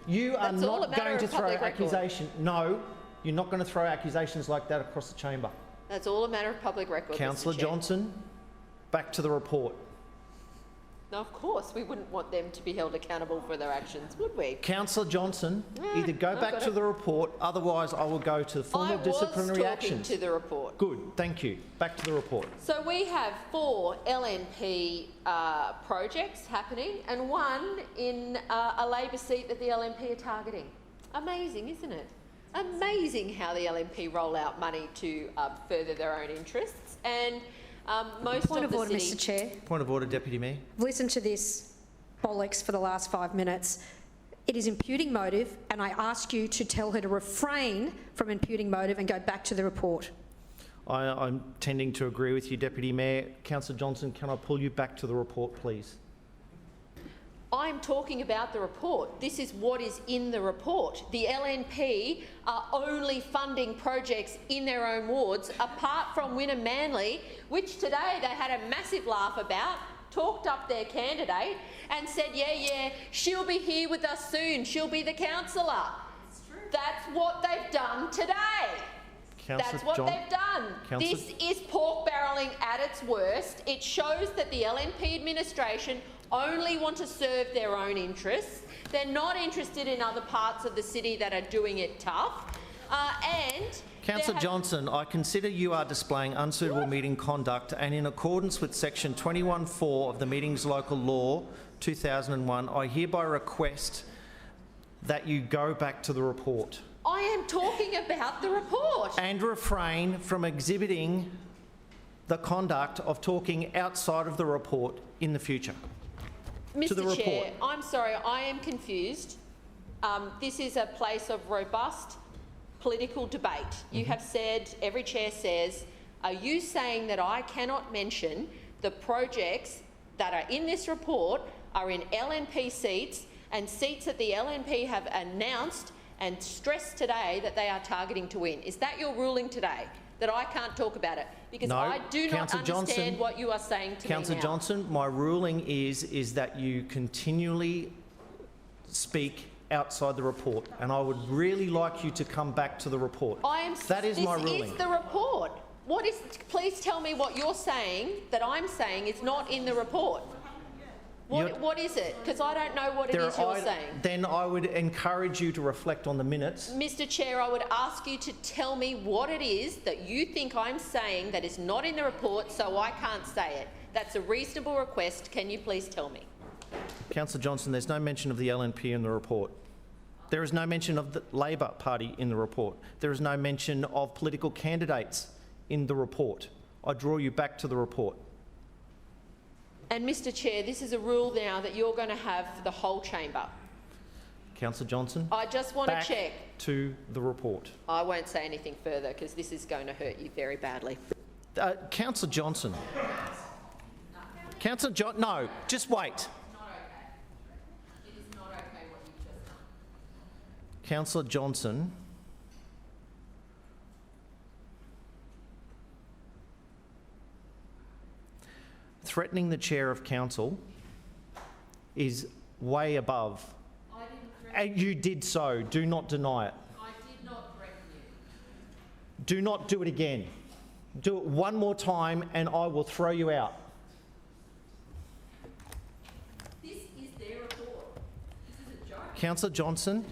You are not going to throw accusations. No, you're not going to throw accusations like that across the chamber. That's all a matter of public record. Councillor Johnson, back to the report. No, of course, we wouldn't want them to be held accountable for their actions, would we? Councillor Johnson, either go back to the report, otherwise I will go to formal disciplinary actions. I was talking to the report. Good, thank you. Back to the report. So we have 4 LNP projects happening and 1 in a Labor seat that the LNP are targeting. Amazing, isn't it? Amazing how the LNP roll out money to further their own interests. And Point of order, Mr. Chair. Point of order, Deputy Mayor. Listen to this bollocks for the last 5 minutes. It is imputing motive, and I ask you to tell her to refrain from imputing motive and go back to the report. I'm tending to agree with you, Deputy Mayor. Councillor Johnson, can I pull you back to the report, please? I'm talking about the report. This is what is in the report. The LNP are only funding projects in their own wards, apart from Wynnum Manly, which today they had a massive laugh about, talked up their candidate and said, yeah, she'll be here with us soon. She'll be the councillor. That's what they've done today. That's what they've done. This is pork barrelling at its worst. It shows that the LNP administration only want to serve their own interests. They're not interested in other parts of the city that are doing it tough. Councillor Johnson, I consider you are displaying unsuitable meeting conduct, and in accordance with section 21(4) of the Meetings Local Law 2001, I hereby request that you go back to the report. I am talking about the report. And refrain from exhibiting the conduct of talking outside of the report in the future. Mr. Chair, I'm sorry, I am confused. This is a place of robust political debate. You have said, every chair says, are you saying that I cannot mention the projects that are in this report are in LNP seats and seats that the LNP have announced and stressed today that they are targeting to win? Is that your ruling today? That I can't talk about it? Because no, I do not understand what you are saying to me now. Councillor Johnson, my ruling is that you continually speak outside the report, and I would really like you to come back to the report. That is my ruling. This is the report. What is? Please tell me what you're saying that I'm saying is not in the report. What is it? Because I don't know what it is you're saying. Then I would encourage you to reflect on the minutes. Mr. Chair, I would ask you to tell me what it is that you think I'm saying that is not in the report, so I can't say it. That's a reasonable request. Can you please tell me? Councillor Johnson, there's no mention of the LNP in the report. There is no mention of the Labor Party in the report. There is no mention of political candidates in the report. I draw you back to the report. And Mr Chair, this is a rule now that you're going to have for the whole chamber. Councillor Johnson. I just want to check. To the report. I won't say anything further because this is going to hurt you very badly. Councillor Johnson. Councillor Johnson. No, just wait. Councillor Johnson. Threatening the chair of council is way above. I didn't threaten You did so. Do not deny it. I did not threaten you. Do not do it again. Do it one more time and I will throw you out. This is their report. This is a joke. Councillor Johnson.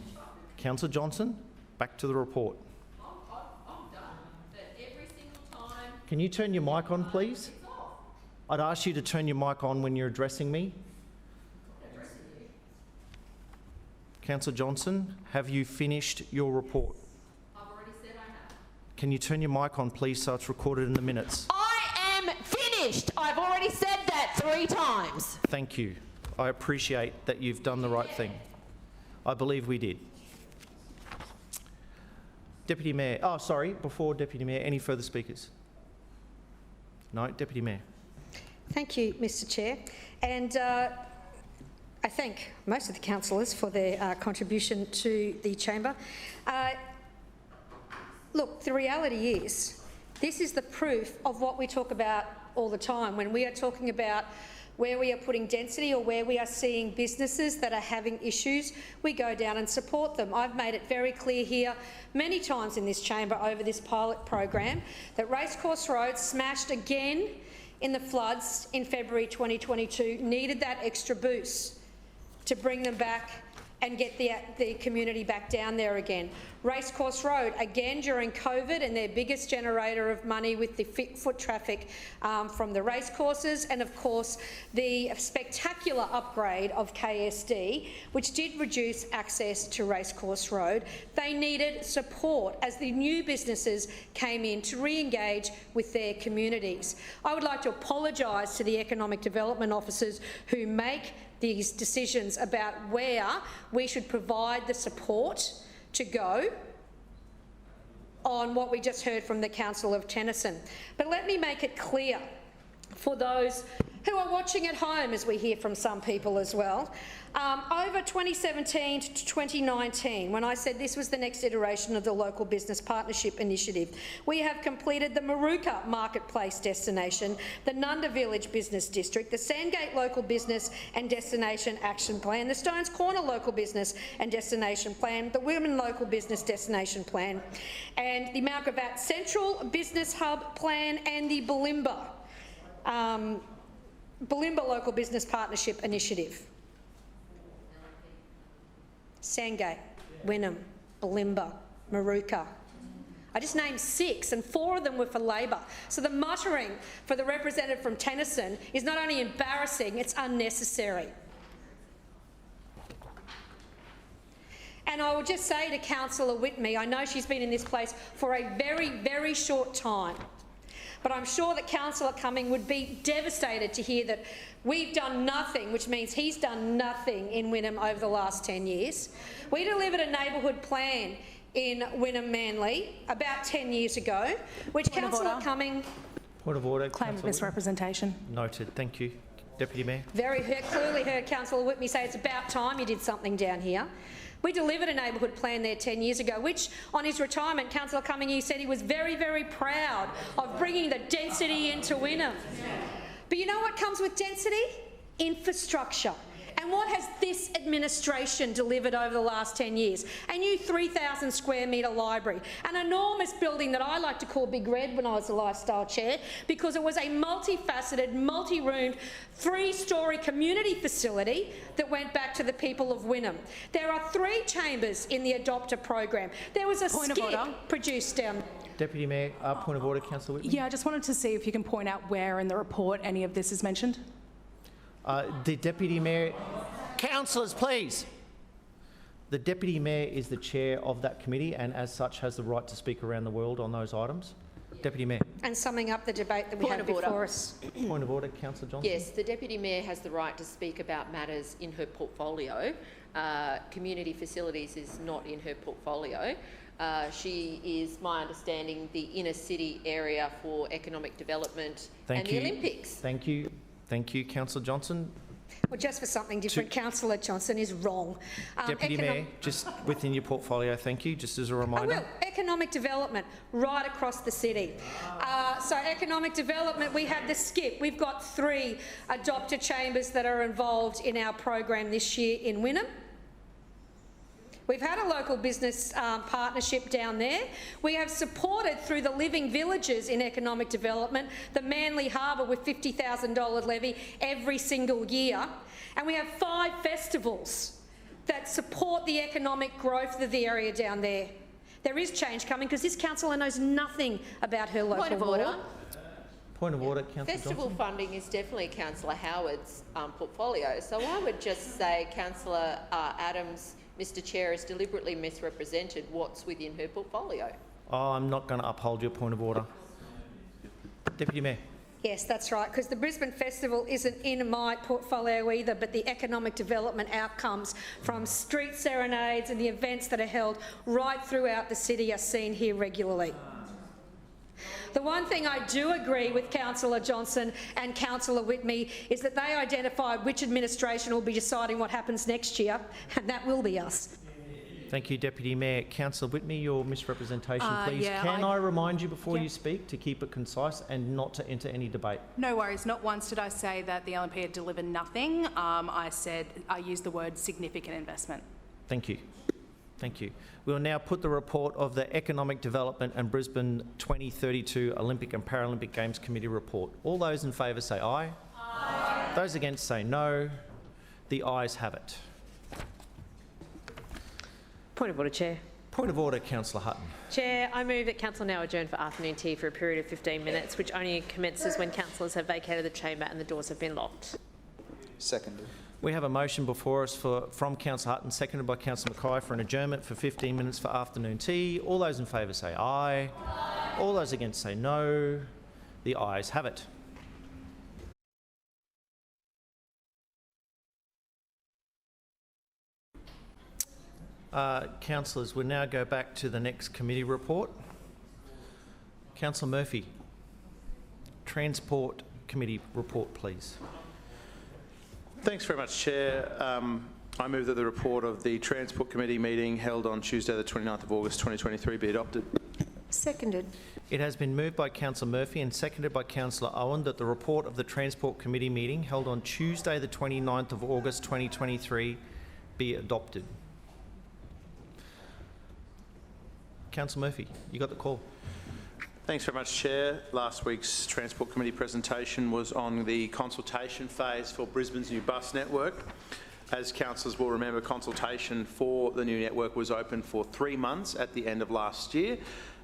Councillor Johnson, back to the report. I'm done. That every single time. Can you turn your mic on, please? I'd ask you to turn your mic on when you're addressing me. Councillor Johnson, have you finished your report? I've already said I have. Can you turn your mic on, please, so it's recorded in the minutes? I am finished. I've already said that 3 times. Thank you. I appreciate that you've done the right thing. I believe we did. Deputy Mayor. Oh, sorry. Before Deputy Mayor, any further speakers? No, Deputy Mayor. Thank you, Mr Chair. And I thank most of the councillors for their contribution to the chamber. Look, the reality is this is the proof of what we talk about all the time when we are talking about where we are putting density or where we are seeing businesses that are having issues, we go down and support them. I've made it very clear here many times in this chamber over this pilot program that Racecourse Road, smashed again in the floods in February 2022, needed that extra boost to bring them back and get the community back down there again. Racecourse Road, again during COVID, and their biggest generator of money with the foot traffic from the racecourses, and of course the spectacular upgrade of KSD, which did reduce access to Racecourse Road. They needed support as the new businesses came in to re-engage with their communities. I would like to apologise to the economic development officers who make these decisions about where we should provide the support to go on what we just heard from the Council of Tennyson. But let me make it clear for those who are watching at home, as we hear from some people as well, over 2017 to 2019, when I said this was the next iteration of the Local Business Partnership Initiative, we have completed the Maruka Marketplace Destination, the Nunda Village Business District, the Sandgate Local Business and Destination Action Plan, the Stones Corner Local Business and Destination Plan, the Women Local Business Destination Plan, and the Mount Gravatt Central Business Hub Plan, and the Bulimba Local Business Partnership Initiative. Sandgate, Wynnum, Bulimba, Maruka. I just named 6 and 4 of them were for Labor. So the muttering for the representative from Tennyson is not only embarrassing, it's unnecessary. And I will just say to Councillor Whitney, I know she's been in this place for a very, very short time, but I'm sure that Councillor Cumming would be devastated to hear that we've done nothing, which means he's done nothing in Wynnum over the last 10 years. We delivered a neighbourhood plan in Wynnum Manly about 10 years ago, which Councillor Cumming... Point of order. Claim of misrepresentation. Noted. Thank you. Deputy Mayor. Clearly heard Councillor Whitney say it's about time you did something down here. We delivered a neighbourhood plan there 10 years ago, which on his retirement, Councillor Cumming, he said he was very, very proud of bringing the density into Wynnum. But you know what comes with density? Infrastructure. And what has this administration delivered over the last 10 years? A new 3,000 square metre library, an enormous building that I like to call Big Red when I was the Lifestyle Chair, because it was a multifaceted, multi-roomed, 3-storey community facility that went back to the people of Wynnum. There are 3 chambers in the Adopter program. There was a skip produced down. Deputy Mayor, point of order, Councillor Whitney. Yeah, I just wanted to see if you can point out where in the report any of this is mentioned. The Deputy Mayor... Councillors, please! The Deputy Mayor is the chair of that committee and as such has the right to speak around the world on those items. Deputy Mayor. And summing up the debate that we had before us. Point of order, Councillor Johnson. Yes, the Deputy Mayor has the right to speak about matters in her portfolio. Community facilities is not in her portfolio. She is, my understanding, the inner city area for economic development and the Olympics. Thank you. Thank you, Councillor Johnson. Well, just for something different, Councillor Johnson is wrong. Deputy Mayor, just within your portfolio, thank you, just as a reminder. I will. Economic development right across the city. So economic development, we have the skip. We've got 3 adopter chambers that are involved in our program this year in Wynnum. We've had a local business partnership down there. We have supported through the Living Villages in economic development the Manly Harbour with $50,000 levy every single year. And we have 5 festivals that support the economic growth of the area down there. There is change coming because this councillor knows nothing about her local Point of order. Point of order, Councillor Festival Johnson. funding is definitely Councillor Howard's portfolio. So I would just say Councillor Adams, Mr Chair, has deliberately misrepresented what's within her portfolio. Oh, I'm not going to uphold your point of order. Deputy Mayor. Yes, that's right, because the Brisbane Festival isn't in my portfolio either, but the economic development outcomes from street serenades and the events that are held right throughout the city are seen here regularly. The one thing I do agree with Councillor Johnson and Councillor Whitmee is that they identified which administration will be deciding what happens next year, and that will be us. Thank you, Deputy Mayor. Councillor Whitmee, your misrepresentation, please. Yeah, Can I remind you before you speak to keep it concise and not to enter any debate? No worries. Not once did I say that the LNP had delivered nothing. I used the word significant investment. Thank you. Thank you. We will now put the report of the Economic Development and Brisbane 2032 Olympic and Paralympic Games Committee report. All those in favour say aye. Aye. Those against say no. The ayes have it. Point of order, Chair. Point of order, Councillor Hutton. Chair, I move that Council now adjourn for afternoon tea for a period of 15 minutes, which only commences when councillors have vacated the chamber and the doors have been locked. Seconded. We have a motion before us from Councillor Hutton, seconded by Councillor Mackay, for an adjournment for 15 minutes for afternoon tea. All those in favour say aye. Aye. All those against say no. The ayes have it. Councillors, we'll now go back to the next committee report. Councillor Murphy, Transport Committee report, please. Thanks very much, Chair. I move that the report of the Transport Committee meeting held on Tuesday the 29th of August 2023 be adopted. Seconded. It has been moved by Councillor Murphy and seconded by Councillor Owen that the report of the Transport Committee meeting held on Tuesday the 29th of August 2023 be adopted. Councillor Murphy, you got the call. Thanks very much, Chair. Last week's Transport Committee presentation was on the consultation phase for Brisbane's new bus network. As councillors will remember, consultation for the new network was open for 3 months at the end of last year,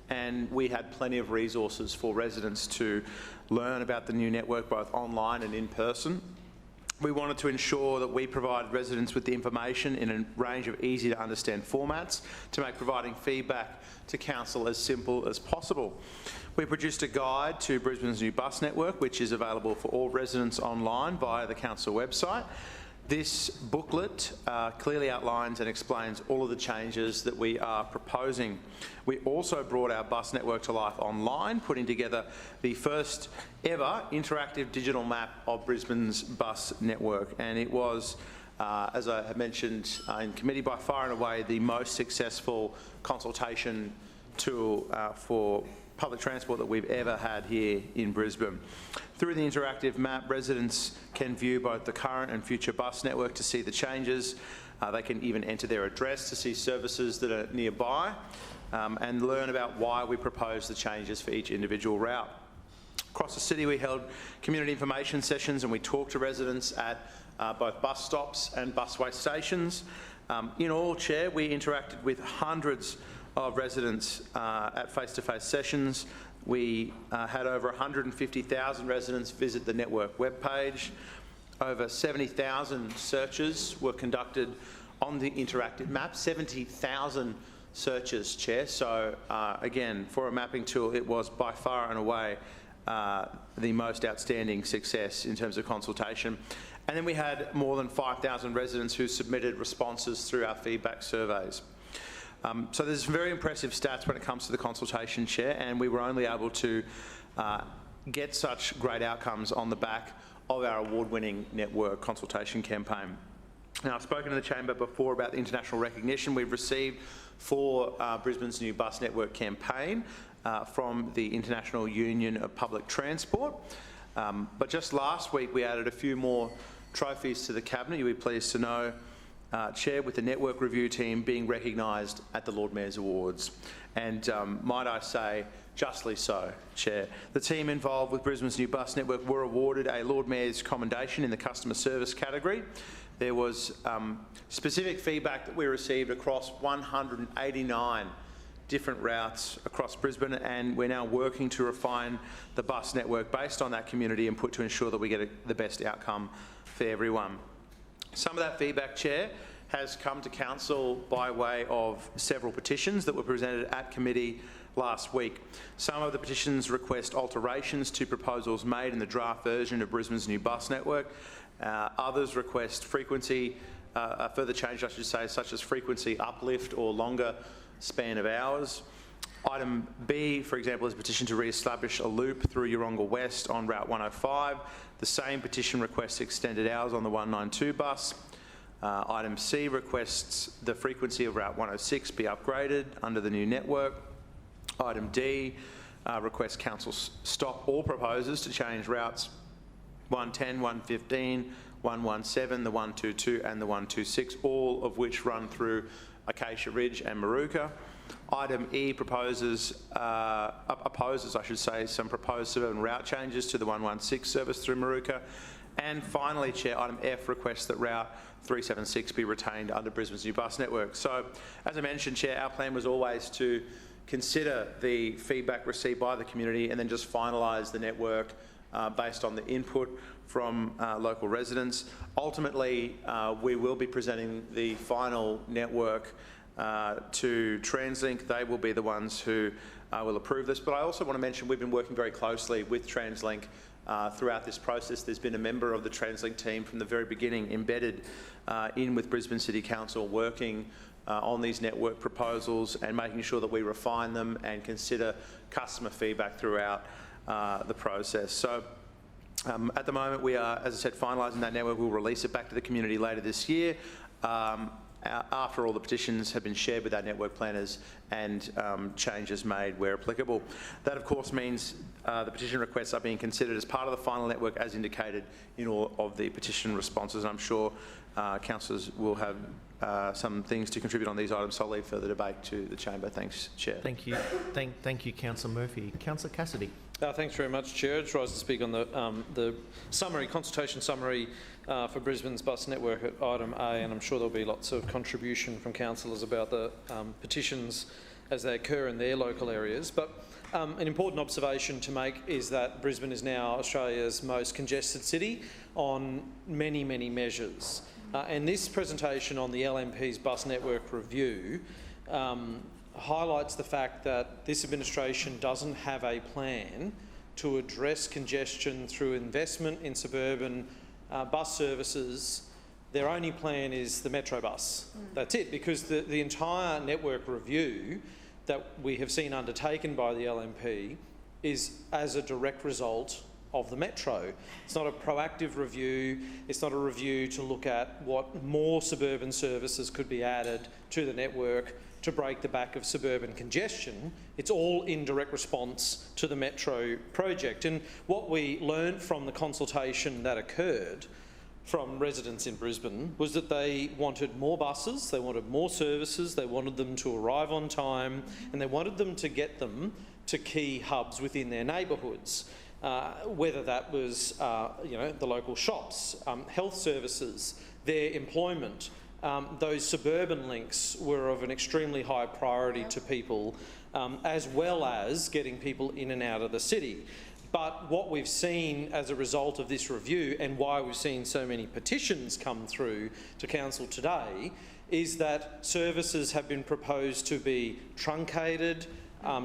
and we had plenty of resources for residents to learn about the new network both online and in person. We wanted to ensure that we provided residents with the information in a range of easy to understand formats to make providing feedback to council as simple as possible. We produced a guide to Brisbane's new bus network, which is available for all residents online via the council website. This booklet clearly outlines and explains all of the changes that we are proposing. We also brought our bus network to life online, putting together the first ever interactive digital map of Brisbane's bus network, and it was, as I have mentioned in committee, by far and away the most successful consultation tool for public transport that we've ever had here in Brisbane. Through the interactive map, residents can view both the current and future bus network to see the changes. They can even enter their address to see services that are nearby and learn about why we propose the changes for each individual route. Across the city, we held community information sessions and we talked to residents at both bus stops and busway stations. In all, Chair, we interacted with hundreds of residents at face-to-face sessions. We had over 150,000 residents visit the network webpage. Over 70,000 searches were conducted on the interactive map. 70,000 searches, Chair. So again, for a mapping tool, it was by far and away the most outstanding success in terms of consultation. And then we had more than 5,000 residents who submitted responses through our feedback surveys. So there's some very impressive stats when it comes to the consultation, Chair, and we were only able to get such great outcomes on the back of our award-winning network consultation campaign. Now, I've spoken to the Chamber before about the international recognition we've received for Brisbane's new bus network campaign from the International Union of Public Transport. But just last week, we added a few more trophies to the Cabinet. You'll be pleased to know, Chair, with the network review team being recognised at the Lord Mayor's Awards. And might I say, justly so, Chair. The team involved with Brisbane's new bus network were awarded a Lord Mayor's commendation in the customer service category. There was specific feedback that we received across 189 different routes across Brisbane, and we're now working to refine the bus network based on that community input to ensure that we get the best outcome for everyone. Some of that feedback, Chair, has come to Council by way of several petitions that were presented at committee last week. Some of the petitions request alterations to proposals made in the draft version of Brisbane's new bus network. Others request frequency, further change, I should say, such as frequency uplift or longer span of hours. Item B, for example, is a petition to re-establish a loop through Yeronga West on Route 105. The same petition requests extended hours on the 192 bus. Item C requests the frequency of Route 106 be upgraded under the new network. Item D requests Council stop all proposals to change routes 110, 115, 117, the 122 and the 126, all of which run through Acacia Ridge and Maruka. Item E opposes, I should say, some proposed suburban route changes to the 116 service through Maruka. And finally, Chair, item F requests that Route 376 be retained under Brisbane's new bus network. So, as I mentioned, Chair, our plan was always to consider the feedback received by the community and then just finalise the network based on the input from local residents. Ultimately, we will be presenting the final network to TransLink. They will be the ones who will approve this. But I also want to mention we've been working very closely with TransLink throughout this process. There's been a member of the TransLink team from the very beginning embedded in with Brisbane City Council, working on these network proposals and making sure that we refine them and consider customer feedback throughout the process. So at the moment we are, as I said, finalising that network. We'll release it back to the community later this year after all the petitions have been shared with our network planners and changes made where applicable. That of course means the petition requests are being considered as part of the final network as indicated in all of the petition responses. And I'm sure councillors will have some things to contribute on these items, so I'll leave further debate to the Chamber. Thanks, Chair. Thank you. Thank you, Councillor Murphy. Councillor Cassidy. Thanks very much, Chair. I just rise to speak on the summary, consultation summary for Brisbane's bus network at item A, and I'm sure there'll be lots of contribution from councillors about the petitions as they occur in their local areas. But an important observation to make is that Brisbane is now Australia's most congested city on many, many measures. And this presentation on the LNP's bus network review highlights the fact that this administration doesn't have a plan to address congestion through investment in suburban bus services. Their only plan is the Metro bus. That's it, because the entire network review that we have seen undertaken by the LNP is as a direct result of the Metro. It's not a proactive review. It's not a review to look at what more suburban services could be added to the network to break the back of suburban congestion. It's all in direct response to the Metro project. And what we learned from the consultation that occurred from residents in Brisbane was that they wanted more buses, they wanted more services, they wanted them to arrive on time, and they wanted them to get them to key hubs within their neighbourhoods. Whether that was the local shops, health services, their employment, those suburban links were of an extremely high priority to people, as well as getting people in and out of the city. But what we've seen as a result of this review, and why we've seen so many petitions come through to Council today, is that services have been proposed to be truncated,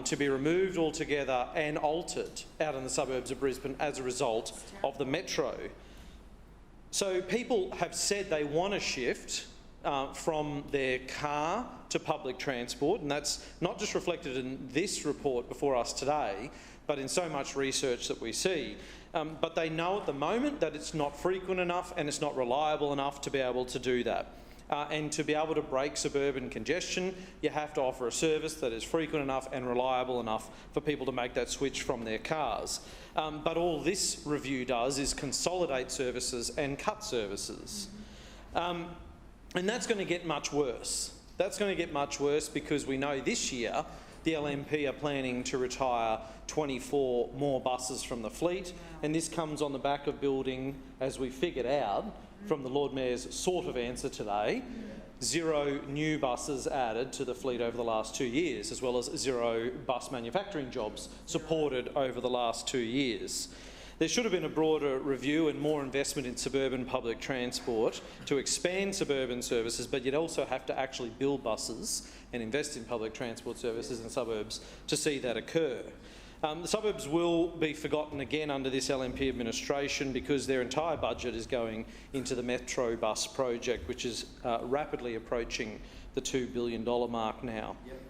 to be removed altogether and altered out in the suburbs of Brisbane as a result of the metro. So people have said they want to shift from their car to public transport, and that's not just reflected in this report before us today, but in so much research that we see. But they know at the moment that it's not frequent enough and it's not reliable enough to be able to do that. And to be able to break suburban congestion, you have to offer a service that is frequent enough and reliable enough for people to make that switch from their cars. But all this review does is consolidate services and cut services. And that's going to get much worse. That's going to get much worse because we know this year the LNP are planning to retire 24 more buses from the fleet, and this comes on the back of building, as we figured out from the Lord Mayor's sort of answer today, 0 new buses added to the fleet over the last 2 years, as well as 0 bus manufacturing jobs supported over the last 2 years. There should have been a broader review and more investment in suburban public transport to expand suburban services, but you'd also have to actually build buses and invest in public transport services in suburbs to see that occur. The suburbs will be forgotten again under this LNP administration because their entire budget is going into the Metro Bus project, which is rapidly approaching the $2 billion mark now. Yep.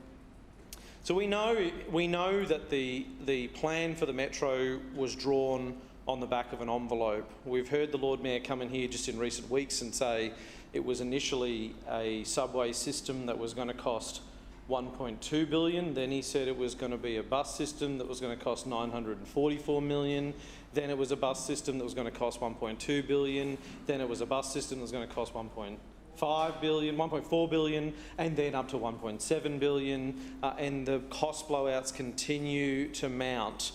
So we know that the plan for the Metro was drawn on the back of an envelope. We've heard the Lord Mayor come in here just in recent weeks and say it was initially a subway system that was going to cost $1.2 billion. Then he said it was going to be a bus system that was going to cost $944 million. Then it was a bus system that was going to cost $1.2 billion. Then it was a bus system that was going to cost $1.4 billion, and then up to $1.7 billion. And the cost blowouts continue to mount.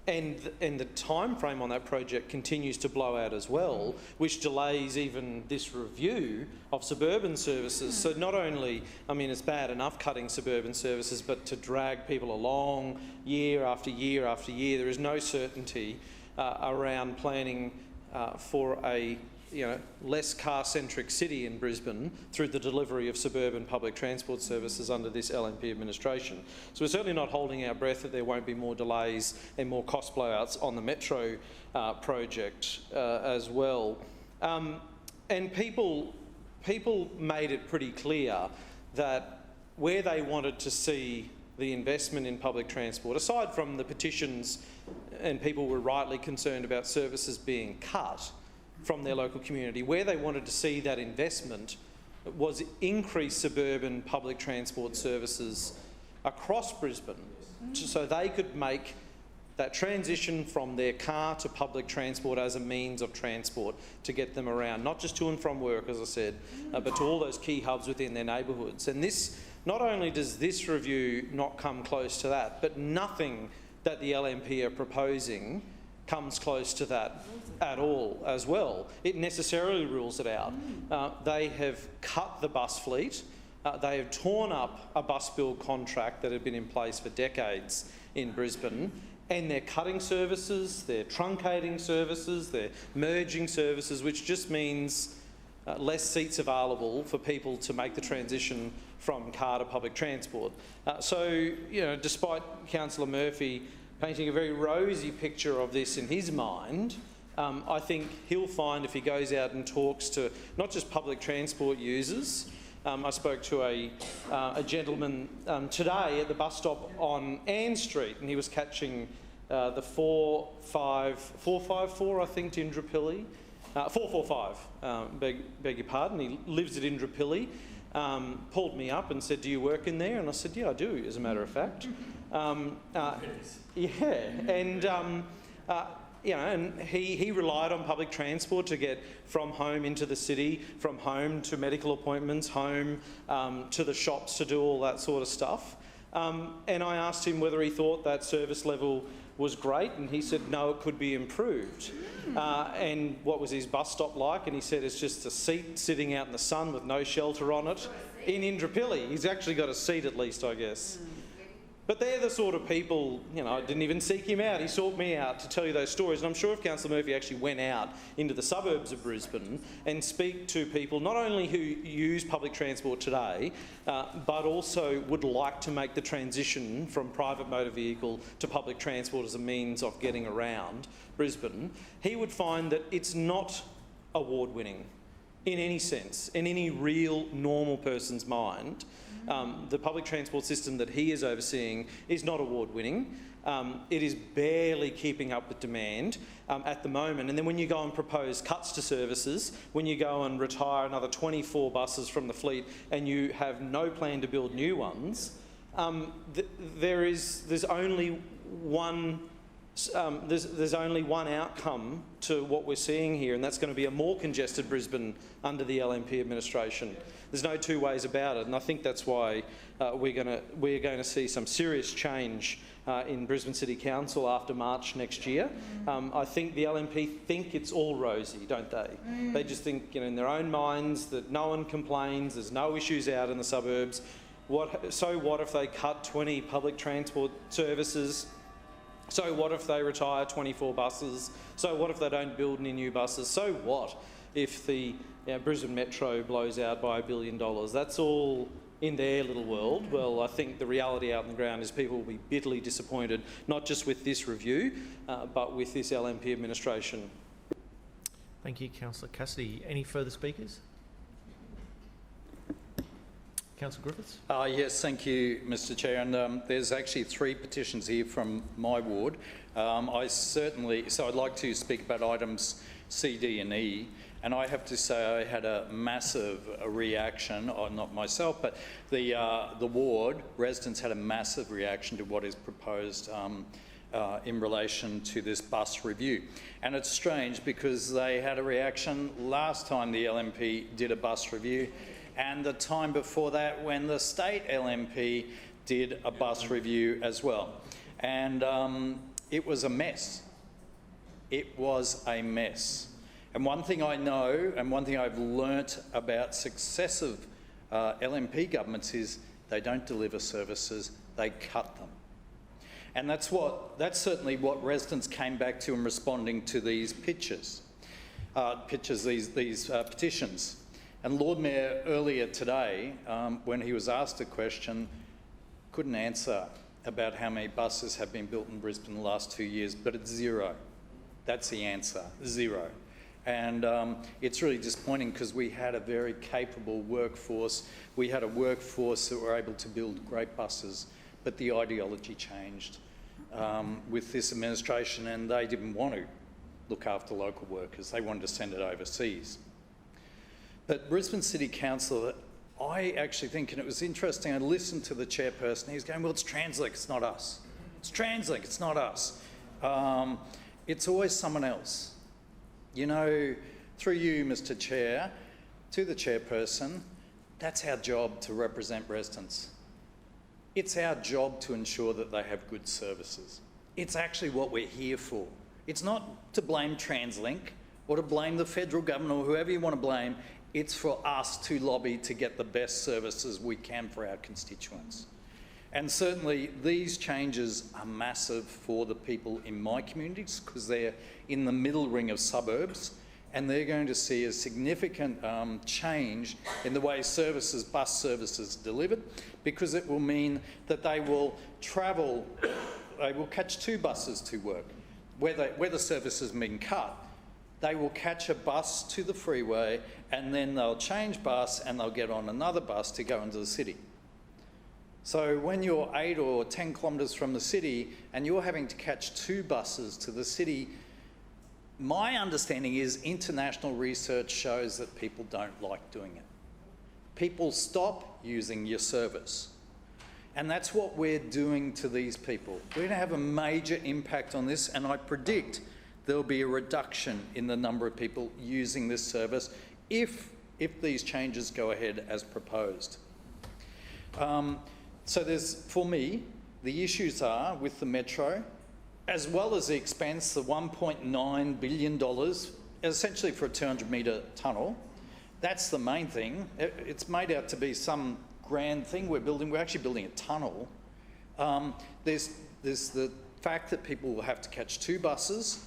And the time frame on that project continues to blow out as well, which delays even this review of suburban services. So not only, I mean, it's bad enough cutting suburban services, but to drag people along year after year after year, there is no certainty around planning for a less car-centric city in Brisbane through the delivery of suburban public transport services under this LNP administration. So we're certainly not holding our breath that there won't be more delays and more cost blowouts on the Metro project as well. And people made it pretty clear that where they wanted to see the investment in public transport, aside from the petitions, and people were rightly concerned about services being cut from their local community, where they wanted to see that investment was increase suburban public transport services across Brisbane so they could make that transition from their car to public transport as a means of transport to get them around, not just to and from work, as I said, but to all those key hubs within their neighbourhoods. And this, not only does this review not come close to that, but nothing that the LNP are proposing comes close to that at all as well. It necessarily rules it out. They have cut the bus fleet. They have torn up a bus build contract that had been in place for decades in Brisbane, and they're cutting services, they're truncating services, they're merging services, which just means less seats available for people to make the transition from car to public transport. So, despite Councillor Murphy painting a very rosy picture of this in his mind, I think he'll find if he goes out and talks to not just public transport users. I spoke to a gentleman today at the bus stop on Ann Street, and he was catching the 454, I think, to Indooroopilly. 445, beg your pardon. He lives at Indooroopilly. Pulled me up and said, "Do you work in there?" And I said, "Yeah, I do, as a matter of fact." And he relied on public transport to get from home into the city, from home to medical appointments, home to the shops to do all that sort of stuff. And I asked him whether he thought that service level was great, and he said no, it could be improved. And what was his bus stop like? And he said it's just a seat sitting out in the sun with no shelter on it in Indooroopilly. He's actually got a seat at least, I guess. But they're the sort of people, you know, I didn't even seek him out. He sought me out to tell you those stories. And I'm sure if Councillor Murphy actually went out into the suburbs of Brisbane and speak to people not only who use public transport today, but also would like to make the transition from private motor vehicle to public transport as a means of getting around Brisbane, he would find that it's not award-winning in any sense, in any real normal person's mind. The public transport system that he is overseeing is not award-winning. It is barely keeping up with demand at the moment. And then when you go and propose cuts to services, when you go and retire another 24 buses from the fleet and you have no plan to build new ones, there's only one outcome to what we're seeing here, and that's going to be a more congested Brisbane under the LNP administration. There's no two ways about it, and I think that's why we're going to see some serious change in Brisbane City Council after March next year. I think the LNP think it's all rosy, don't they? They just think, you know, in their own minds that no one complains, there's no issues out in the suburbs. So what if they cut 20 public transport services? So what if they retire 24 buses? So what if they don't build any new buses? So what if the Brisbane Metro blows out by $1 billion? That's all in their little world. Well, I think the reality out on the ground is people will be bitterly disappointed, not just with this review, but with this LNP administration. Thank you, Councillor Cassidy. Any further speakers? Councillor Griffiths? Yes, thank you, Mr Chair. And there's actually 3 petitions here from my ward. I'd like to speak about items C, D and E. And I have to say I had a massive reaction, or not myself, but the ward residents had a massive reaction to what is proposed in relation to this bus review. And it's strange because they had a reaction last time the LNP did a bus review, and the time before that when the state LNP did a bus review as well. And it was a mess. It was a mess. And one thing I know, and one thing I've learnt about successive LNP governments is they don't deliver services, they cut them. And that's certainly what residents came back to in responding to these petitions. And Lord Mayor earlier today, when he was asked a question, couldn't answer about how many buses have been built in Brisbane in the last 2 years, but it's 0. That's the answer, 0. And it's really disappointing because we had a very capable workforce. We had a workforce that were able to build great buses, but the ideology changed with this administration, and they didn't want to look after local workers. They wanted to send it overseas. But Brisbane City Council, I actually think, and it was interesting, I listened to the chairperson, he's going, well, it's Translink, it's not us. It's Translink, it's not us. It's always someone else. You know, through you, Mr Chair, to the chairperson, that's our job to represent residents. It's our job to ensure that they have good services. It's actually what we're here for. It's not to blame Translink or to blame the federal government or whoever you want to blame. It's for us to lobby to get the best services we can for our constituents. And certainly these changes are massive for the people in my communities because they're in the middle ring of suburbs, and they're going to see a significant change in the way bus services delivered, because it will mean that they will catch 2 buses to work. Where the service has been cut, they will catch a bus to the freeway and then they'll change bus and they'll get on another bus to go into the city. So when you're 8 or 10 kilometres from the city and you're having to catch 2 buses to the city, my understanding is international research shows that people don't like doing it. People stop using your service. And that's what we're doing to these people. We're going to have a major impact on this, and I predict there'll be a reduction in the number of people using this service if these changes go ahead as proposed. So for me, the issues are with the Metro, as well as the expense, the $1.9 billion, essentially for a 200-metre tunnel. That's the main thing. It's made out to be some grand thing we're building. We're actually building a tunnel There's the fact that people will have to catch 2 buses,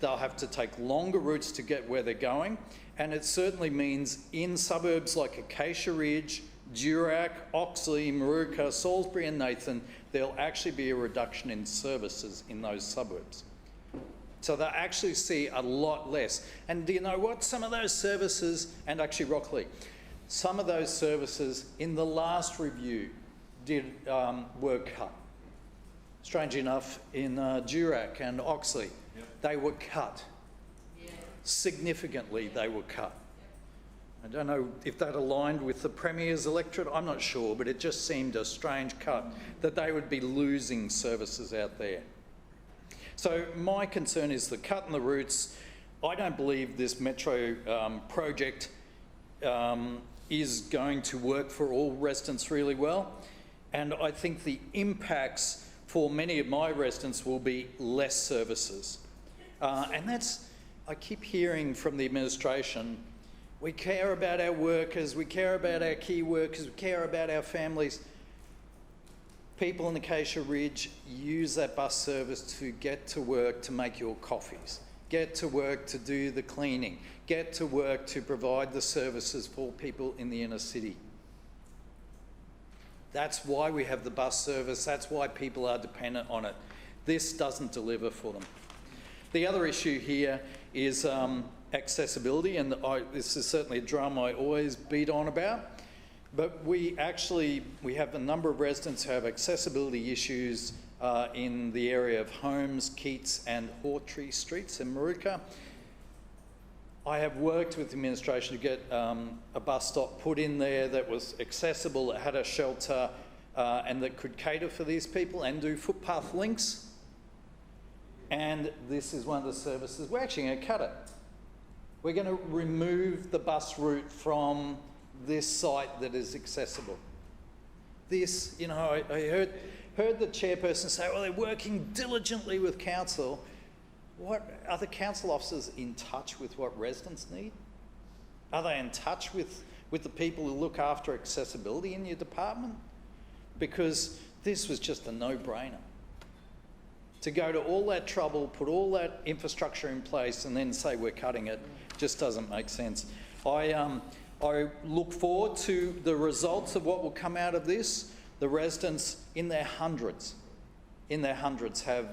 they'll have to take longer routes to get where they're going, and it certainly means in suburbs like Acacia Ridge, Durack, Oxley, Maruka, Salisbury and Nathan, there'll actually be a reduction in services in those suburbs. So they'll actually see a lot less. And do you know what? Some of those services, and actually Rockley, some of those services in the last review were cut. Strange enough, in Durack and Oxley, they were cut. Significantly, they were cut. I don't know if that aligned with the Premier's electorate, I'm not sure, but it just seemed a strange cut that they would be losing services out there. So my concern is the cut in the routes. I don't believe this metro project is going to work for all residents really well. And I think the impacts for many of my residents will be less services. And that's, I keep hearing from the administration, we care about our workers, we care about our key workers, we care about our families. People in Acacia Ridge use that bus service to get to work to make your coffees, get to work to do the cleaning, get to work to provide the services for people in the inner city. That's why we have the bus service, that's why people are dependent on it. This doesn't deliver for them. The other issue here is accessibility, and this is certainly a drum I always beat on about, but we have a number of residents who have accessibility issues in the area of Holmes, Keats and Hawtree Streets in Maruka. I have worked with the administration to get a bus stop put in there that was accessible, that had a shelter and that could cater for these people and do footpath links. And this is one of the services. We're actually going to cut it. We're going to remove the bus route from this site that is accessible. This, you know, I heard the chairperson say, well, they're working diligently with council. What, are the council officers in touch with what residents need? Are they in touch with the people who look after accessibility in your department? Because this was just a no-brainer. To go to all that trouble, put all that infrastructure in place and then say we're cutting it just doesn't make sense. I look forward to the results of what will come out of this. The residents in their hundreds have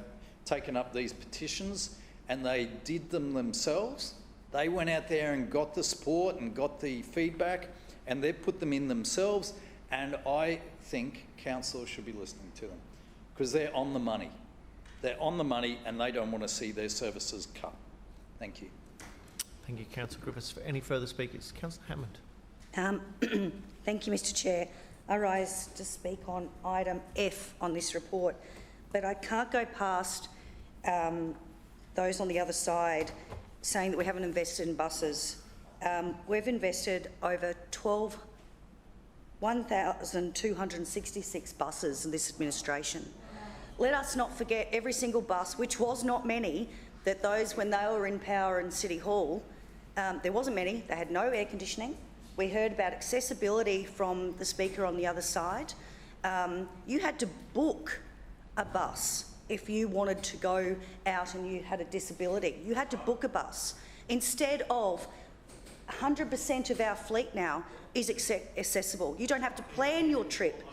taken up these petitions and they did them themselves. They went out there and got the support and got the feedback and they've put them in themselves, and I think council should be listening to them because they're on the money. They're on the money and they don't want to see their services cut. Thank you. Thank you, Councillor Griffiths. For any further speakers, Councillor Hammond. Thank you, Mr Chair. I rise to speak on item F on this report, but I can't go past those on the other side saying that we haven't invested in buses. We've invested over 1,266 buses in this administration. Let us not forget every single bus, which was not many, that those, when they were in power in City Hall, there wasn't many, they had no air conditioning. We heard about accessibility from the speaker on the other side. You had to book a bus if you wanted to go out and you had a disability. You had to book a bus. Instead of 100% of our fleet now is accessible. You don't have to plan your trip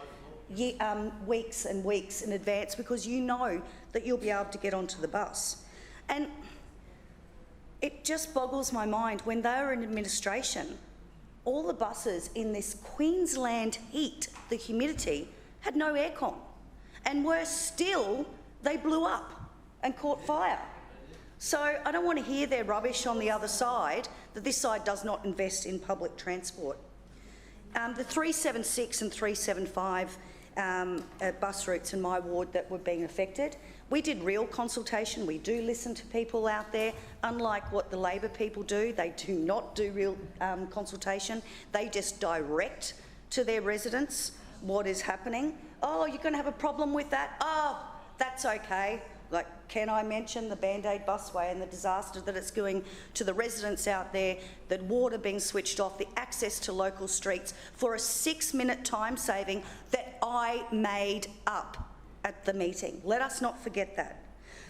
weeks and weeks in advance because you know that you'll be able to get onto the bus. And it just boggles my mind, when they were in administration, all the buses in this Queensland heat, the humidity, had no aircon. And worse still, they blew up and caught fire. So I don't want to hear their rubbish on the other side, that this side does not invest in public transport. The 376 and 375 bus routes in my ward that were being affected, we did real consultation. We do listen to people out there. Unlike what the Labor people do, they do not do real consultation. They just direct to their residents what is happening. Oh, you're going to have a problem with that? Oh, that's okay. Like, can I mention the Band-Aid busway and the disaster that it's doing to the residents out there, that water being switched off, the access to local streets for a 6-minute time saving that I made up. at the meeting. Let us not forget that.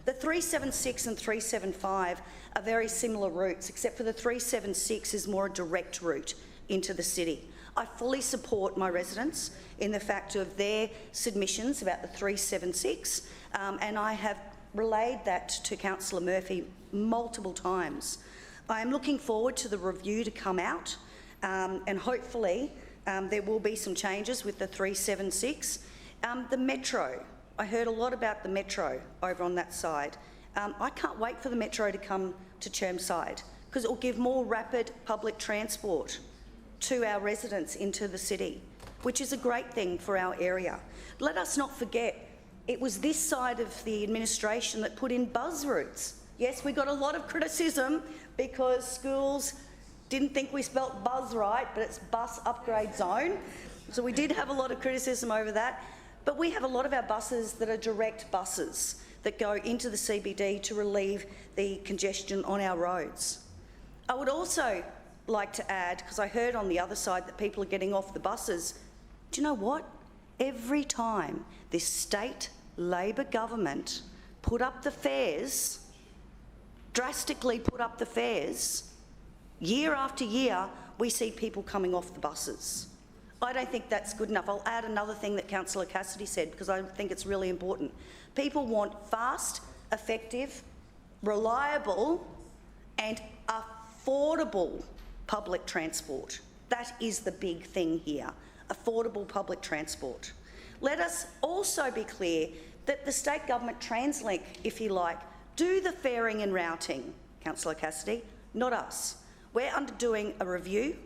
The 376 and 375 are very similar routes, except for the 376 is more a direct route into the city. I fully support my residents in the fact of their submissions about the 376, and I have relayed that to Councillor Murphy multiple times. I am looking forward to the review to come out, and hopefully there will be some changes with the 376. The Metro, I heard a lot about the Metro over on that side. I can't wait for the Metro to come to Chermside because it will give more rapid public transport to our residents into the city, which is a great thing for our area. Let us not forget, it was this side of the administration that put in bus routes. Yes, we got a lot of criticism because schools didn't think we spelt buzz right, but it's bus upgrade zone. So we did have a lot of criticism over that. But we have a lot of our buses that are direct buses that go into the CBD to relieve the congestion on our roads. I would also like to add, because I heard on the other side that people are getting off the buses, do you know what? Every time this state Labor government put up the fares, drastically put up the fares, year after year, we see people coming off the buses. I don't think that's good enough. I'll add another thing that Councillor Cassidy said because I think it's really important. People want fast, effective, reliable and affordable public transport. That is the big thing here, affordable public transport. Let us also be clear that the state government TransLink, if you like, do the faring and routing, Councillor Cassidy, not us. We're underdoing a review.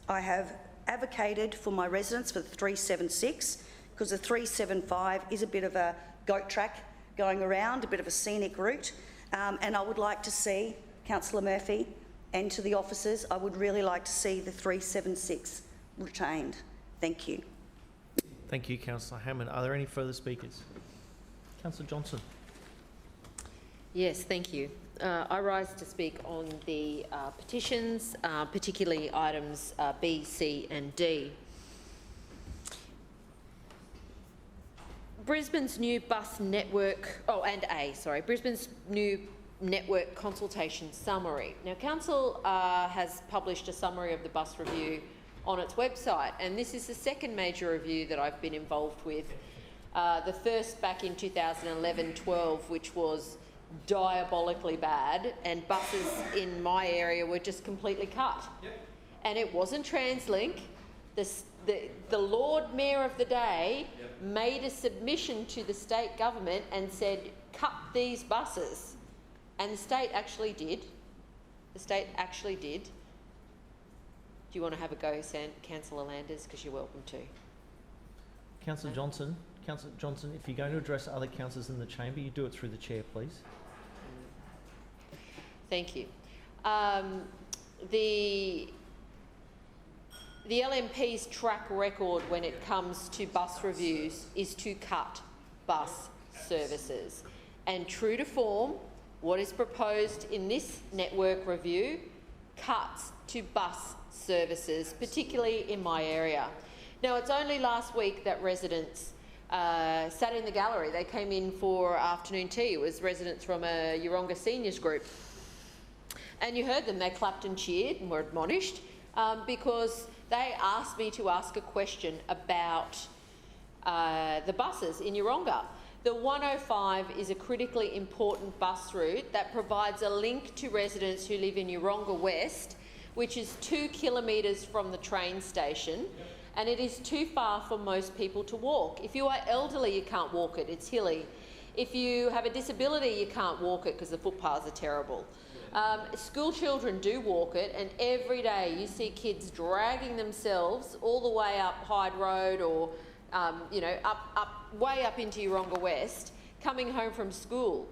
I have advocated for my residents for the 376 because the 375 is a bit of a goat track going around, a bit of a scenic route, and I would like to see, Councillor Murphy, and to the officers, I would really like to see the 376 retained. Thank you. Thank you, Councillor Hammond. Are there any further speakers? Councillor Johnson. Yes, thank you. I rise to speak on the petitions, particularly items B, C and D. Brisbane's new bus network, Brisbane's new network consultation summary. Now, Council has published a summary of the bus review on its website, and this is the second major review that I've been involved with. The first back in 2011-12, which was diabolically bad, and buses in my area were just completely cut. Yep. And it wasn't TransLink. The Lord Mayor of the day made a submission to the state government and said, cut these buses. And the state actually did. The state actually did. Do you want to have a go, Councillor Landers? Because you're welcome to. Councillor Johnson, if you're going to address other councillors in the chamber, you do it through the chair, please. Thank you. The LNP's track record when it comes to bus reviews is to cut bus services. And true to form, what is proposed in this network review cuts to bus services, particularly in my area. Now, it's only last week that residents sat in the gallery. They came in for afternoon tea. It was residents from a Yeronga seniors group. And you heard them. They clapped and cheered and were admonished because they asked me to ask a question about the buses in Yeronga. The 105 is a critically important bus route that provides a link to residents who live in Yeronga West, which is 2 kilometres from the train station, and it is too far for most people to walk. If you are elderly, you can't walk it, it's hilly. If you have a disability, you can't walk it because the footpaths are terrible. School children do walk it, and every day you see kids dragging themselves all the way up Hyde Road or way up into Yeronga West, coming home from school.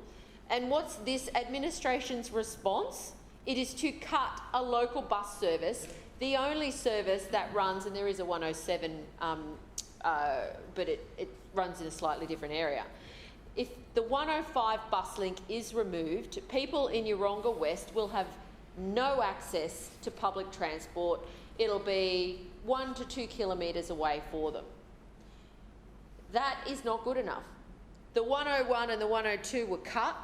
And what's this administration's response? It is to cut a local bus service, the only service that runs, and there is a 107, but it runs in a slightly different area. If the 105 bus link is removed, people in Yeronga West will have no access to public transport. It'll be 1 to 2 kilometres away for them. That is not good enough. The 101 and the 102 were cut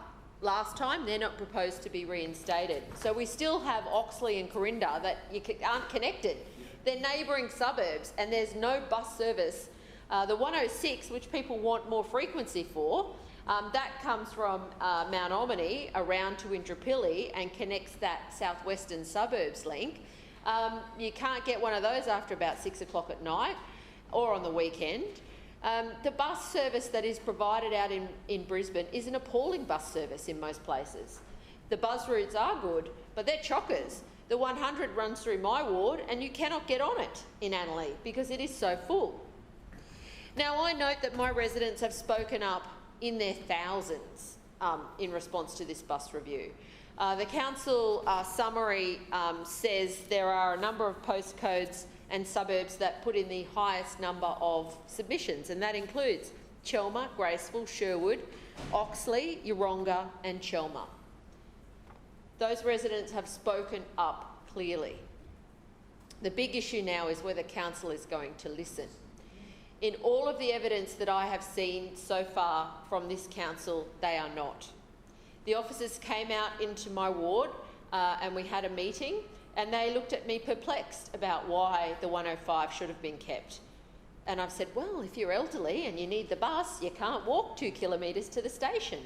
last time. They're not proposed to be reinstated. So we still have Oxley and Corinda that aren't connected. They're neighbouring suburbs and there's no bus service. The 106, which people want more frequency for, that comes from Mount Omni around to Indooroopilly and connects that southwestern suburbs link. You can't get one of those after about 6 o'clock at night or on the weekend. The bus service that is provided out in Brisbane is an appalling bus service in most places. The bus routes are good, but they're chockers. The 100 runs through my ward and you cannot get on it in Annerley because it is so full. Now, I note that my residents have spoken up in their thousands in response to this bus review. The council summary says there are a number of postcodes and suburbs that put in the highest number of submissions, and that includes Chelmer, Graceville, Sherwood, Oxley, Yeronga and Chelmer. Those residents have spoken up clearly. The big issue now is whether council is going to listen. In all of the evidence that I have seen so far from this council, they are not. The officers came out into my ward and we had a meeting and they looked at me perplexed about why the 105 should have been kept. And I've said, well, if you're elderly and you need the bus, you can't walk 2 kilometres to the station.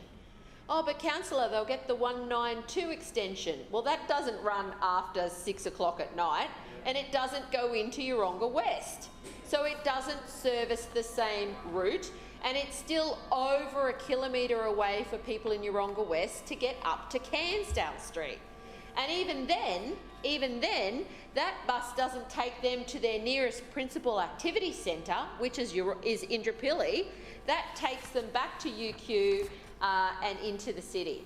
Oh, but councillor, they'll get the 192 extension. Well, that doesn't run after 6 o'clock at night and it doesn't go into Yeronga West. So it doesn't service the same route and it's still over 1 kilometre away for people in Yeronga West to get up to Cairnsdale Street. And even then, that bus doesn't take them to their nearest principal activity centre, which is Indooroopilly. That takes them back to UQ and into the city.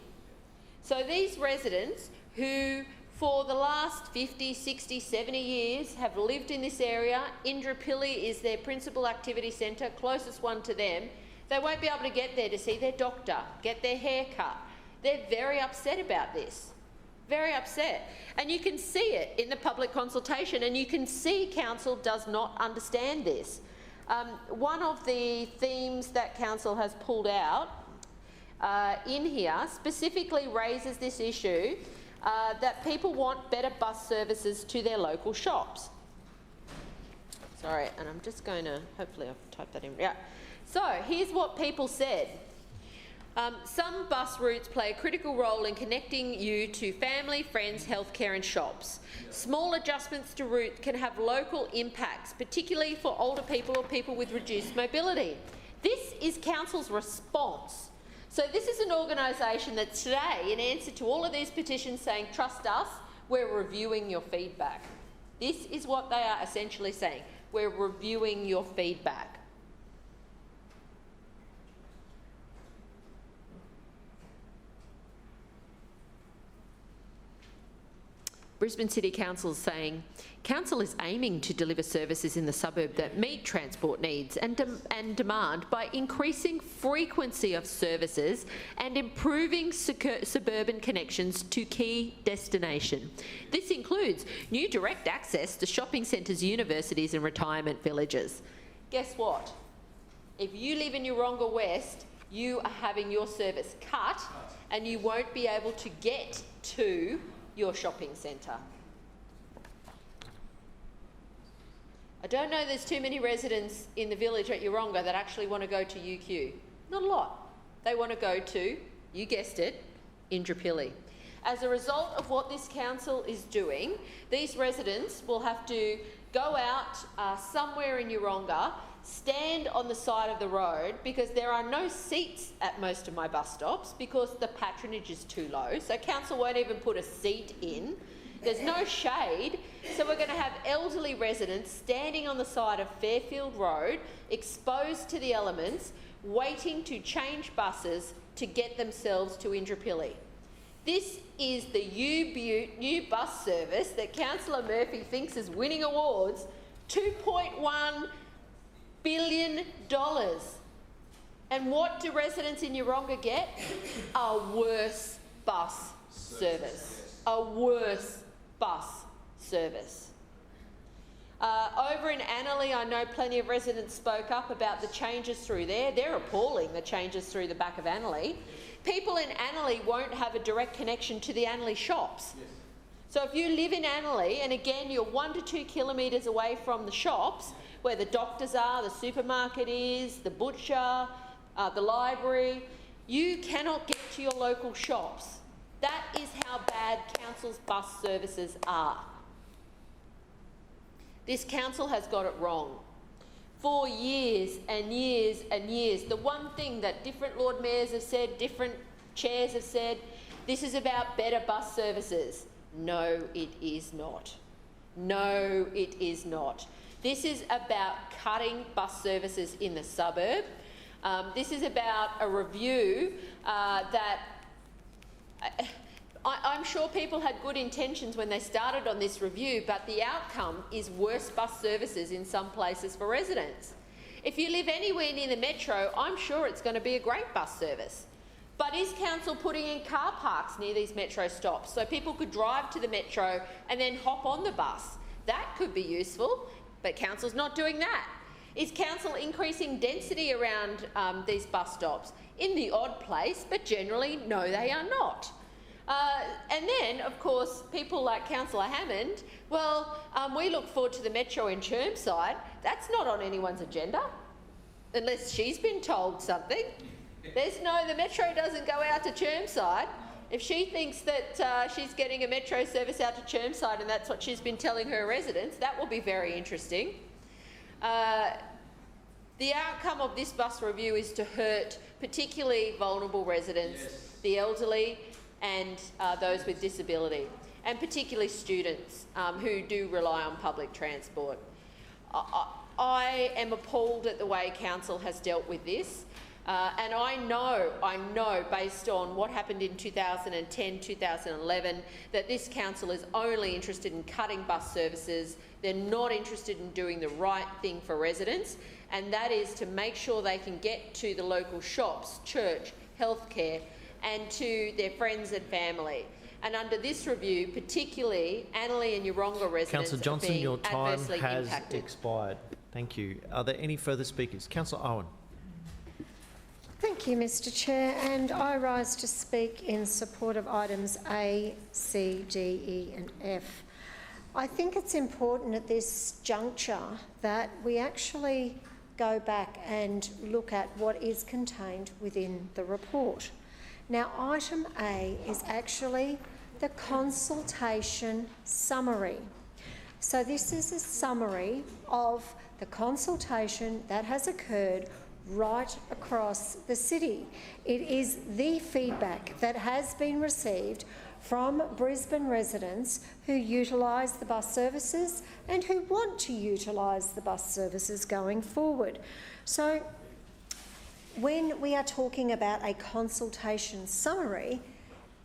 So these residents who for the last 50, 60, 70 years have lived in this area, Indooroopilly is their principal activity centre, closest one to them, they won't be able to get there to see their doctor, get their hair cut. They're very upset about this. Very upset. And you can see it in the public consultation and you can see council does not understand this. One of the themes that council has pulled out in here specifically raises this issue that people want better bus services to their local shops. Sorry, and I'm just going to, hopefully I've typed that in. Yeah. So here's what people said. Some bus routes play a critical role in connecting you to family, friends, healthcare and shops. Small adjustments to route can have local impacts, particularly for older people or people with reduced mobility. This is council's response. So this is an organisation that's today, in answer to all of these petitions, saying, trust us, we're reviewing your feedback. This is what they are essentially saying. We're reviewing your feedback. Brisbane City Council is saying, council is aiming to deliver services in the suburb that meet transport needs and demand by increasing frequency of services and improving suburban connections to key destination. This includes new direct access to shopping centres, universities and retirement villages. Guess what? If you live in Yeronga West, you are having your service cut and you won't be able to get to your shopping centre. I don't know there's too many residents in the village at Yeronga that actually want to go to UQ. Not a lot. They want to go to, you guessed it, Indooroopilly. As a result of what this council is doing, these residents will have to go out somewhere in Yeronga, stand on the side of the road because there are no seats at most of my bus stops because the patronage is too low. So council won't even put a seat in. There's no shade. So we're going to have elderly residents standing on the side of Fairfield Road, exposed to the elements, waiting to change buses to get themselves to Indooroopilly. This is the new bus service that Councillor Murphy thinks is winning awards, $2.1 billion. And what do residents in Yeronga get? A worse bus service. A worse bus service. Over in Annerley, I know plenty of residents spoke up about the changes through there. They're appalling, the changes through the back of Annerley. People in Annerley won't have a direct connection to the Annerley shops. Yes. So if you live in Annerley, and again, you're 1 to 2 kilometres away from the shops, where the doctors are, the supermarket is, the butcher, the library, you cannot get to your local shops. That is how bad council's bus services are. This council has got it wrong. For years and years and years, the one thing that different Lord Mayors have said, different chairs have said, this is about better bus services. No, it is not. No, it is not. This is about cutting bus services in the suburb. This is about a review that I'm sure people had good intentions when they started on this review, but the outcome is worse bus services in some places for residents. If you live anywhere near the metro, I'm sure it's going to be a great bus service. But is council putting in car parks near these metro stops so people could drive to the metro and then hop on the bus? That could be useful, but council's not doing that. Is council increasing density around these bus stops? In the odd place, but generally, no, they are not. And then, of course, people like Councillor Hammond, well, we look forward to the metro in Chermside. That's not on anyone's agenda, unless she's been told something. The metro doesn't go out to Chermside. If she thinks that she's getting a metro service out to Chermside and that's what she's been telling her residents, that will be very interesting. The outcome of this bus review is to hurt particularly vulnerable residents, the elderly, and those with disability, and particularly students who do rely on public transport. I am appalled at the way council has dealt with this, and I know based on what happened in 2010, 2011, that this council is only interested in cutting bus services. They're not interested in doing the right thing for residents, and that is to make sure they can get to the local shops, church, healthcare, and to their friends and family. And under this review, particularly Annerley and Yeronga residents Councillor Johnson, are being your time adversely has impacted. expired. Thank you. Are there any further speakers? Councillor Owen. Thank you, Mr Chair, and I rise to speak in support of items A, C, D, E and F. I think it's important at this juncture that we actually go back and look at what is contained within the report. Now, item A is actually the consultation summary. So this is a summary of the consultation that has occurred right across the city. It is the feedback that has been received from Brisbane residents who utilise the bus services and who want to utilise the bus services going forward. So when we are talking about a consultation summary,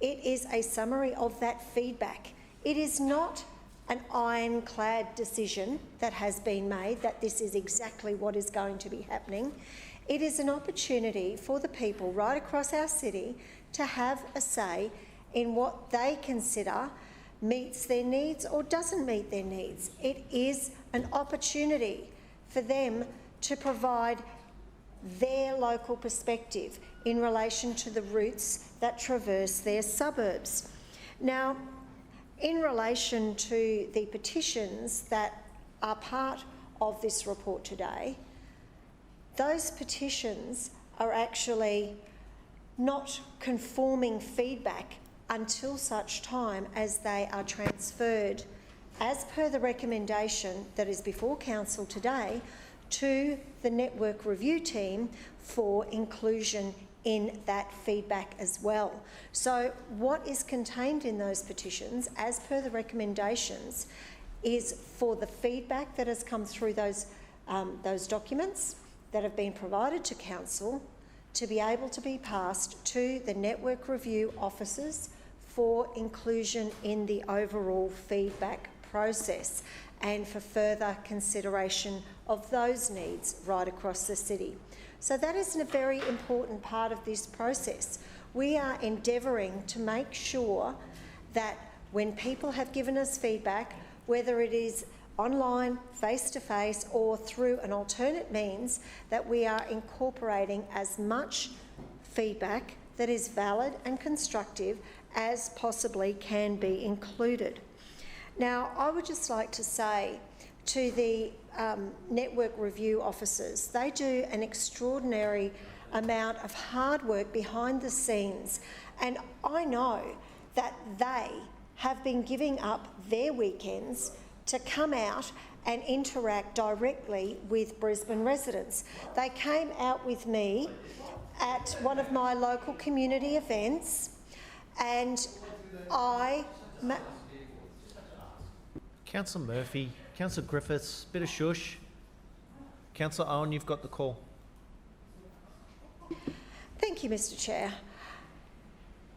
it is a summary of that feedback. It is not an ironclad decision that has been made that this is exactly what is going to be happening. It is an opportunity for the people right across our city to have a say in what they consider meets their needs or doesn't meet their needs. It is an opportunity for them to provide their local perspective in relation to the routes that traverse their suburbs. Now, in relation to the petitions that are part of this report today, those petitions are actually not conforming feedback until such time as they are transferred, as per the recommendation that is before council today, to the network review team for inclusion in that feedback as well. So what is contained in those petitions, as per the recommendations, is for the feedback that has come through those documents that have been provided to council to be able to be passed to the network review officers for inclusion in the overall feedback process and for further consideration of those needs right across the city. So that is a very important part of this process. We are endeavouring to make sure that when people have given us feedback, whether it is online, face-to-face, or through an alternate means, that we are incorporating as much feedback that is valid and constructive as possibly can be included. Now, I would just like to say to the network review officers, they do an extraordinary amount of hard work behind the scenes, and I know that they have been giving up their weekends to come out and interact directly with Brisbane residents. They came out with me at one of my local community events, and Councillor Murphy, Councillor Griffiths, bit of shush. Councillor Owen, you've got the call. Thank you, Mr. Chair.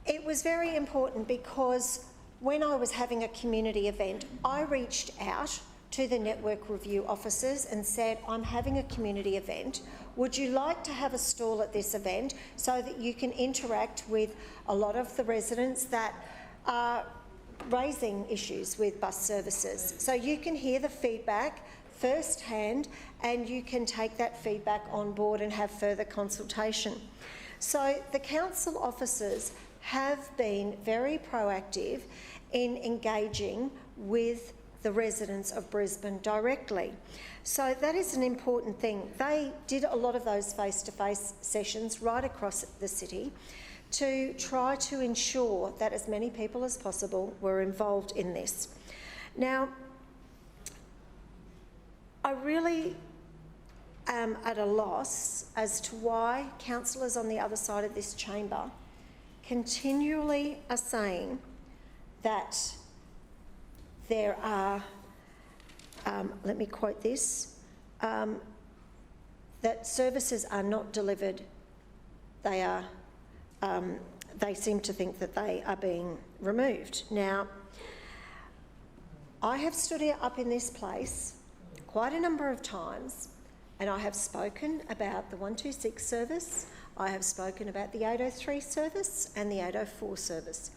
It was very important because when I was having a community event, I reached out to the network review officers and said, I'm having a community event. Would you like to have a stall at this event so that you can interact with a lot of the residents that are raising issues with bus services? So you can hear the feedback firsthand and you can take that feedback on board and have further consultation. So the council officers have been very proactive in engaging with the residents of Brisbane directly. So that is an important thing. They did a lot of those face-to-face sessions right across the city to try to ensure that as many people as possible were involved in this. Now, I really am at a loss as to why councillors on the other side of this chamber continually are saying that there are, let me quote this, that services are not delivered. They seem to think that they are being removed. Now, I have stood here up in this place quite a number of times, and I have spoken about the 126 service, I have spoken about the 803 service and the 804 service,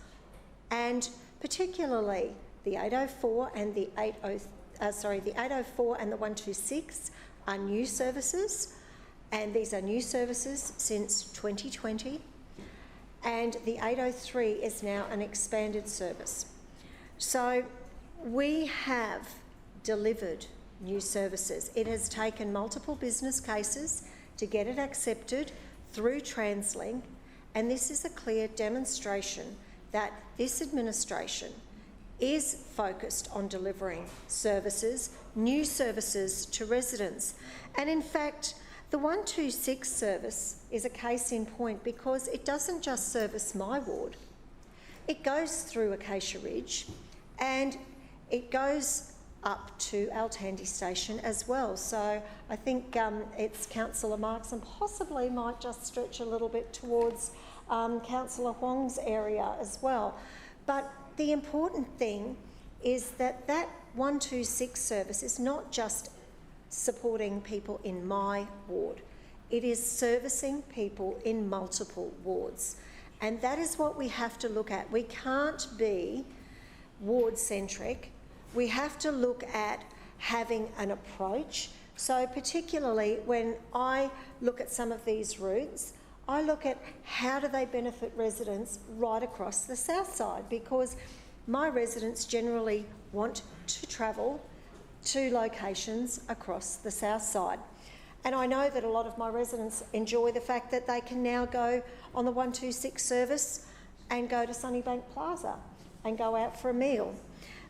and particularly the 804 and the 804 and the 126 are new services, and these are new services since 2020, and the 803 is now an expanded service. So we have delivered new services. It has taken multiple business cases to get it accepted through TransLink, and this is a clear demonstration that this administration is focused on delivering services, new services to residents. And in fact, the 126 service is a case in point because it doesn't just service my ward. It goes through Acacia Ridge and it goes up to Altandi Station as well. So I think it's Councillor Marks and possibly might just stretch a little bit towards Councillor Huang's area as well. But the important thing is that that 126 service is not just supporting people in my ward. It is servicing people in multiple wards. And that is what we have to look at. We can't be ward-centric. We have to look at having an approach. So particularly when I look at some of these routes, I look at how do they benefit residents right across the south side, because my residents generally want to travel to locations across the south side. And I know that a lot of my residents enjoy the fact that they can now go on the 126 service and go to Sunnybank Plaza and go out for a meal.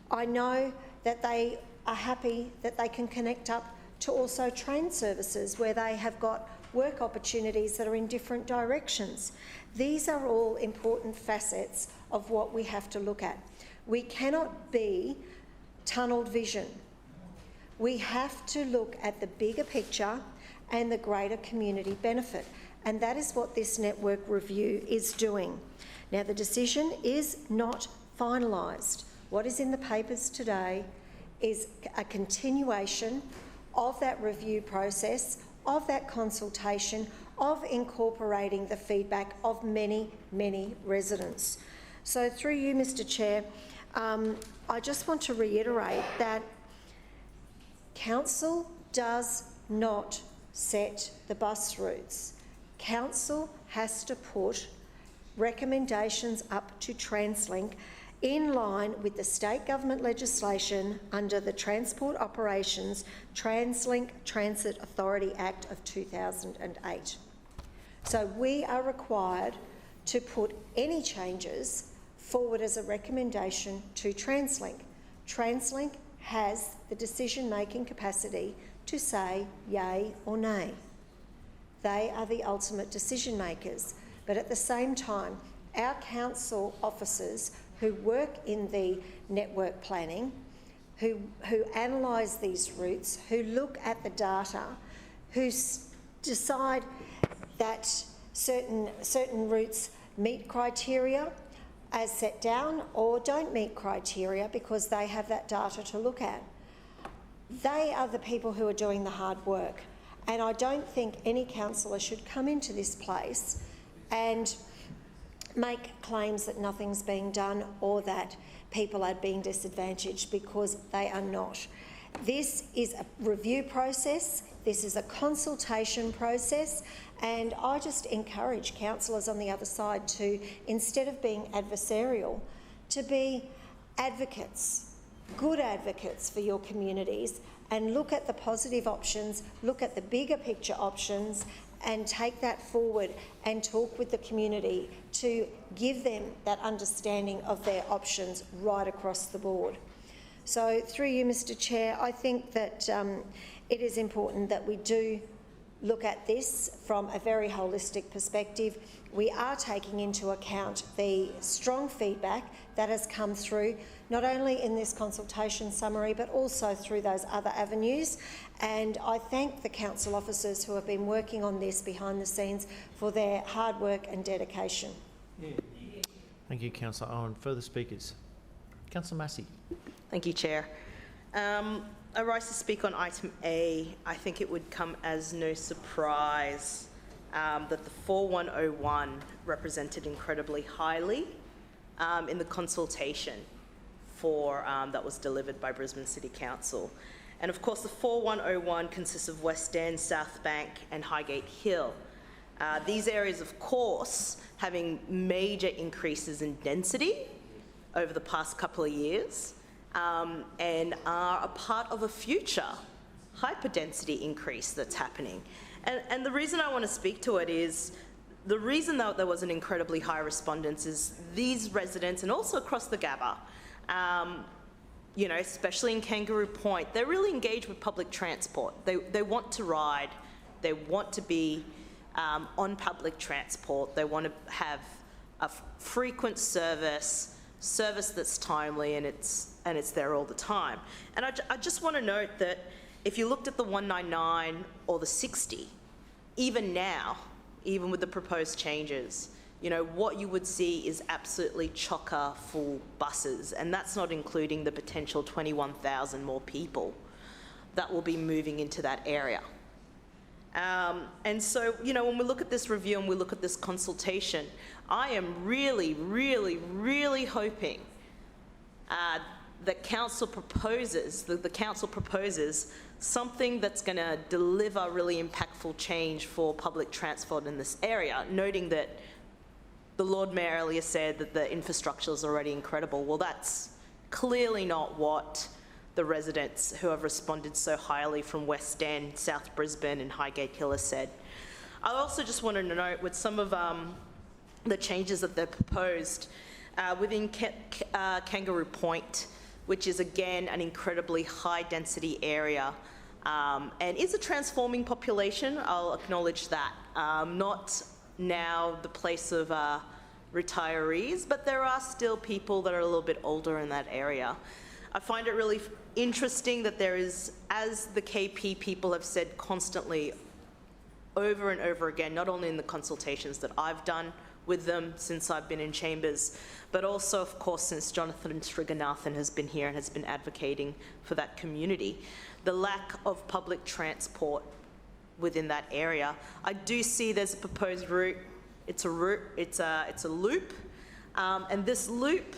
I know that they are happy that they can connect up to also train services where they have got work opportunities that are in different directions. These are all important facets of what we have to look at. We cannot be tunnelled vision. We have to look at the bigger picture and the greater community benefit, and that is what this network review is doing. Now, the decision is not finalised. What is in the papers today is a continuation of that review process, of that consultation, of incorporating the feedback of many, many residents. So through you, Mr Chair, I just want to reiterate that Council does not set the bus routes. Council has to put recommendations up to TransLink in line with the state government legislation under the Transport Operations TransLink Transit Authority Act of 2008. So we are required to put any changes forward as a recommendation to TransLink. TransLink has the decision-making capacity to say yay or nay. They are the ultimate decision makers, but at the same time, our council officers who work in the network planning, who analyse these routes, who look at the data, who decide that certain routes meet criteria as set down or don't meet criteria because they have that data to look at. They are the people who are doing the hard work, and I don't think any councillor should come into this place and make claims that nothing's being done or that people are being disadvantaged, because they are not. This is a review process, this is a consultation process, and I just encourage councillors on the other side to, instead of being adversarial, to be advocates, good advocates for your communities, and look at the positive options, look at the bigger picture options, and take that forward and talk with the community to give them that understanding of their options right across the board. So through you, Mr Chair, I think that it is important that we do look at this from a very holistic perspective. We are taking into account the strong feedback that has come through, not only in this consultation summary, but also through those other avenues. And I thank the council officers who have been working on this behind the scenes for their hard work and dedication. Thank you, Councillor Owen. Further speakers? Councillor Massey. Thank you, Chair. I rise to speak on item A. I think it would come as no surprise that the 4101 represented incredibly highly in the consultation for that was delivered by Brisbane City Council. And of course, the 4101 consists of West End, South Bank and Highgate Hill. These areas, of course, having major increases in density over the past couple of years, and are a part of a future hyperdensity increase that's happening. And the reason I want to speak to it is, the reason that there was an incredibly high respondence is these residents, and also across the Gabba, you know, especially in Kangaroo Point, they're really engaged with public transport. They want to ride, they want to be on public transport, they want to have a frequent service that's timely, and it's there all the time. And I just want to note that if you looked at the 199 or the 60, even now, even with the proposed changes, you know, what you would see is absolutely chocker full buses, and that's not including the potential 21,000 more people that will be moving into that area. And so, you know, when we look at this review and we look at this consultation, I am really, really, really hoping that council proposes, the council proposes something that's going to deliver really impactful change for public transport in this area, noting that the Lord Mayor earlier said that the infrastructure is already incredible. Well, that's clearly not what the residents who have responded so highly from West End, South Brisbane and Highgate Hill have said. I also just wanted to note with some of the changes that they've proposed within Kangaroo Point, which is again an incredibly high density area and is a transforming population, I'll acknowledge that. Not now the place of retirees, but there are still people that are a little bit older in that area. I find it really interesting that there is, as the KP people have said constantly over and over again, not only in the consultations that I've done with them since I've been in chambers, but also, of course, since Jonathan Sriganathan has been here and has been advocating for that community, the lack of public transport within that area. I do see there's a proposed route. It's a loop, and this loop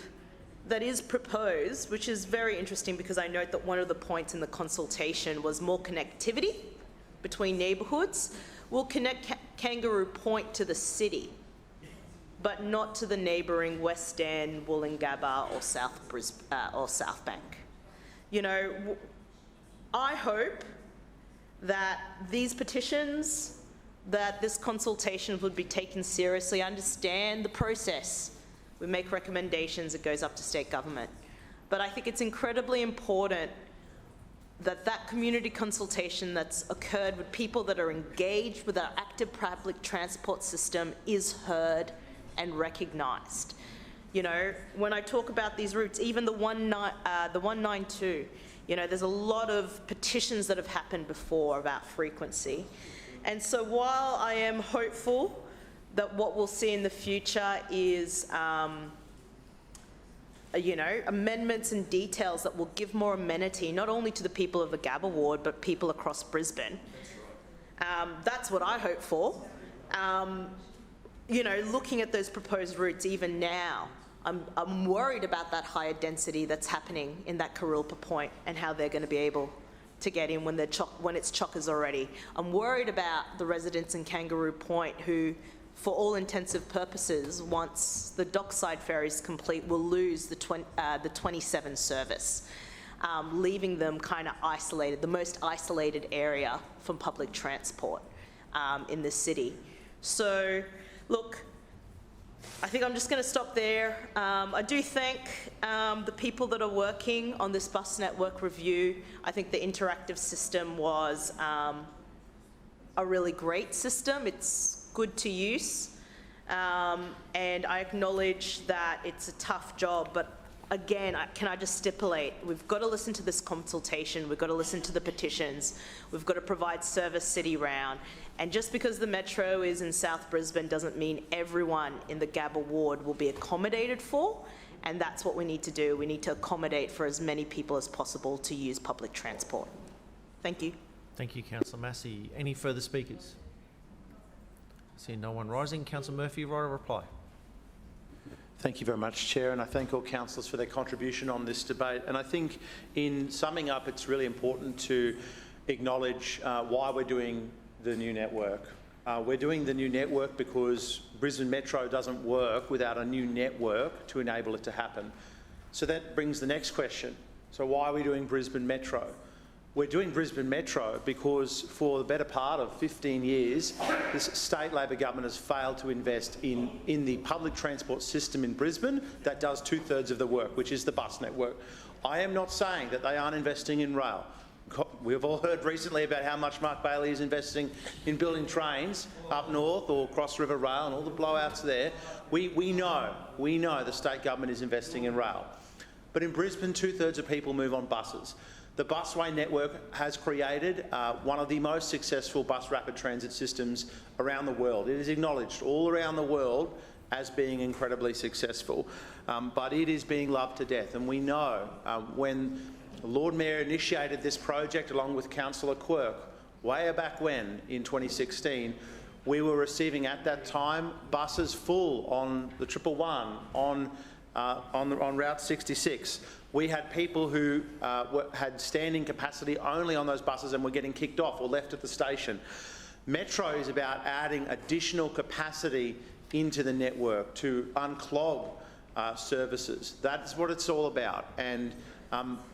that is proposed, which is very interesting because I note that one of the points in the consultation was more connectivity between neighbourhoods, will connect Kangaroo Point to the city, but not to the neighbouring West End, Woolloongabba or South Bank. You know, I hope that these petitions, that this consultation would be taken seriously. I understand the process. We make recommendations, it goes up to state government. But I think it's incredibly important that that community consultation that's occurred with people that are engaged with our active public transport system is heard and recognised. You know, when I talk about these routes, even the 192, you know, there's a lot of petitions that have happened before about frequency. And so while I am hopeful that what we'll see in the future is, you know, amendments and details that will give more amenity, not only to the people of the Gabba ward, but people across Brisbane. That's what I hope for. You know, looking at those proposed routes even now, I'm worried about that higher density that's happening in that Kurilpa Point and how they're going to be able to get in when it's chockers already. I'm worried about the residents in Kangaroo Point who, for all intensive purposes, once the dockside ferry is complete, will lose the 27 service, leaving them kind of isolated, the most isolated area from public transport in the city. So, look, I think I'm just going to stop there. I do thank the people that are working on this bus network review. I think the interactive system was a really great system. It's good to use. And I acknowledge that it's a tough job, but again, can I just stipulate, we've got to listen to this consultation, we've got to listen to the petitions, we've got to provide service city round. And just because the metro is in South Brisbane doesn't mean everyone in the Gabba ward will be accommodated for, and that's what we need to do. We need to accommodate for as many people as possible to use public transport. Thank you. Thank you, Councillor Massey. Any further speakers? I see no one rising. Councillor Murphy, right of reply. Thank you very much, Chair, and I thank all councillors for their contribution on this debate. And I think in summing up, it's really important to acknowledge why we're doing the new network. We're doing the new network because Brisbane Metro doesn't work without a new network to enable it to happen. So that brings the next question. So why are we doing Brisbane Metro? We're doing Brisbane Metro because for the better part of 15 years, this state Labor government has failed to invest in the public transport system in Brisbane that does 2/3 of the work, which is the bus network. I am not saying that they aren't investing in rail. We've all heard recently about how much Mark Bailey is investing in building trains up north or Cross River Rail and all the blowouts there. We know the state government is investing in rail. But in Brisbane, 2/3 of people move on buses. The busway network has created one of the most successful bus rapid transit systems around the world. It is acknowledged all around the world as being incredibly successful, but it is being loved to death. And we know when the Lord Mayor initiated this project along with Councillor Quirk way back when in 2016, we were receiving at that time buses full on the 111, on Route 66. We had people who had standing capacity only on those buses and were getting kicked off or left at the station. Metro is about adding additional capacity into the network to unclog services. That's what it's all about. And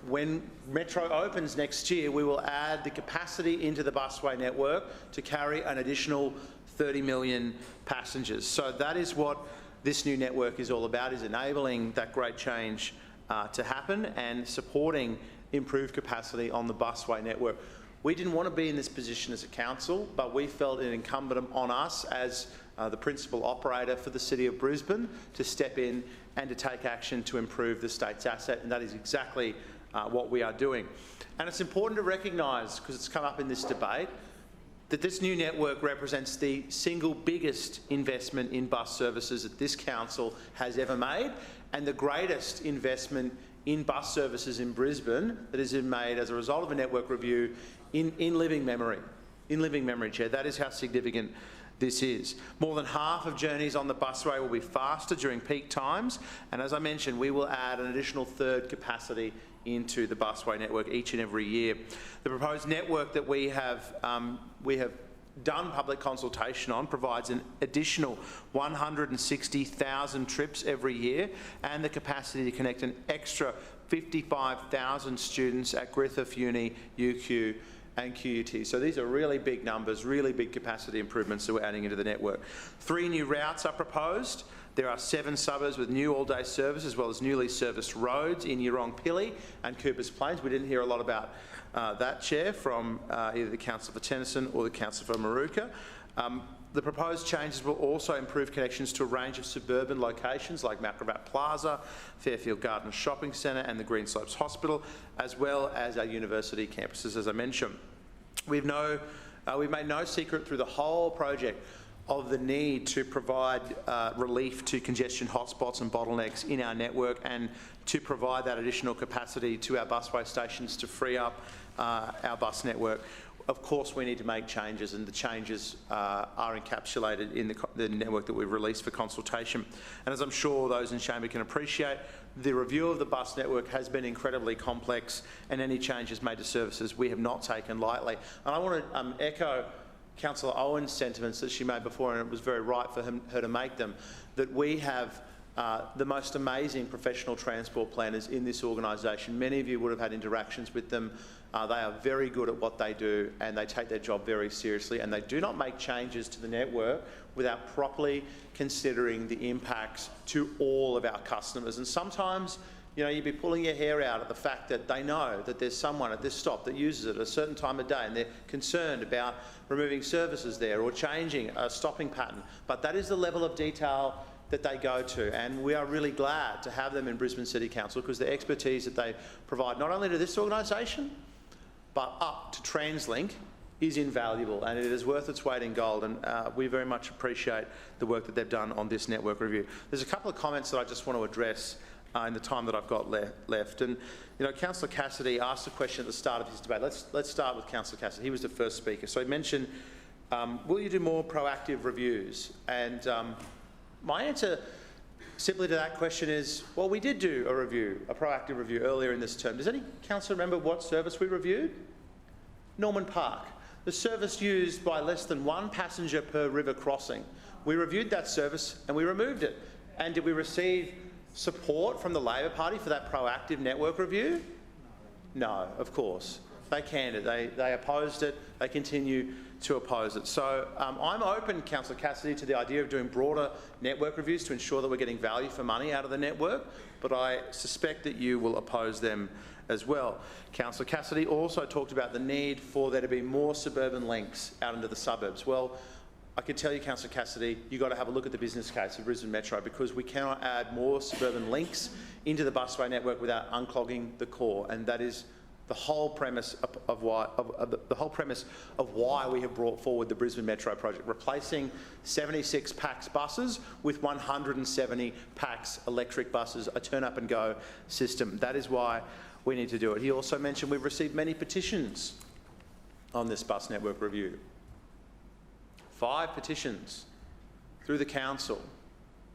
when Metro opens next year, we will add the capacity into the busway network to carry an additional 30 million passengers. So that is what this new network is all about, is enabling that great change to happen and supporting improved capacity on the busway network. We didn't want to be in this position as a council, but we felt it incumbent on us as the principal operator for the City of Brisbane to step in and to take action to improve the state's asset, and that is exactly what we are doing. And it's important to recognise, because it's come up in this debate, that this new network represents the single biggest investment in bus services that this council has ever made, and the greatest investment in bus services in Brisbane that has been made as a result of a network review in living memory. In living memory, Chair. That is how significant this is. More than half of journeys on the busway will be faster during peak times, and as I mentioned, we will add an additional third capacity into the busway network each and every year. The proposed network that we have done public consultation on provides an additional 160,000 trips every year and the capacity to connect an extra 55,000 students at Griffith Uni, UQ and QUT. So these are really big numbers, really big capacity improvements that we're adding into the network. 3 new routes are proposed. There are 7 suburbs with new all-day service as well as newly serviced roads in Yeerong-Pilly and Coopers Plains. We didn't hear a lot about that, Chair, from either the Council for Tennyson or the Council for Maruka. The proposed changes will also improve connections to a range of suburban locations like Macrobat Plaza, Fairfield Gardens Shopping Centre and the Green Slopes Hospital, as well as our university campuses, as I mentioned. We've made no secret through the whole project of the need to provide relief to congestion hotspots and bottlenecks in our network and to provide that additional capacity to our busway stations to free up our bus network. Of course, we need to make changes, and the changes are encapsulated in the network that we've released for consultation. And as I'm sure those in Chamber can appreciate, the review of the bus network has been incredibly complex, and any changes made to services we have not taken lightly. And I want to echo Councillor Owen's sentiments that she made before, and it was very right for her to make them, that we have the most amazing professional transport planners in this organisation. Many of you would have had interactions with them. They are very good at what they do and they take their job very seriously, and they do not make changes to the network without properly considering the impacts to all of our customers. And sometimes, you know, you'd be pulling your hair out at the fact that they know that there's someone at this stop that uses it at a certain time of day and they're concerned about removing services there or changing a stopping pattern. But that is the level of detail that they go to, and we are really glad to have them in Brisbane City Council because the expertise that they provide not only to this organisation but up to TransLink is invaluable, and it is worth its weight in gold, and we very much appreciate the work that they've done on this network review. There's a couple of comments that I just want to address in the time that I've got left. And, you know, Councillor Cassidy asked a question at the start of his debate. Let's start with Councillor Cassidy. He was the first speaker. So he mentioned, will you do more proactive reviews? And my answer simply to that question is, well, we did do a proactive review earlier in this term. Does any councillor remember what service we reviewed? Norman Park, the service used by less than 1 passenger per river crossing. We reviewed that service and we removed it. And did we receive support from the Labor Party for that proactive network review? No, of course. They canned it. They opposed it. They continue to oppose it. So I'm open, Councillor Cassidy, to the idea of doing broader network reviews to ensure that we're getting value for money out of the network, but I suspect that you will oppose them as well. Councillor Cassidy also talked about the need for there to be more suburban links out into the suburbs. Well, I can tell you, Councillor Cassidy, you've got to have a look at the business case of Brisbane Metro, because we cannot add more suburban links into the busway network without unclogging the core, and that is the whole premise of why we have brought forward the Brisbane Metro project, replacing 76 PAX buses with 170 PAX electric buses, a turn up and go system. That is why we need to do it. He also mentioned we've received many petitions on this bus network review. 5 petitions through the council,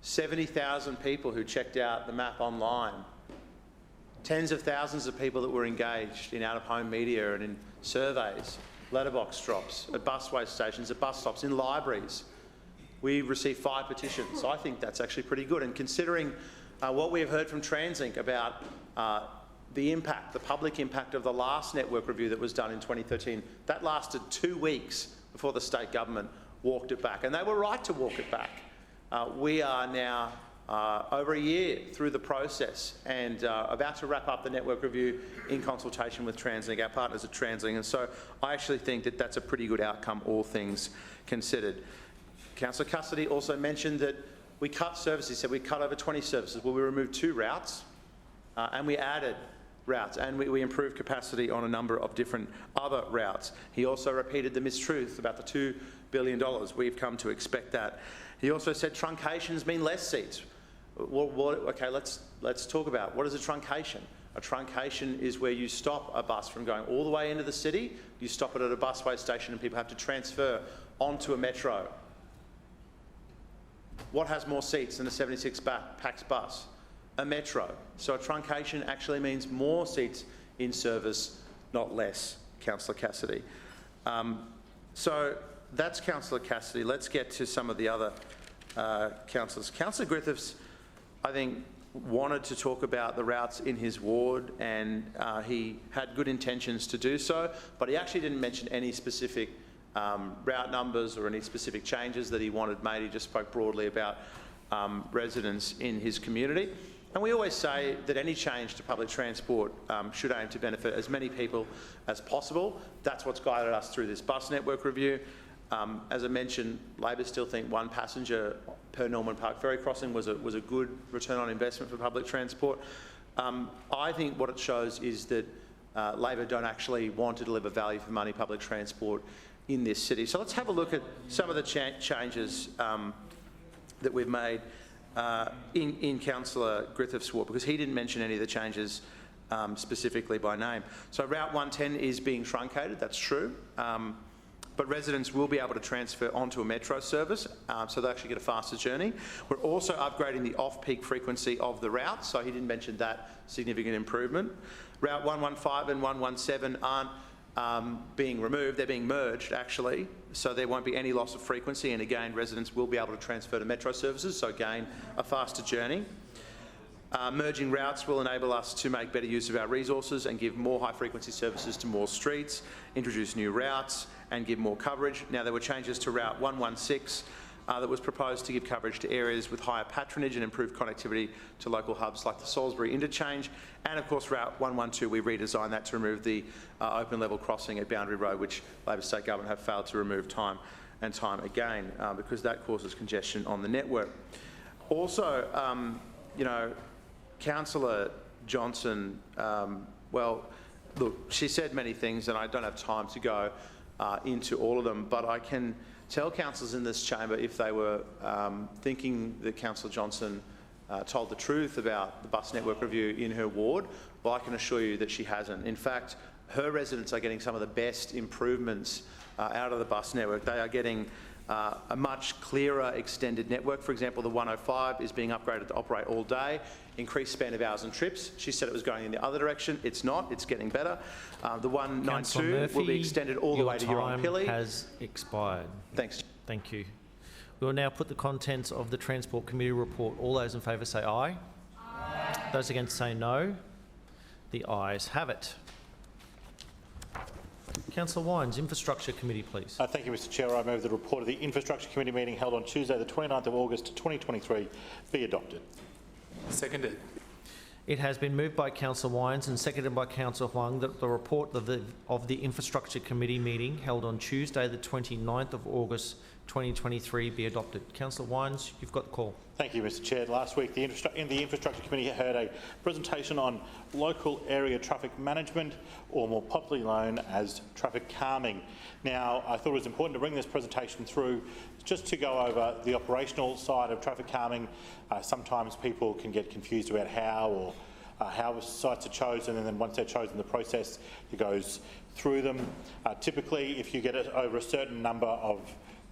70,000 people who checked out the map online, tens of thousands of people that were engaged in out-of-home media and in surveys, letterbox drops, at busway stations, at bus stops, in libraries. We received 5 petitions. I think that's actually pretty good. And considering what we have heard from TransLink about the impact, the public impact of the last network review that was done in 2013, that lasted 2 weeks before the state government walked it back. And they were right to walk it back. We are now over a year through the process and about to wrap up the network review in consultation with TransLink, our partners at TransLink, and so I actually think that that's a pretty good outcome, all things considered. Councillor Cassidy also mentioned that we cut services. He said we cut over 20 services. Well, we removed 2 routes and we added routes, and we improved capacity on a number of different other routes. He also repeated the mistruth about the $2 billion. We've come to expect that. He also said truncations mean less seats. Okay, let's talk about what is a truncation. A truncation is where you stop a bus from going all the way into the city, you stop it at a busway station and people have to transfer onto a metro What has more seats than a 76 pax bus? A metro. So a truncation actually means more seats in service, not less, Councillor Cassidy. So that's Councillor Cassidy. Let's get to some of the other councillors. Councillor Griffiths, I think, wanted to talk about the routes in his ward, and he had good intentions to do so, but he actually didn't mention any specific route numbers or any specific changes that he wanted made. He just spoke broadly about residents in his community. And we always say that any change to public transport should aim to benefit as many people as possible. That's what's guided us through this bus network review. As I mentioned, Labor still think one passenger per Norman Park ferry crossing was a good return on investment for public transport. I think what it shows is that Labor don't actually want to deliver value for money public transport in this city. So let's have a look at some of the changes that we've made in Councillor Griffiths' ward, because he didn't mention any of the changes specifically by name. So Route 110 is being truncated, that's true, but residents will be able to transfer onto a metro service, so they actually get a faster journey. We're also upgrading the off-peak frequency of the route, so he didn't mention that significant improvement. Route 115 and 117 aren't being removed, they're being merged actually, so there won't be any loss of frequency, and again residents will be able to transfer to metro services, so again a faster journey. Merging routes will enable us to make better use of our resources and give more high frequency services to more streets, introduce new routes and give more coverage. Now there were changes to Route 116 that was proposed to give coverage to areas with higher patronage and improve connectivity to local hubs like the Salisbury interchange. And of course Route 112, we redesigned that to remove the open level crossing at Boundary Road, which Labor State Government have failed to remove time and time again because that causes congestion on the network. Also, you know, Councillor Johnson, well, look, she said many things and I don't have time to go into all of them, but I can tell councillors in this chamber if they were thinking that Councillor Johnson told the truth about the bus network review in her ward, well, I can assure you that she hasn't. In fact, her residents are getting some of the best improvements out of the bus network. They are getting a much clearer extended network. For example, the 105 is being upgraded to operate all day, increased span of hours and trips. She said it was going in the other direction. It's not. It's getting better. The 192 will be extended all the way to Euron-Pilley. Your time has expired. Thanks. Thank you. We will now put the contents of the Transport Committee report. All those in favour say aye. Aye. Those against say no. The ayes have it. Councillor Wines, Infrastructure Committee, please. Thank you, Mr Chair. I move the report of the Infrastructure Committee meeting held on Tuesday the 29th of August 2023 be adopted. Seconded. It has been moved by Councillor Wines and seconded by Councillor Huang that the report of the Infrastructure Committee meeting held on Tuesday the 29th of August 2023 be adopted. Councillor Wines, you've got the call. Thank you, Mr Chair. Last week, the Infrastructure Committee heard a presentation on local area traffic management, or more popularly known as traffic calming. Now, I thought it was important to bring this presentation through just to go over the operational side of traffic calming. Sometimes people can get confused about how sites are chosen, and then once they're chosen, the process it goes through them. Typically, if you get it over a certain number of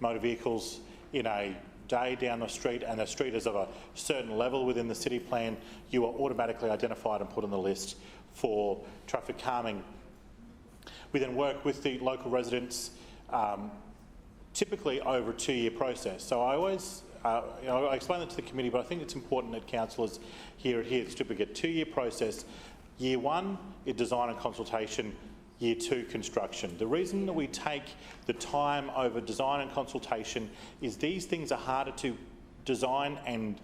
motor vehicles in a day down the street, and the street is of a certain level within the city plan, you are automatically identified and put on the list for traffic calming. We then work with the local residents, typically over a 2-year process. So I always, I explain that to the committee, but I think it's important that councillors hear it here. It's typically a 2-year process. Year 1 is design and consultation. Year 2, construction. The reason that we take the time over design and consultation is these things are harder to design and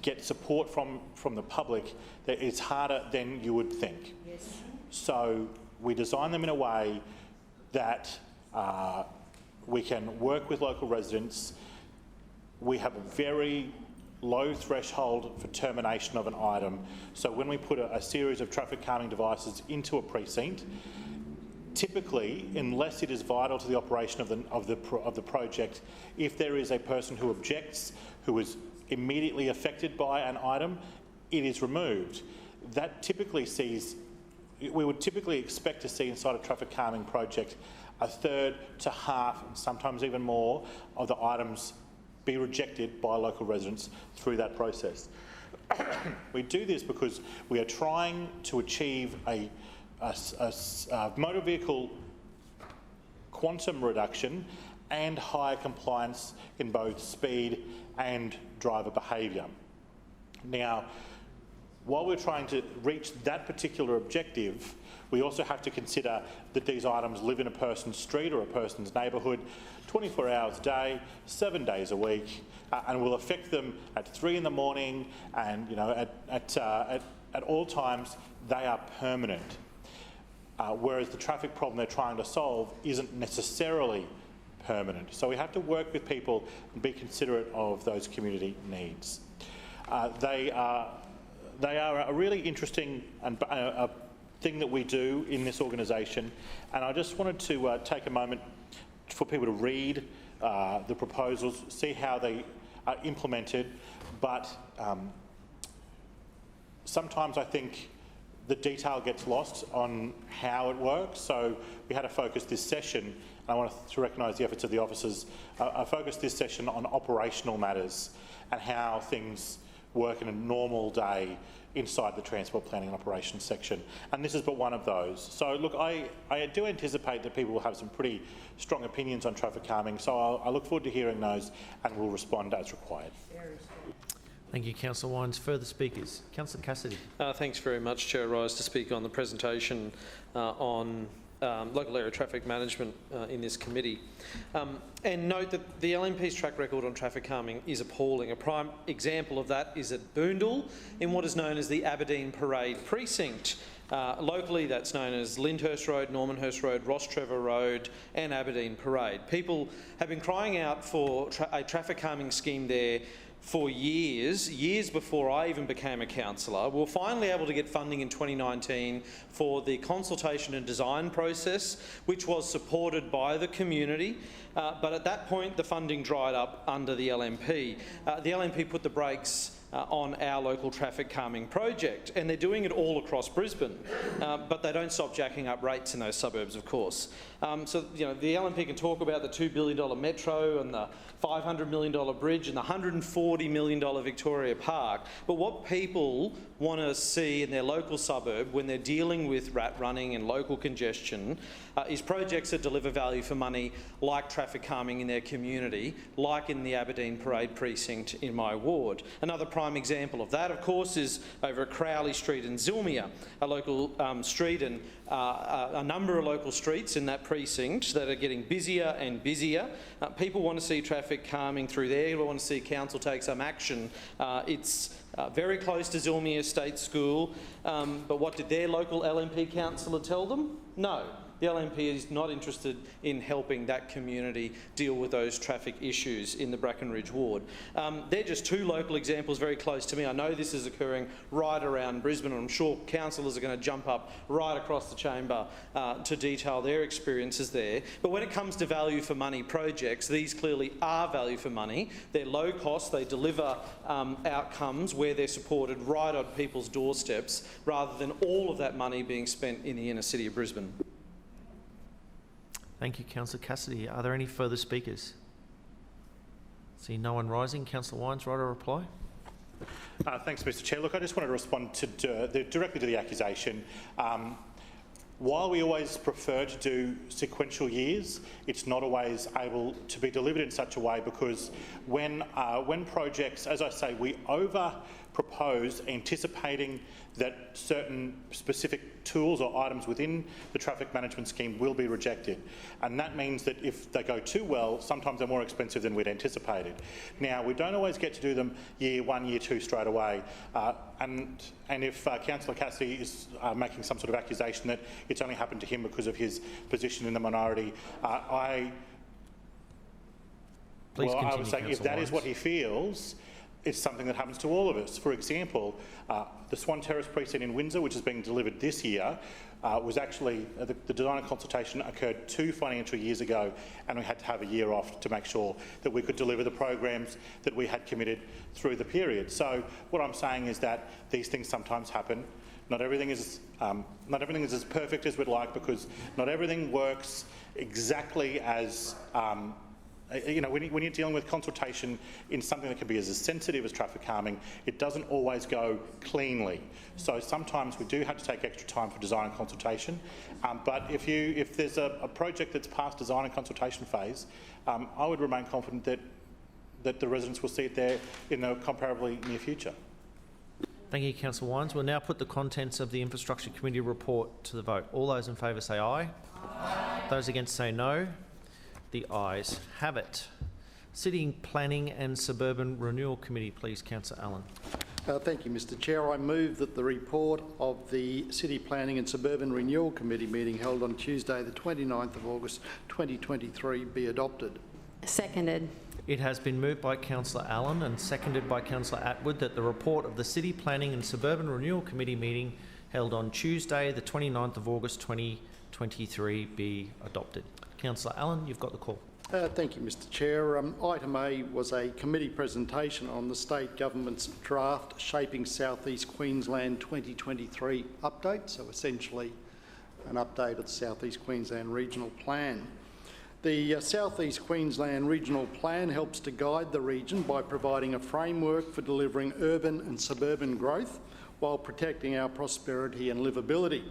get support from the public. That it's harder than you would think. Yes. So we design them in a way that we can work with local residents. We have a very low threshold for termination of an item. So when we put a series of traffic calming devices into a precinct, typically, unless it is vital to the operation of the project, if there is a person who objects, who is immediately affected by an item, it is removed. That typically sees, we would typically expect to see inside a traffic calming project 1/3 to half, sometimes even more, of the items be rejected by local residents through that process. We do this because we are trying to achieve a motor vehicle quantum reduction and higher compliance in both speed and driver behaviour. Now, while we're trying to reach that particular objective, we also have to consider that these items live in a person's street or a person's neighbourhood 24 hours a day, 7 days a week, and will affect them at 3 in the morning, and at all times they are permanent. Whereas the traffic problem they're trying to solve isn't necessarily permanent. So we have to work with people and be considerate of those community needs. They are a really interesting and thing that we do in this organisation, and I just wanted to take a moment for people to read the proposals, see how they are implemented, but sometimes I think the detail gets lost on how it works. So we had a focus this session, and I want to recognise the efforts of the officers, a focus this session on operational matters and how things work in a normal day inside the Transport Planning and Operations section. And this is but one of those. So look, I do anticipate that people will have some pretty strong opinions on traffic calming, so I look forward to hearing those and will respond as required. Thank you, Councillor Wines. Further speakers? Councillor Cassidy. Thanks very much, Chair. I rise to speak on the presentation on local area traffic management in this committee. And note that the LNP's track record on traffic calming is appalling. A prime example of that is at Boondall in what is known as the Aberdeen Parade Precinct. Locally, that's known as Lyndhurst Road, Normanhurst Road, Ross Trevor Road and Aberdeen Parade. People have been crying out for a traffic calming scheme there for years before I even became a councillor. We were finally able to get funding in 2019 for the consultation and design process, which was supported by the community, but at that point the funding dried up under the LNP. The LNP put the brakes on our local traffic calming project, and they're doing it all across Brisbane, but they don't stop jacking up rates in those suburbs, of course. So, the LNP can talk about the $2 billion metro and the $500 million bridge and the $140 million Victoria Park, but what people want to see in their local suburb when they're dealing with rat running and local congestion is projects that deliver value for money, like traffic calming in their community, like in the Aberdeen Parade Precinct in my ward. Another prime example of that, of course, is over at Crowley Street in Zilmia, a local street, and a number of local streets in that precinct that are getting busier and busier. People want to see traffic calming through there. We want to see council take some action. It's very close to Zilmia State School, but what did their local LNP councillor tell them? No. The LNP is not interested in helping that community deal with those traffic issues in the Brackenridge ward. They're just two local examples very close to me. I know this is occurring right around Brisbane, and I'm sure councillors are going to jump up right across the chamber to detail their experiences there. But when it comes to value for money projects, these clearly are value for money. They're low cost, they deliver outcomes where they're supported right on people's doorsteps, rather than all of that money being spent in the inner city of Brisbane. Thank you, Councillor Cassidy. Are there any further speakers? See no one rising. Councillor Wines, right, a reply? Thanks, Mr Chair. Look, I just wanted to respond directly to the accusation. While we always prefer to do sequential years, it's not always able to be delivered in such a way, because when projects, as I say, we over-propose anticipating that certain specific tools or items within the traffic management scheme will be rejected. And that means that if they go too well, sometimes they're more expensive than we'd anticipated. Now, we don't always get to do them year one, year two straight away. And if Councillor Cassidy is making some sort of accusation that it's only happened to him because of his position in the minority, I would say if that is what he feels, it's something that happens to all of us. For example, the Swan Terrace precinct in Windsor, which is being delivered this year, was actually, the design and consultation occurred 2 financial years ago, and we had to have a year off to make sure that we could deliver the programs that we had committed through the period. So what I'm saying is that these things sometimes happen. Not everything is as perfect as we'd like, because not everything works exactly as when you're dealing with consultation in something that can be as sensitive as traffic calming, it doesn't always go cleanly. So sometimes we do have to take extra time for design and consultation. But if there's a project that's past design and consultation phase, I would remain confident that the residents will see it there in the comparably near future. Thank you, Councillor Wines. We'll now put the contents of the Infrastructure Committee report to the vote. All those in favour say aye. Aye. Those against say no. The ayes have it. City Planning and Suburban Renewal Committee, please, Councillor Allen. Thank you, Mr Chair. I move that the report of the City Planning and Suburban Renewal Committee meeting held on Tuesday the 29th of August 2023 be adopted. Seconded. It has been moved by Councillor Allen and seconded by Councillor Atwood that the report of the City Planning and Suburban Renewal Committee meeting held on Tuesday the 29th of August 2023 be adopted. Councillor Allen, you've got the call. Thank you, Mr Chair. Item A was a committee presentation on the State Government's draft Shaping South East Queensland 2023 update, so essentially an update of the South East Queensland Regional Plan. The South East Queensland Regional Plan helps to guide the region by providing a framework for delivering urban and suburban growth while protecting our prosperity and livability.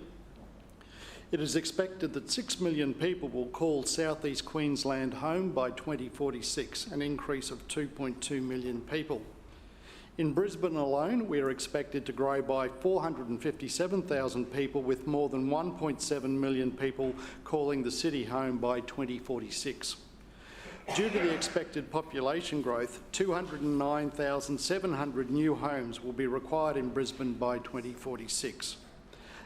It is expected that 6 million people will call South East Queensland home by 2046, an increase of 2.2 million people. In Brisbane alone, we are expected to grow by 457,000 people, with more than 1.7 million people calling the city home by 2046. Due to the expected population growth, 209,700 new homes will be required in Brisbane by 2046.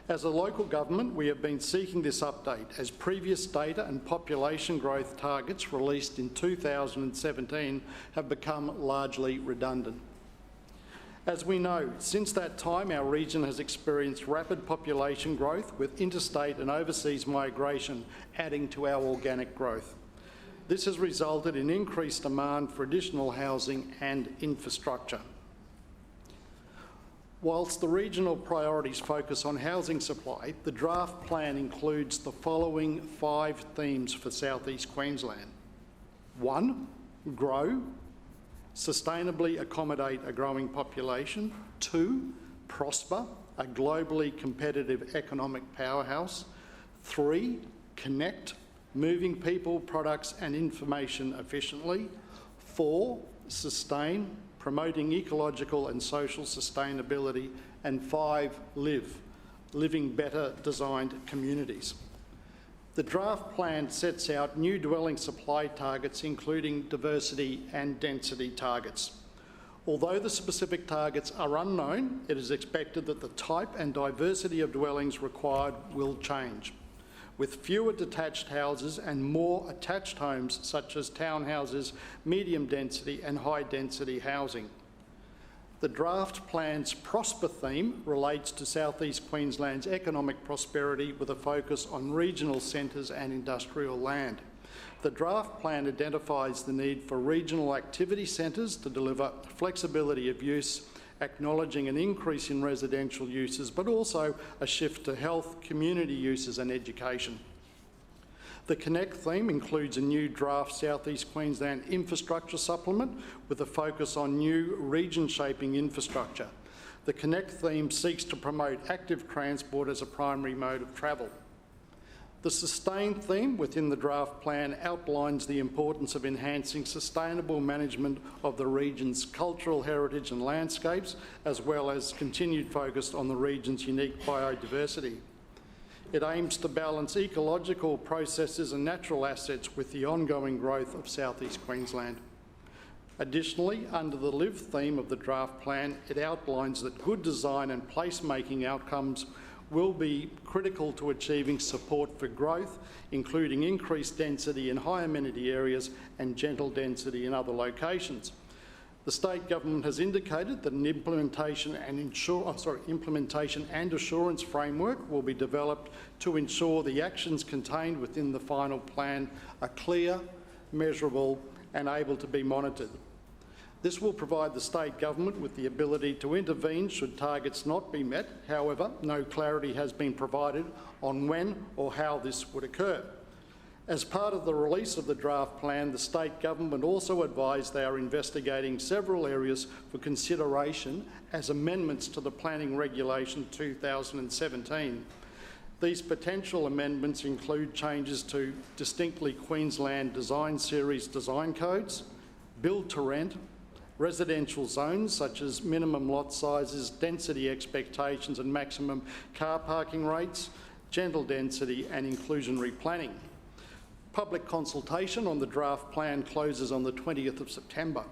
As a local government, we have been seeking this update as previous data and population growth targets released in 2017 have become largely redundant. As we know, since that time, our region has experienced rapid population growth, with interstate and overseas migration adding to our organic growth. This has resulted in increased demand for additional housing and infrastructure. Whilst the regional priorities focus on housing supply, the draft plan includes the following 5 themes for South East Queensland. 1, grow, sustainably accommodate a growing population. 2, prosper, a globally competitive economic powerhouse. 3, connect, moving people, products and information efficiently. 4, sustain, promoting ecological and social sustainability. And 5, live, living better designed communities. The draft plan sets out new dwelling supply targets, including diversity and density targets. Although the specific targets are unknown, it is expected that the type and diversity of dwellings required will change, with fewer detached houses and more attached homes such as townhouses, medium density and high density housing. The draft plan's prosper theme relates to South East Queensland's economic prosperity, with a focus on regional centres and industrial land. The draft plan identifies the need for regional activity centres to deliver flexibility of use, acknowledging an increase in residential uses, but also a shift to health, community uses and education. The Connect theme includes a new draft South East Queensland infrastructure supplement with a focus on new region-shaping infrastructure. The Connect theme seeks to promote active transport as a primary mode of travel. The Sustain theme within the draft plan outlines the importance of enhancing sustainable management of the region's cultural heritage and landscapes, as well as continued focus on the region's unique biodiversity. It aims to balance ecological processes and natural assets with the ongoing growth of South East Queensland. Additionally, under the Live theme of the draft plan, it outlines that good design and placemaking outcomes will be critical to achieving support for growth, including increased density in high amenity areas and gentle density in other locations. The state government has indicated that an implementation and assurance framework will be developed to ensure the actions contained within the final plan are clear, measurable and able to be monitored. This will provide the state government with the ability to intervene should targets not be met. However, no clarity has been provided on when or how this would occur. As part of the release of the draft plan, the state government also advised they are investigating several areas for consideration as amendments to the Planning Regulation 2017. These potential amendments include changes to distinctly Queensland Design Series design codes, build to rent, residential zones such as minimum lot sizes, density expectations and maximum car parking rates, gentle density and inclusionary planning. Public consultation on the draft plan closes on the 20th of September.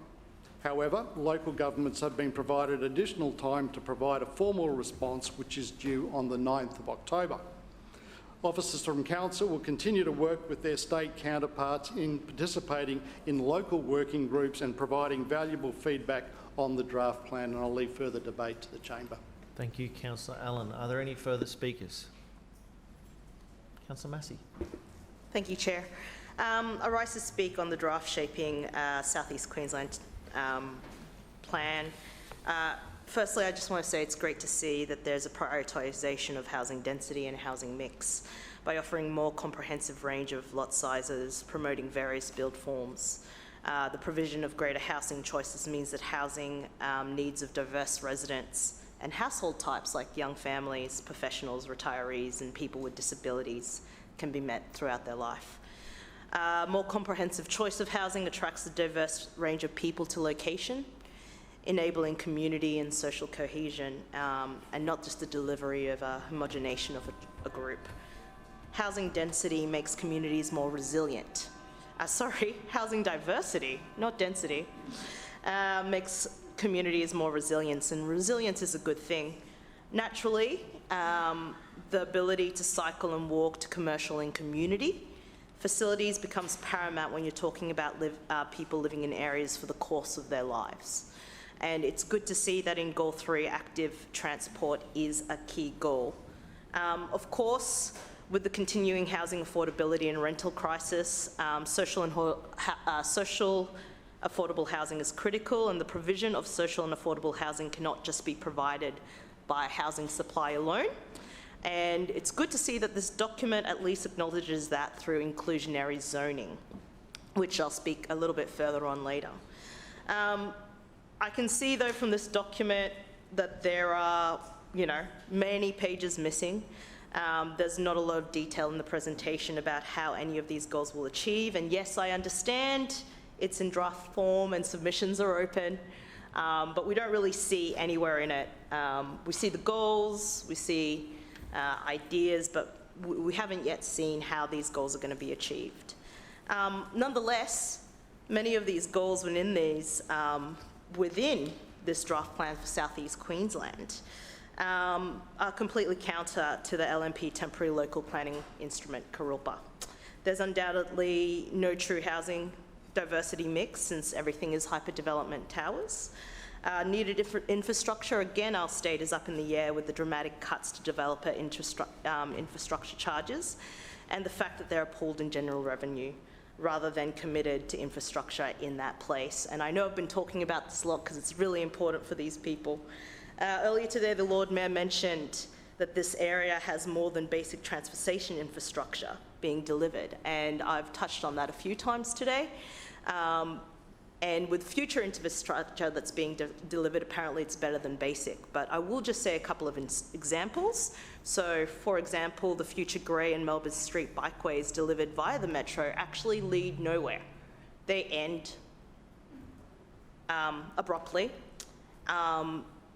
However, local governments have been provided additional time to provide a formal response, which is due on the 9th of October. Officers from Council will continue to work with their state counterparts in participating in local working groups and providing valuable feedback on the draft plan, and I'll leave further debate to the Chamber. Thank you, Councillor Allen. Are there any further speakers? Councillor Massey. Thank you, Chair. I rise to speak on the draft shaping South East Queensland plan. Firstly, I just want to say it's great to see that there's a prioritisation of housing density and housing mix by offering more comprehensive range of lot sizes, promoting various build forms. The provision of greater housing choices means that housing needs of diverse residents and household types like young families, professionals, retirees and people with disabilities can be met throughout their life. More comprehensive choice of housing attracts a diverse range of people to location, enabling community and social cohesion, and not just the delivery of a homogenation of a group. Housing density makes communities more resilient. Housing diversity, not density, makes communities more resilient, and resilience is a good thing. Naturally, the ability to cycle and walk to commercial and community facilities becomes paramount when you're talking about people living in areas for the course of their lives. And it's good to see that in Goal 3, active transport is a key goal. Of course, with the continuing housing affordability and rental crisis, social affordable housing is critical, and the provision of social and affordable housing cannot just be provided by housing supply alone. And it's good to see that this document at least acknowledges that through inclusionary zoning, which I'll speak a little bit further on later. I can see though from this document that there are, many pages missing. There's not a lot of detail in the presentation about how any of these goals will achieve. And yes, I understand it's in draft form and submissions are open, but we don't really see anywhere in it. We see the goals, we see ideas, but we haven't yet seen how these goals are going to be achieved. Nonetheless, many of these goals within this draft plan for South East Queensland are completely counter to the LNP temporary local planning instrument, Karulpa. There's undoubtedly no true housing diversity mix since everything is hyperdevelopment towers. Needed infrastructure, again, I'll state, is up in the air with the dramatic cuts to developer infrastructure charges and the fact that they're pooled in general revenue rather than committed to infrastructure in that place. And I know I've been talking about this a lot because it's really important for these people. Earlier today, the Lord Mayor mentioned that this area has more than basic transportation infrastructure being delivered, and I've touched on that a few times today. And with future infrastructure that's being delivered, apparently it's better than basic. But I will just say a couple of examples. So, for example, the future Grey and Melbourne Street bikeways delivered via the Metro actually lead nowhere. They end abruptly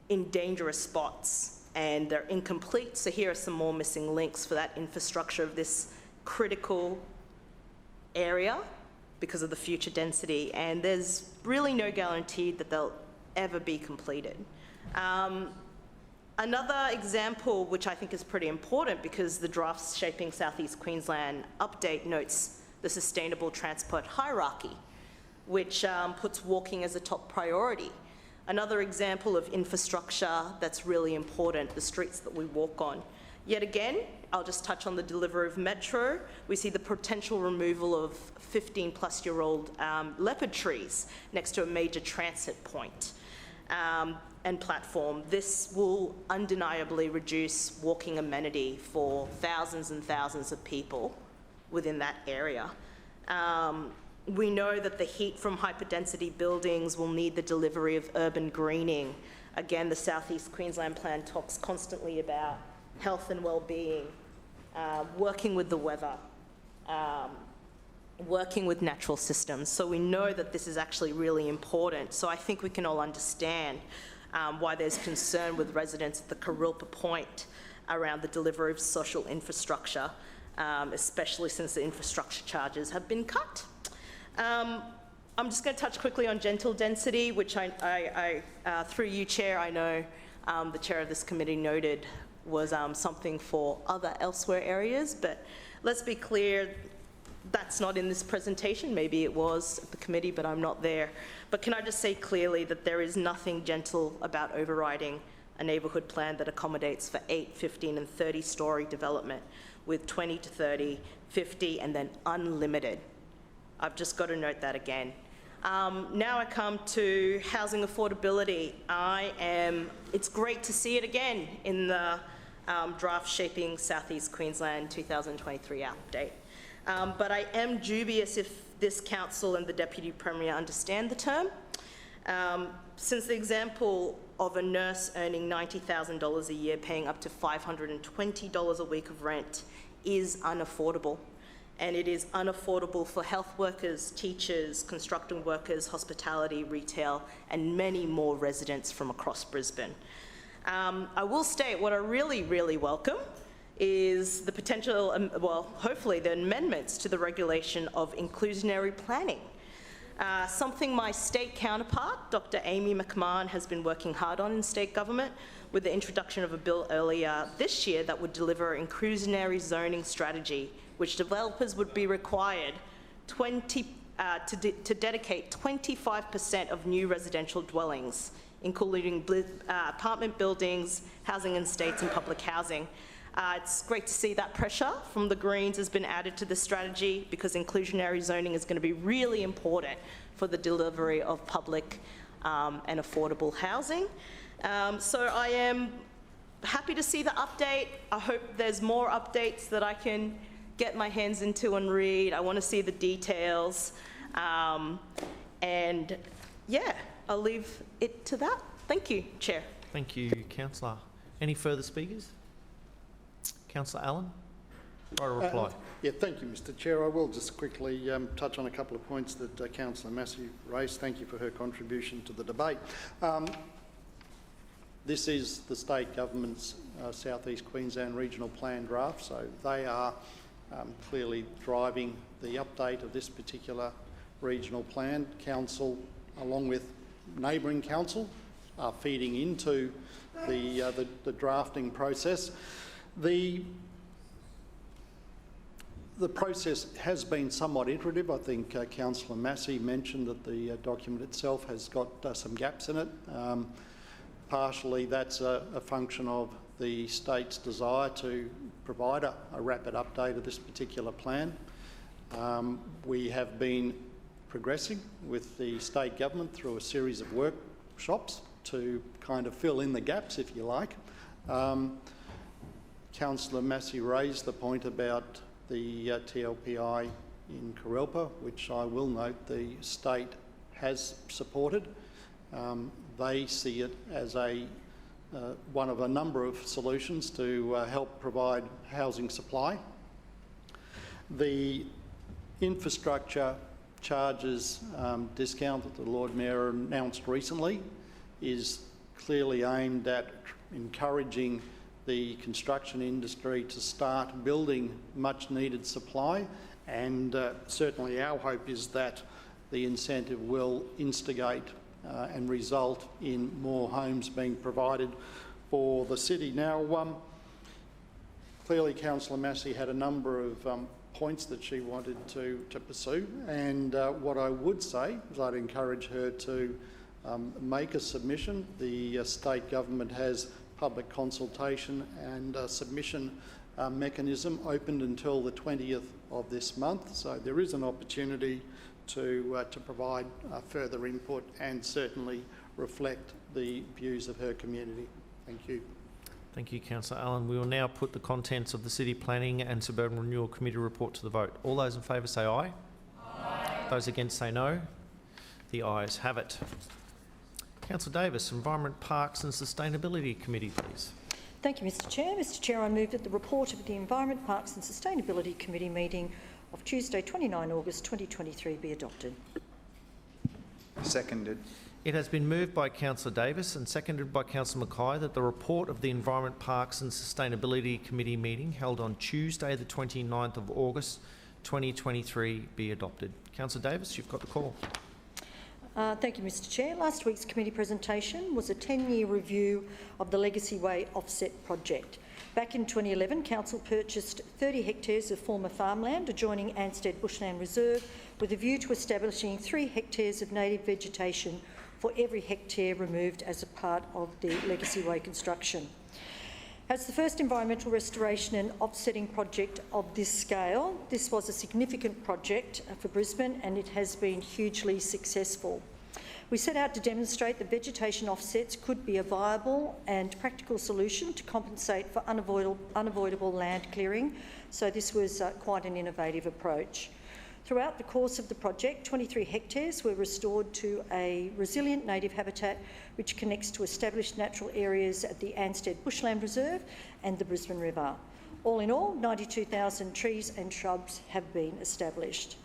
in dangerous spots, and they're incomplete. So here are some more missing links for that infrastructure of this critical area because of the future density, and there's really no guarantee that they'll ever be completed. Another example, which I think is pretty important because the draft Shaping South East Queensland update notes the sustainable transport hierarchy, which puts walking as a top priority. Another example of infrastructure that's really important, the streets that we walk on. Yet again, I'll just touch on the delivery of Metro. We see the potential removal of 15-plus-year-old leopard trees next to a major transit point and platform. This will undeniably reduce walking amenity for thousands and thousands of people within that area. We know that the heat from hyperdensity buildings will need the delivery of urban greening. Again, the South East Queensland Plan talks constantly about health and well-being, working with the weather, working with natural systems. So we know that this is actually really important. So I think we can all understand why there's concern with residents at the Kurilpa Point around the delivery of social infrastructure, especially since the infrastructure charges have been cut. I'm just going to touch quickly on gentle density, which through you, Chair, I know the Chair of this committee noted was something for other elsewhere areas, but let's be clear, that's not in this presentation. Maybe it was at the committee, but I'm not there. But can I just say clearly that there is nothing gentle about overriding a neighbourhood plan that accommodates for 8, 15 and 30-storey development with 20 to 30, 50 and then unlimited. I've just got to note that again. Now I come to housing affordability. It's great to see it again in the draft Shaping South East Queensland 2023 update. But I am dubious if this council and the Deputy Premier understand the term. Since the example of a nurse earning $90,000 a year paying up to $520 a week of rent is unaffordable. And it is unaffordable for health workers, teachers, construction workers, hospitality, retail, and many more residents from across Brisbane. I will state what I really, really welcome is the potential, well, hopefully the amendments to the regulation of inclusionary planning. Something my state counterpart, Dr. Amy McMahon, has been working hard on in state government with the introduction of a bill earlier this year that would deliver inclusionary zoning strategy, which developers would be required to dedicate 25% of new residential dwellings, including apartment buildings, housing estates and public housing. It's great to see that pressure from the Greens has been added to the strategy because inclusionary zoning is going to be really important for the delivery of public and affordable housing. So I am happy to see the update. I hope there's more updates that I can get my hands into and read. I want to see the details. And yeah, I'll leave it to that. Thank you, Chair. Thank you, Councillor. Any further speakers? Councillor Allen, right, a reply. Yeah, thank you, Mr. Chair. I will just quickly touch on a couple of points that Councillor Massey raised. Thank you for her contribution to the debate. This is the state government's South East Queensland Regional Plan draft, so they are clearly driving the update of this particular regional plan. Council, along with neighbouring council, are feeding into the drafting process. The process has been somewhat iterative. I think Councillor Massey mentioned that the document itself has got some gaps in it. Partially that's a function of the state's desire to provide a rapid update of this particular plan. We have been progressing with the state government through a series of workshops to kind of fill in the gaps, if you like. Councillor Massey raised the point about the TLPI in Kurilpa, which I will note the state has supported. They see it as one of a number of solutions to help provide housing supply. The infrastructure charges discount that the Lord Mayor announced recently is clearly aimed at encouraging the construction industry to start building much needed supply, and certainly our hope is that the incentive will instigate and result in more homes being provided for the city. Now, clearly Councillor Massey had a number of points that she wanted to pursue, and what I would say is I'd encourage her to make a submission. The state government has public consultation and submission mechanism opened until the 20th of this month, so there is an opportunity to provide further input and certainly reflect the views of her community. Thank you. Thank you, Councillor Allen. We will now put the contents of the City Planning and Suburban Renewal Committee report to the vote. All those in favour say aye. Aye. Those against say no. The ayes have it. Councillor Davis, Environment, Parks and Sustainability Committee, please. Thank you, Mr Chair. Mr Chair, I move that the report of the Environment, Parks and Sustainability Committee meeting of Tuesday 29 August 2023 be adopted. Seconded. It has been moved by Councillor Davis and seconded by Councillor Mackay that the report of the Environment, Parks and Sustainability Committee meeting held on Tuesday the 29th of August 2023 be adopted. Councillor Davis, you've got the call. Thank you, Mr Chair. Last week's committee presentation was a 10-year review of the Legacy Way offset project. Back in 2011, Council purchased 30 hectares of former farmland adjoining Anstead Bushland Reserve with a view to establishing 3 hectares of native vegetation for every hectare removed as a part of the Legacy Way construction. As the first environmental restoration and offsetting project of this scale, this was a significant project for Brisbane and it has been hugely successful. We set out to demonstrate that vegetation offsets could be a viable and practical solution to compensate for unavoidable land clearing, so this was quite an innovative approach. Throughout the course of the project, 23 hectares were restored to a resilient native habitat which connects to established natural areas at the Anstead Bushland Reserve and the Brisbane River. All in all, 92,000 trees and shrubs have been established.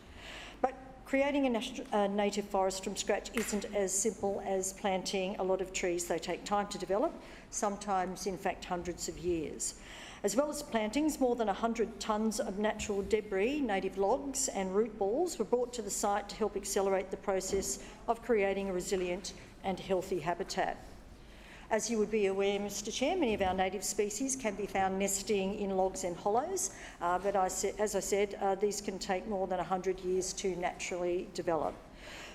But creating a native forest from scratch isn't as simple as planting a lot of trees. They take time to develop, sometimes in fact hundreds of years. As well as plantings, more than 100 tonnes of natural debris, native logs and root balls were brought to the site to help accelerate the process of creating a resilient and healthy habitat. As you would be aware, Mr Chair, many of our native species can be found nesting in logs and hollows, but as I said, these can take more than 100 years to naturally develop.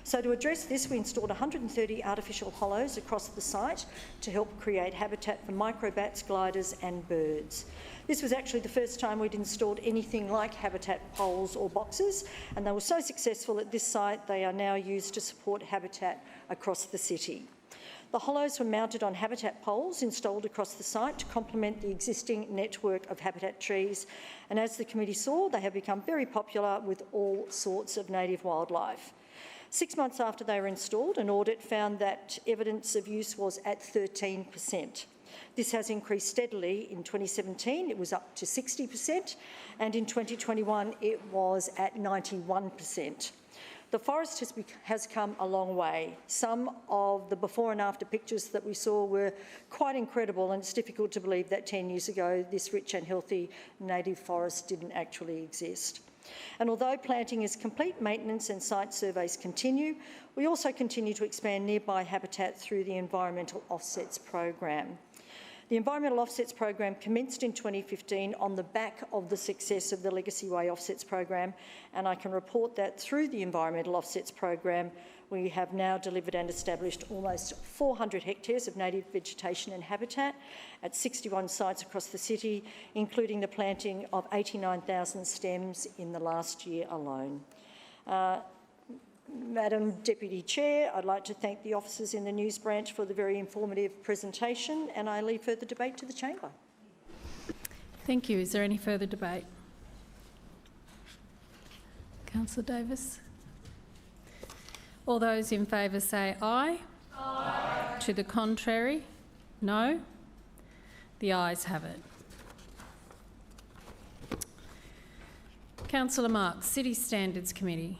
So to address this, we installed 130 artificial hollows across the site to help create habitat for microbats, gliders and birds. This was actually the first time we'd installed anything like habitat poles or boxes, and they were so successful at this site they are now used to support habitat across the city. The hollows were mounted on habitat poles installed across the site to complement the existing network of habitat trees, and as the committee saw, they have become very popular with all sorts of native wildlife. 6 months after they were installed, an audit found that evidence of use was at 13%. This has increased steadily. In 2017, it was up to 60%, and in 2021, it was at 91%. The forest has come a long way. Some of the before and after pictures that we saw were quite incredible, and it's difficult to believe that 10 years ago, this rich and healthy native forest didn't actually exist. And although planting is complete, maintenance and site surveys continue. We also continue to expand nearby habitat through the Environmental Offsets Program. The Environmental Offsets Program commenced in 2015 on the back of the success of the Legacy Way Offsets Program, and I can report that through the Environmental Offsets Program, we have now delivered and established almost 400 hectares of native vegetation and habitat at 61 sites across the city, including the planting of 89,000 stems in the last year alone. Madam Deputy Chair, I'd like to thank the officers in the news branch for the very informative presentation, and I leave further debate to the chamber. Thank you. Is there any further debate? Councillor Davis? All those in favour say aye. Aye. To the contrary, no. The ayes have it. Councillor Marks, City Standards Committee.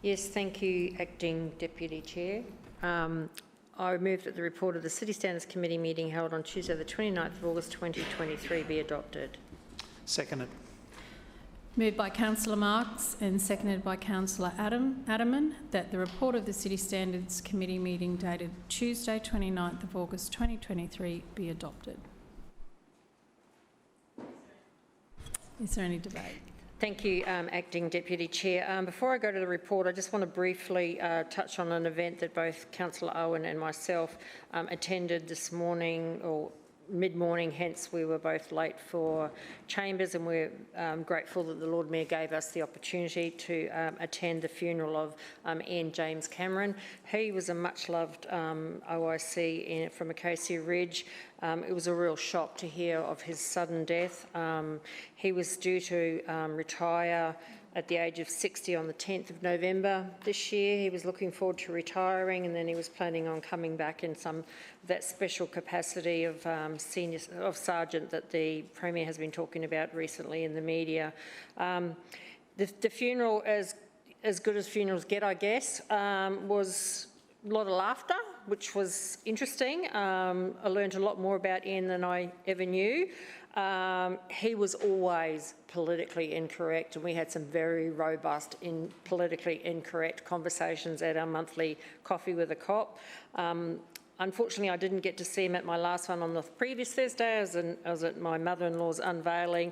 Yes, thank you, Acting Deputy Chair. I move that the report of the City Standards Committee meeting held on Tuesday the 29th of August 2023 be adopted. Seconded. Moved by Councillor Marks and seconded by Councillor Adaman that the report of the City Standards Committee meeting dated Tuesday 29th of August 2023 be adopted. Is there any debate? Thank you, Acting Deputy Chair. Before I go to the report, I just want to briefly touch on an event that both Councillor Owen and myself attended this morning, or mid-morning, hence we were both late for chambers, and we're grateful that the Lord Mayor gave us the opportunity to attend the funeral of Ian James Cameron. He was a much-loved OIC from Acacia Ridge. It was a real shock to hear of his sudden death. He was due to retire at the age of 60 on the 10th of November this year. He was looking forward to retiring, and then he was planning on coming back in that special capacity of sergeant that the Premier has been talking about recently in the media. The funeral, as good as funerals get, I guess, was a lot of laughter, which was interesting. I learned a lot more about Ian than I ever knew. He was always politically incorrect, and we had some very robust politically incorrect conversations at our monthly coffee with a cop. Unfortunately, I didn't get to see him at my last one on the previous Thursday. I was at my mother-in-law's unveiling,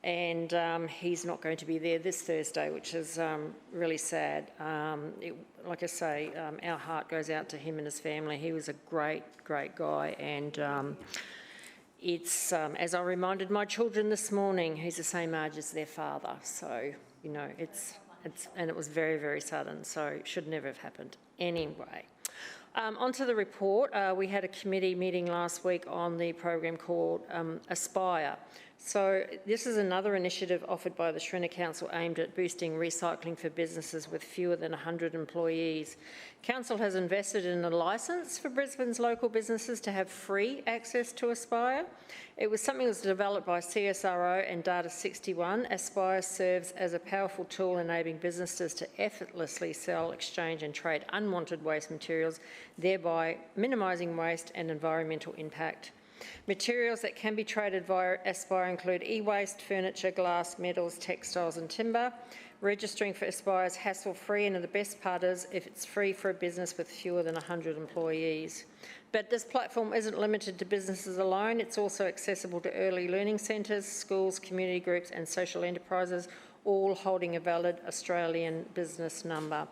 and he's not going to be there this Thursday, which is really sad. Like I say, our heart goes out to him and his family. He was a great, great guy, and it's, as I reminded my children this morning, he's the same age as their father. So, you know, and it was very, very sudden, so it should never have happened. Anyway, onto the report. We had a committee meeting last week on the program called Aspire. So this is another initiative offered by the Shriner Council aimed at boosting recycling for businesses with fewer than 100 employees. Council has invested in a licence for Brisbane's local businesses to have free access to Aspire. It was something that was developed by CSRO and Data 61. Aspire serves as a powerful tool enabling businesses to effortlessly sell, exchange and trade unwanted waste materials, thereby minimising waste and environmental impact. Materials that can be traded via Aspire include e-waste, furniture, glass, metals, textiles and timber. Registering for Aspire is hassle-free, and the best part is if it's free for a business with fewer than 100 employees. But this platform isn't limited to businesses alone. It's also accessible to early learning centres, schools, community groups and social enterprises, all holding a valid Australian business number.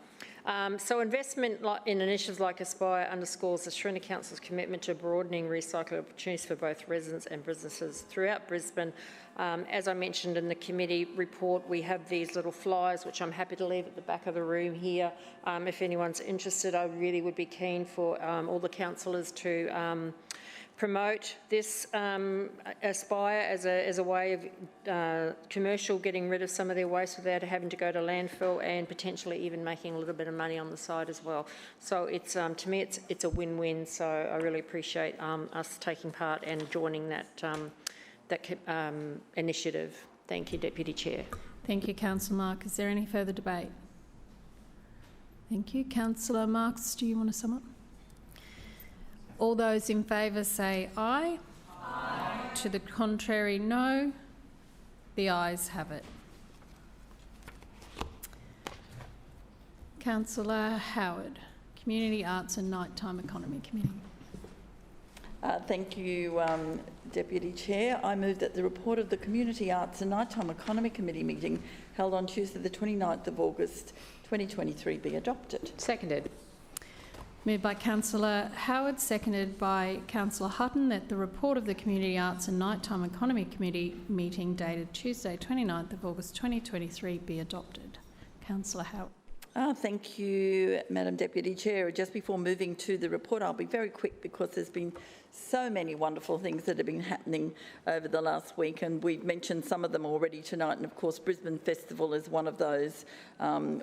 So investment in initiatives like Aspire underscores the Shriner Council's commitment to broadening recycling opportunities for both residents and businesses throughout Brisbane. As I mentioned in the committee report, we have these little flyers, which I'm happy to leave at the back of the room here. If anyone's interested, I really would be keen for all the councillors to promote this Aspire as a way of commercial getting rid of some of their waste without having to go to landfill, and potentially even making a little bit of money on the side as well. So it's to me it's a win-win. So I really appreciate us taking part and joining that initiative. Thank you, Deputy Chair. Thank you, Councillor Mark. Is there any further debate? Thank you. Councillor Marks, do you want to sum up? All those in favour say aye. Aye. To the contrary, no. The ayes have it. Councillor Howard, Community Arts and Nighttime Economy Committee. Thank you, Deputy Chair. I move that the report of the Community Arts and Nighttime Economy Committee meeting held on Tuesday the 29th of August 2023 be adopted. Seconded. Moved by Councillor Howard, seconded by Councillor Hutton, that the report of the Community Arts and Nighttime Economy Committee meeting dated Tuesday 29th of August 2023 be adopted. Councillor Howard. Thank you, Madam Deputy Chair. Just before moving to the report, I'll be very quick because there's been so many wonderful things that have been happening over the last week, and we've mentioned some of them already tonight. And of course, Brisbane Festival is one of those,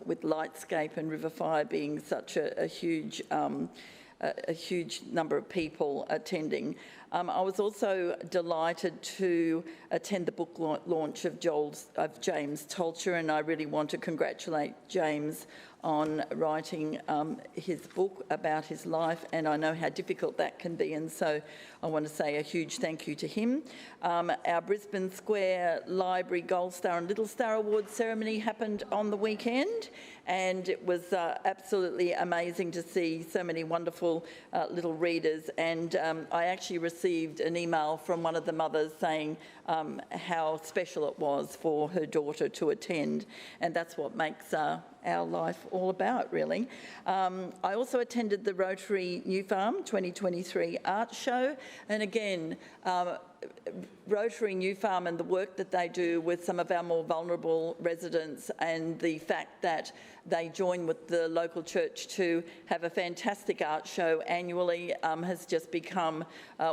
with Lightscape and Riverfire being such a huge number of people attending. I was also delighted to attend the book launch of James Tolcher, and I really want to congratulate James on writing his book about his life, and I know how difficult that can be, and so I want to say a huge thank you to him. Our Brisbane Square Library Gold Star and Little Star Awards ceremony happened on the weekend, and it was absolutely amazing to see so many wonderful little readers, and I actually received an email from one of the mothers saying how special it was for her daughter to attend, and that's what makes our our life all about, really. I also attended the Rotary New Farm 2023 art show, and again, Rotary New Farm and the work that they do with some of our more vulnerable residents, and the fact that they join with the local church to have a fantastic art show annually has just become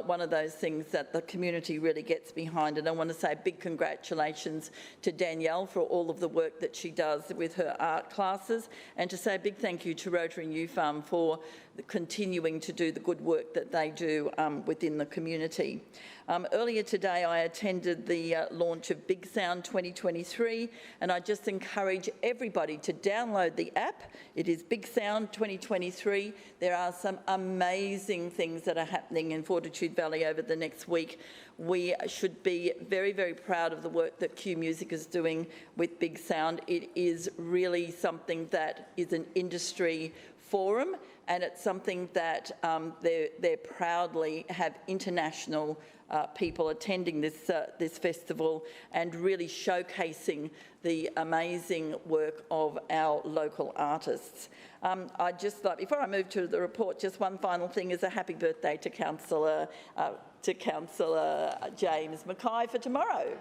one of those things that the community really gets behind. And I want to say big congratulations to Danielle for all of the work that she does with her art classes, and to say a big thank you to Rotary New Farm for continuing to do the good work that they do within the community. Earlier today, I attended the launch of Big Sound 2023, and I just encourage everybody to download the app. It is Big Sound 2023. There are some amazing things that are happening in Fortitude Valley over the next week. We should be very, very proud of the work that Q Music is doing with Big Sound. It is really something that is an industry forum, and it's something that they proudly have international people attending this festival and really showcasing the amazing work of our local artists. I'd just like, before I move to the report, just one final thing is a happy birthday to Councillor James Mackay for tomorrow.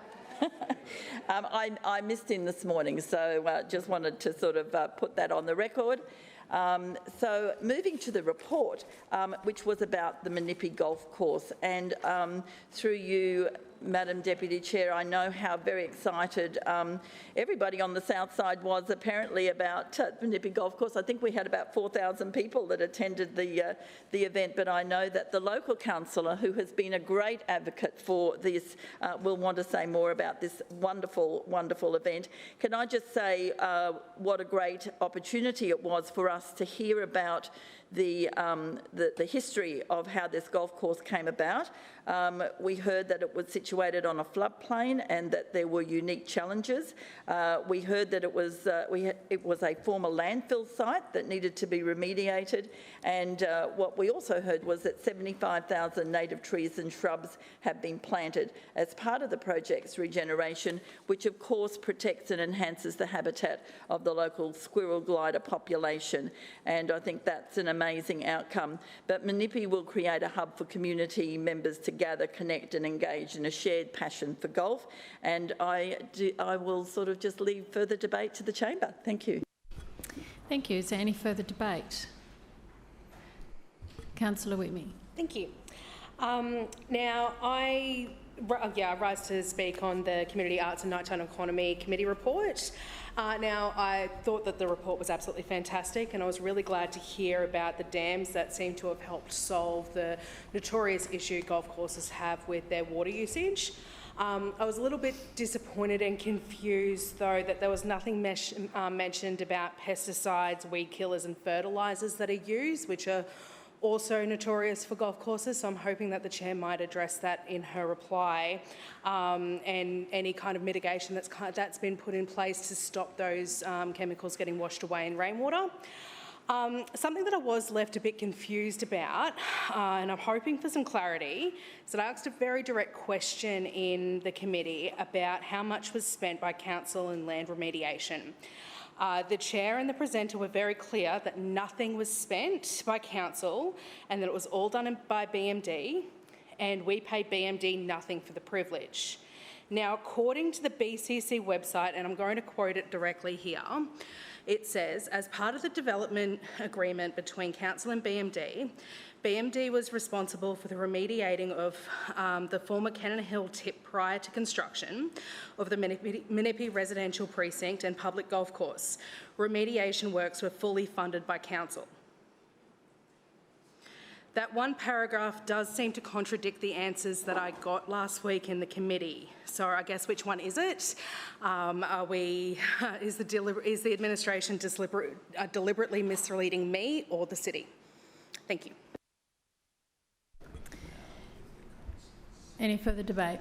I missed him this morning, so just wanted to sort of put that on the record. So moving to the report, which was about the Menippi Golf Course, and through you, Madam Deputy Chair, I know how very excited everybody on the south side was apparently about Menippi Golf Course. I think we had about 4,000 people that attended the event, but I know that the local councillor, who has been a great advocate for this, will want to say more about this wonderful, wonderful event. Can I just say what a great opportunity it was for us to hear about the history of how this golf course came about. We heard that it was situated on a floodplain and that there were unique challenges. We heard that it was a former landfill site that needed to be remediated, and what we also heard was that 75,000 native trees and shrubs have been planted as part of the project's regeneration, which of course protects and enhances the habitat of the local squirrel glider population, and I think that's an amazing outcome. But Menippi will create a hub for community members to gather, connect and engage in a shared passion for golf, and I will sort of just leave further debate to the chamber. Thank you. Thank you. Is there any further debate? Councillor Whitney. Thank you. Now, I rise to speak on the Community Arts and Nighttime Economy Committee report. Now, I thought that the report was absolutely fantastic, and I was really glad to hear about the dams that seem to have helped solve the notorious issue golf courses have with their water usage. I was a little bit disappointed and confused, though, that there was nothing mentioned about pesticides, weed killers and fertilisers that are used, which are also notorious for golf courses, so I'm hoping that the Chair might address that in her reply, and any kind of mitigation that's been put in place to stop those chemicals getting washed away in rainwater. Something that I was left a bit confused about, and I'm hoping for some clarity, is that I asked a very direct question in the committee about how much was spent by council in land remediation. The Chair and the presenter were very clear that nothing was spent by council and that it was all done by BMD, and we paid BMD nothing for the privilege. Now, according to the BCC website, and I'm going to quote it directly here, it says, as part of the development agreement between council and BMD, BMD was responsible for the remediating of the former Cannon Hill tip prior to construction of the Menippi residential precinct and public golf course. Remediation works were fully funded by council. That one paragraph does seem to contradict the answers that I got last week in the committee. So I guess which one is it? Is the administration deliberately misleading me or the city? Thank you. Any further debate?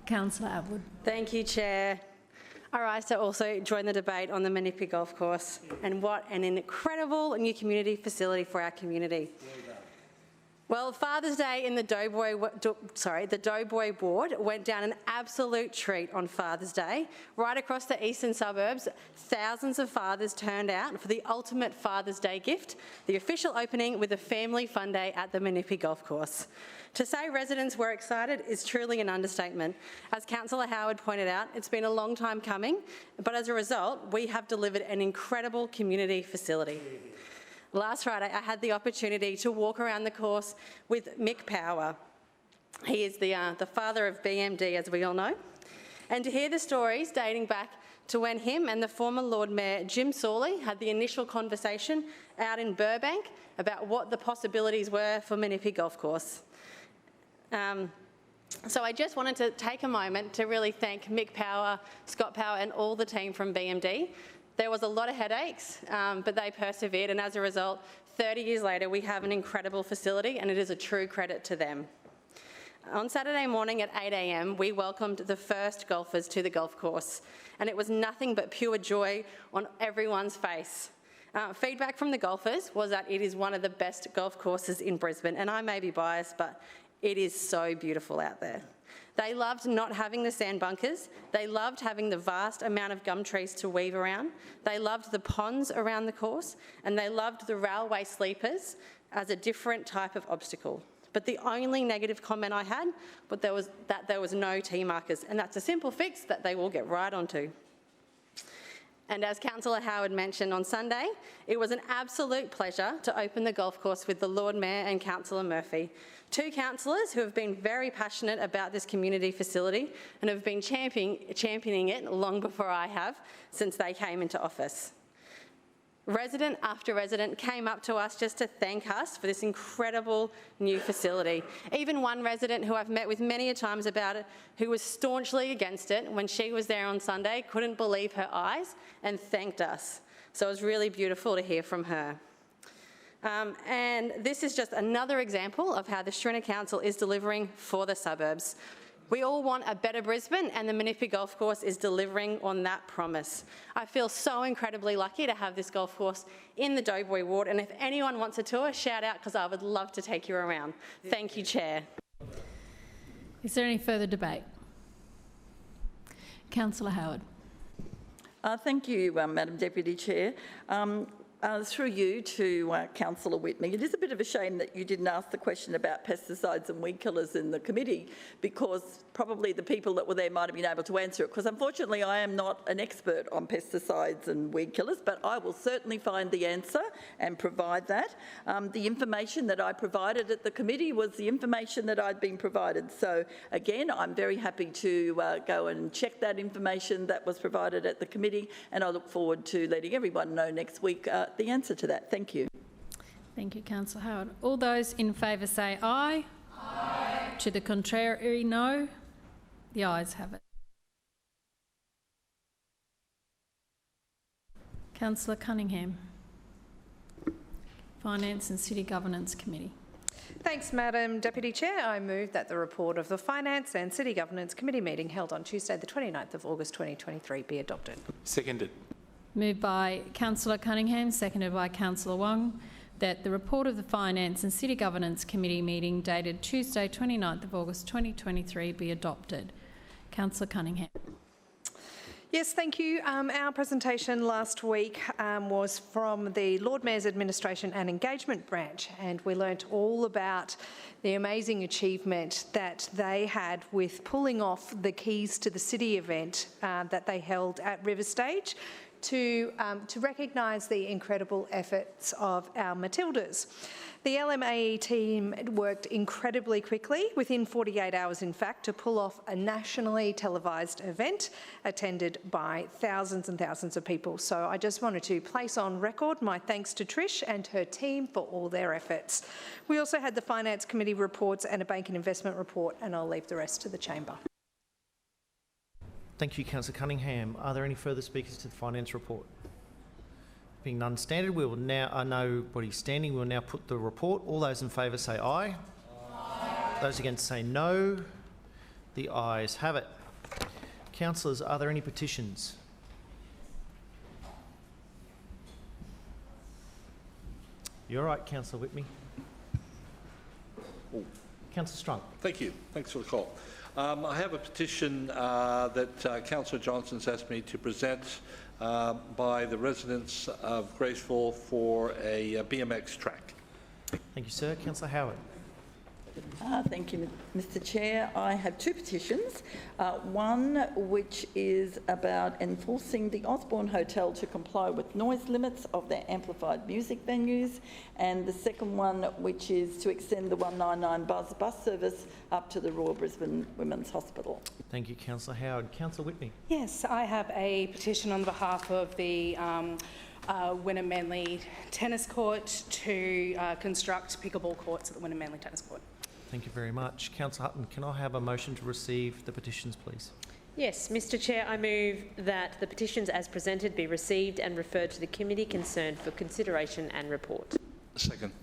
Councillor Atwood. Thank you, Chair. I rise to also join the debate on the Menippi Golf Course, and what an incredible new community facility for our community. Well, Father's Day in the Doughboy ward went down an absolute treat on Father's Day. Right across the eastern suburbs, thousands of fathers turned out for the ultimate Father's Day gift, the official opening with a family fun day at the Menippi Golf Course. To say residents were excited is truly an understatement. As Councillor Howard pointed out, it's been a long time coming, but as a result, we have delivered an incredible community facility. Last Friday, I had the opportunity to walk around the course with Mick Power. He is the father of BMD, as we all know. And to hear the stories dating back to when him and the former Lord Mayor, Jim Sawley, had the initial conversation out in Burbank about what the possibilities were for Menippi Golf Course. So I just wanted to take a moment to really thank Mick Power, Scott Power, and all the team from BMD. There was a lot of headaches, but they persevered, and as a result, 30 years later, we have an incredible facility, and it is a true credit to them. On Saturday morning at 8 a.m, we welcomed the first golfers to the golf course, and it was nothing but pure joy on everyone's face. Feedback from the golfers was that it is one of the best golf courses in Brisbane, and I may be biased, but it is so beautiful out there. They loved not having the sand bunkers. They loved having the vast amount of gum trees to weave around. They loved the ponds around the course, and they loved the railway sleepers as a different type of obstacle. But the only negative comment I had was that there was no T markers, and that's a simple fix that they will get right onto. And as Councillor Howard mentioned on Sunday, it was an absolute pleasure to open the golf course with the Lord Mayor and Councillor Murphy, two councillors who have been very passionate about this community facility and have been championing it long before I have, since they came into office. Resident after resident came up to us just to thank us for this incredible new facility. Even one resident who I've met with many a times about it, who was staunchly against it when she was there on Sunday, couldn't believe her eyes and thanked us. So it was really beautiful to hear from her. And this is just another example of how the Schrinner Council is delivering for the suburbs. We all want a better Brisbane, and the Menippi Golf Course is delivering on that promise. I feel so incredibly lucky to have this golf course in the Doughboy ward, and if anyone wants a tour, shout out, because I would love to take you around. Thank you, Chair. Is there any further debate? Councillor Howard. Thank you, Madam Deputy Chair. Through you to Councillor Whitney, it is a bit of a shame that you didn't ask the question about pesticides and weed killers in the committee, because probably the people that were there might have been able to answer it, because unfortunately I am not an expert on pesticides and weed killers, but I will certainly find the answer and provide that. The information that I provided at the committee was the information that I'd been provided. So again, I'm very happy to go and check that information that was provided at the committee, and I look forward to letting everyone know next week the answer to that. Thank you. Thank you, Councillor Howard. All those in favour say aye. Aye. To the contrary, no. The ayes have it. Councillor Cunningham. Finance and City Governance Committee. Thanks, Madam Deputy Chair. I move that the report of the Finance and City Governance Committee meeting held on Tuesday the 29th of August 2023 be adopted. Seconded. Moved by Councillor Cunningham, seconded by Councillor Wong, that the report of the Finance and City Governance Committee meeting dated Tuesday 29th of August 2023 be adopted. Councillor Cunningham. Yes, thank you. Our presentation last week was from the Lord Mayor's Administration and Engagement Branch, and we learnt all about the amazing achievement that they had with pulling off the Keys to the City event that they held at River Stage, to recognise the incredible efforts of our Matildas. The LMAE team worked incredibly quickly, within 48 hours in fact, to pull off a nationally televised event attended by thousands and thousands of people. So I just wanted to place on record my thanks to Trish and her team for all their efforts. We also had the Finance Committee reports and a Bank and Investment report, and I'll leave the rest to the Chamber. Thank you, Councillor Cunningham. Are there any further speakers to the finance report? Being none standard, we will now, nobody's standing, we will now put the report. All those in favour say aye. Aye. Those against say no. The ayes have it. Councillors, are there any petitions? You're right, Councillor Whitney. Councillor Strunk. Thank you. Thanks for the call. I have a petition that Councillor Johnson's asked me to present by the residents of Graceville for a BMX track. Thank you, sir. Councillor Howard. Thank you, Mr. Chair. I have two petitions. One which is about enforcing the Osborne Hotel to comply with noise limits of their amplified music venues, and the second one which is to extend the 199 bus service up to the Royal Brisbane Women's Hospital. Thank you, Councillor Howard. Councillor Whitney. Yes, I have a petition on behalf of the Wynnum Manly Tennis Court to construct pickleball courts at the Wynnum Manly Tennis Court. Thank you very much. Councillor Hutton, can I have a motion to receive the petitions, please? Yes, Mr. Chair, I move that the petitions as presented be received and referred to the committee concerned for consideration and report. Second.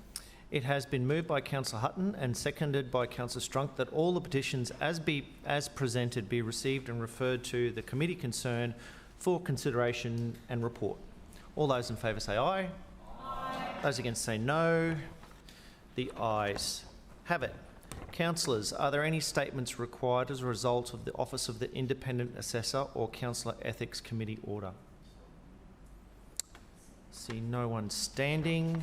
It has been moved by Councillor Hutton and seconded by Councillor Strunk that all the petitions as presented be received and referred to the committee concerned for consideration and report. All those in favour say aye. Aye. Those against say no. The ayes have it. Councillors, are there any statements required as a result of the Office of the Independent Assessor or Councillor Ethics Committee order? See no one standing.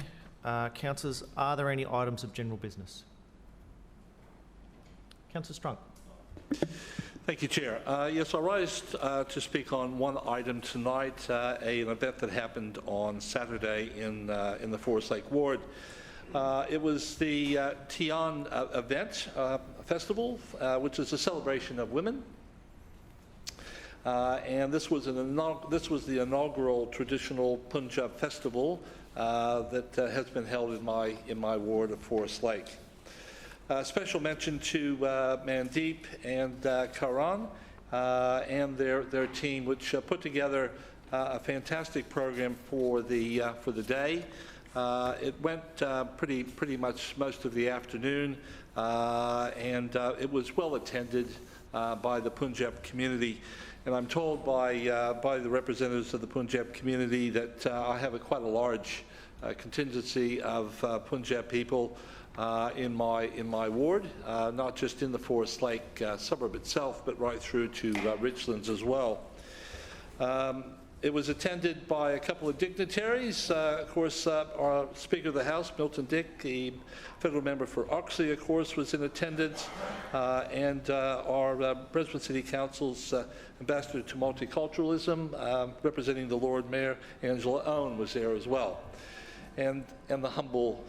Councillors, are there any items of general business? Councillor Strunk. Thank you, Chair. Yes, I rise to speak on one item tonight, an event that happened on Saturday in the Forest Lake Ward. It was the Tian event festival, which is a celebration of women, and this was the inaugural traditional Punjab festival that has been held in my ward of Forest Lake. Special mention to Mandeep and Karan and their team, which put together a fantastic program for the day. It went pretty much most of the afternoon, and it was well attended by the Punjab community. And I'm told by the representatives of the Punjab community that I have quite a large contingency of Punjab people in my ward, not just in the Forest Lake suburb itself, but right through to Richlands as well. It was attended by a couple of dignitaries. Of course, our Speaker of the House, Milton Dick, the federal member for Oxley, of course, was in attendance, and our Brisbane City Council's Ambassador to Multiculturalism, representing the Lord Mayor, Angela Owen, was there as well, and the humble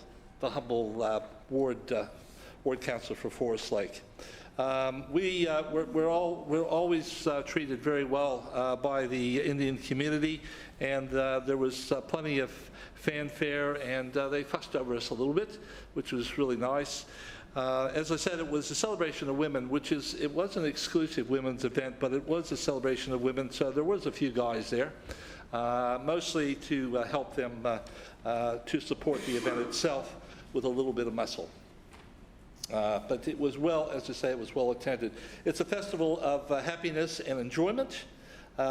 ward councillor for Forest Lake. We're always treated very well by the Indian community, and there was plenty of fanfare, and they fussed over us a little bit, which was really nice. As I said, it was a celebration of women, it wasn't an exclusive women's event, but it was a celebration of women, so there was a few guys there, mostly to help them to support the event itself with a little bit of muscle. But it was as I say, it was well attended. It's a festival of happiness and enjoyment.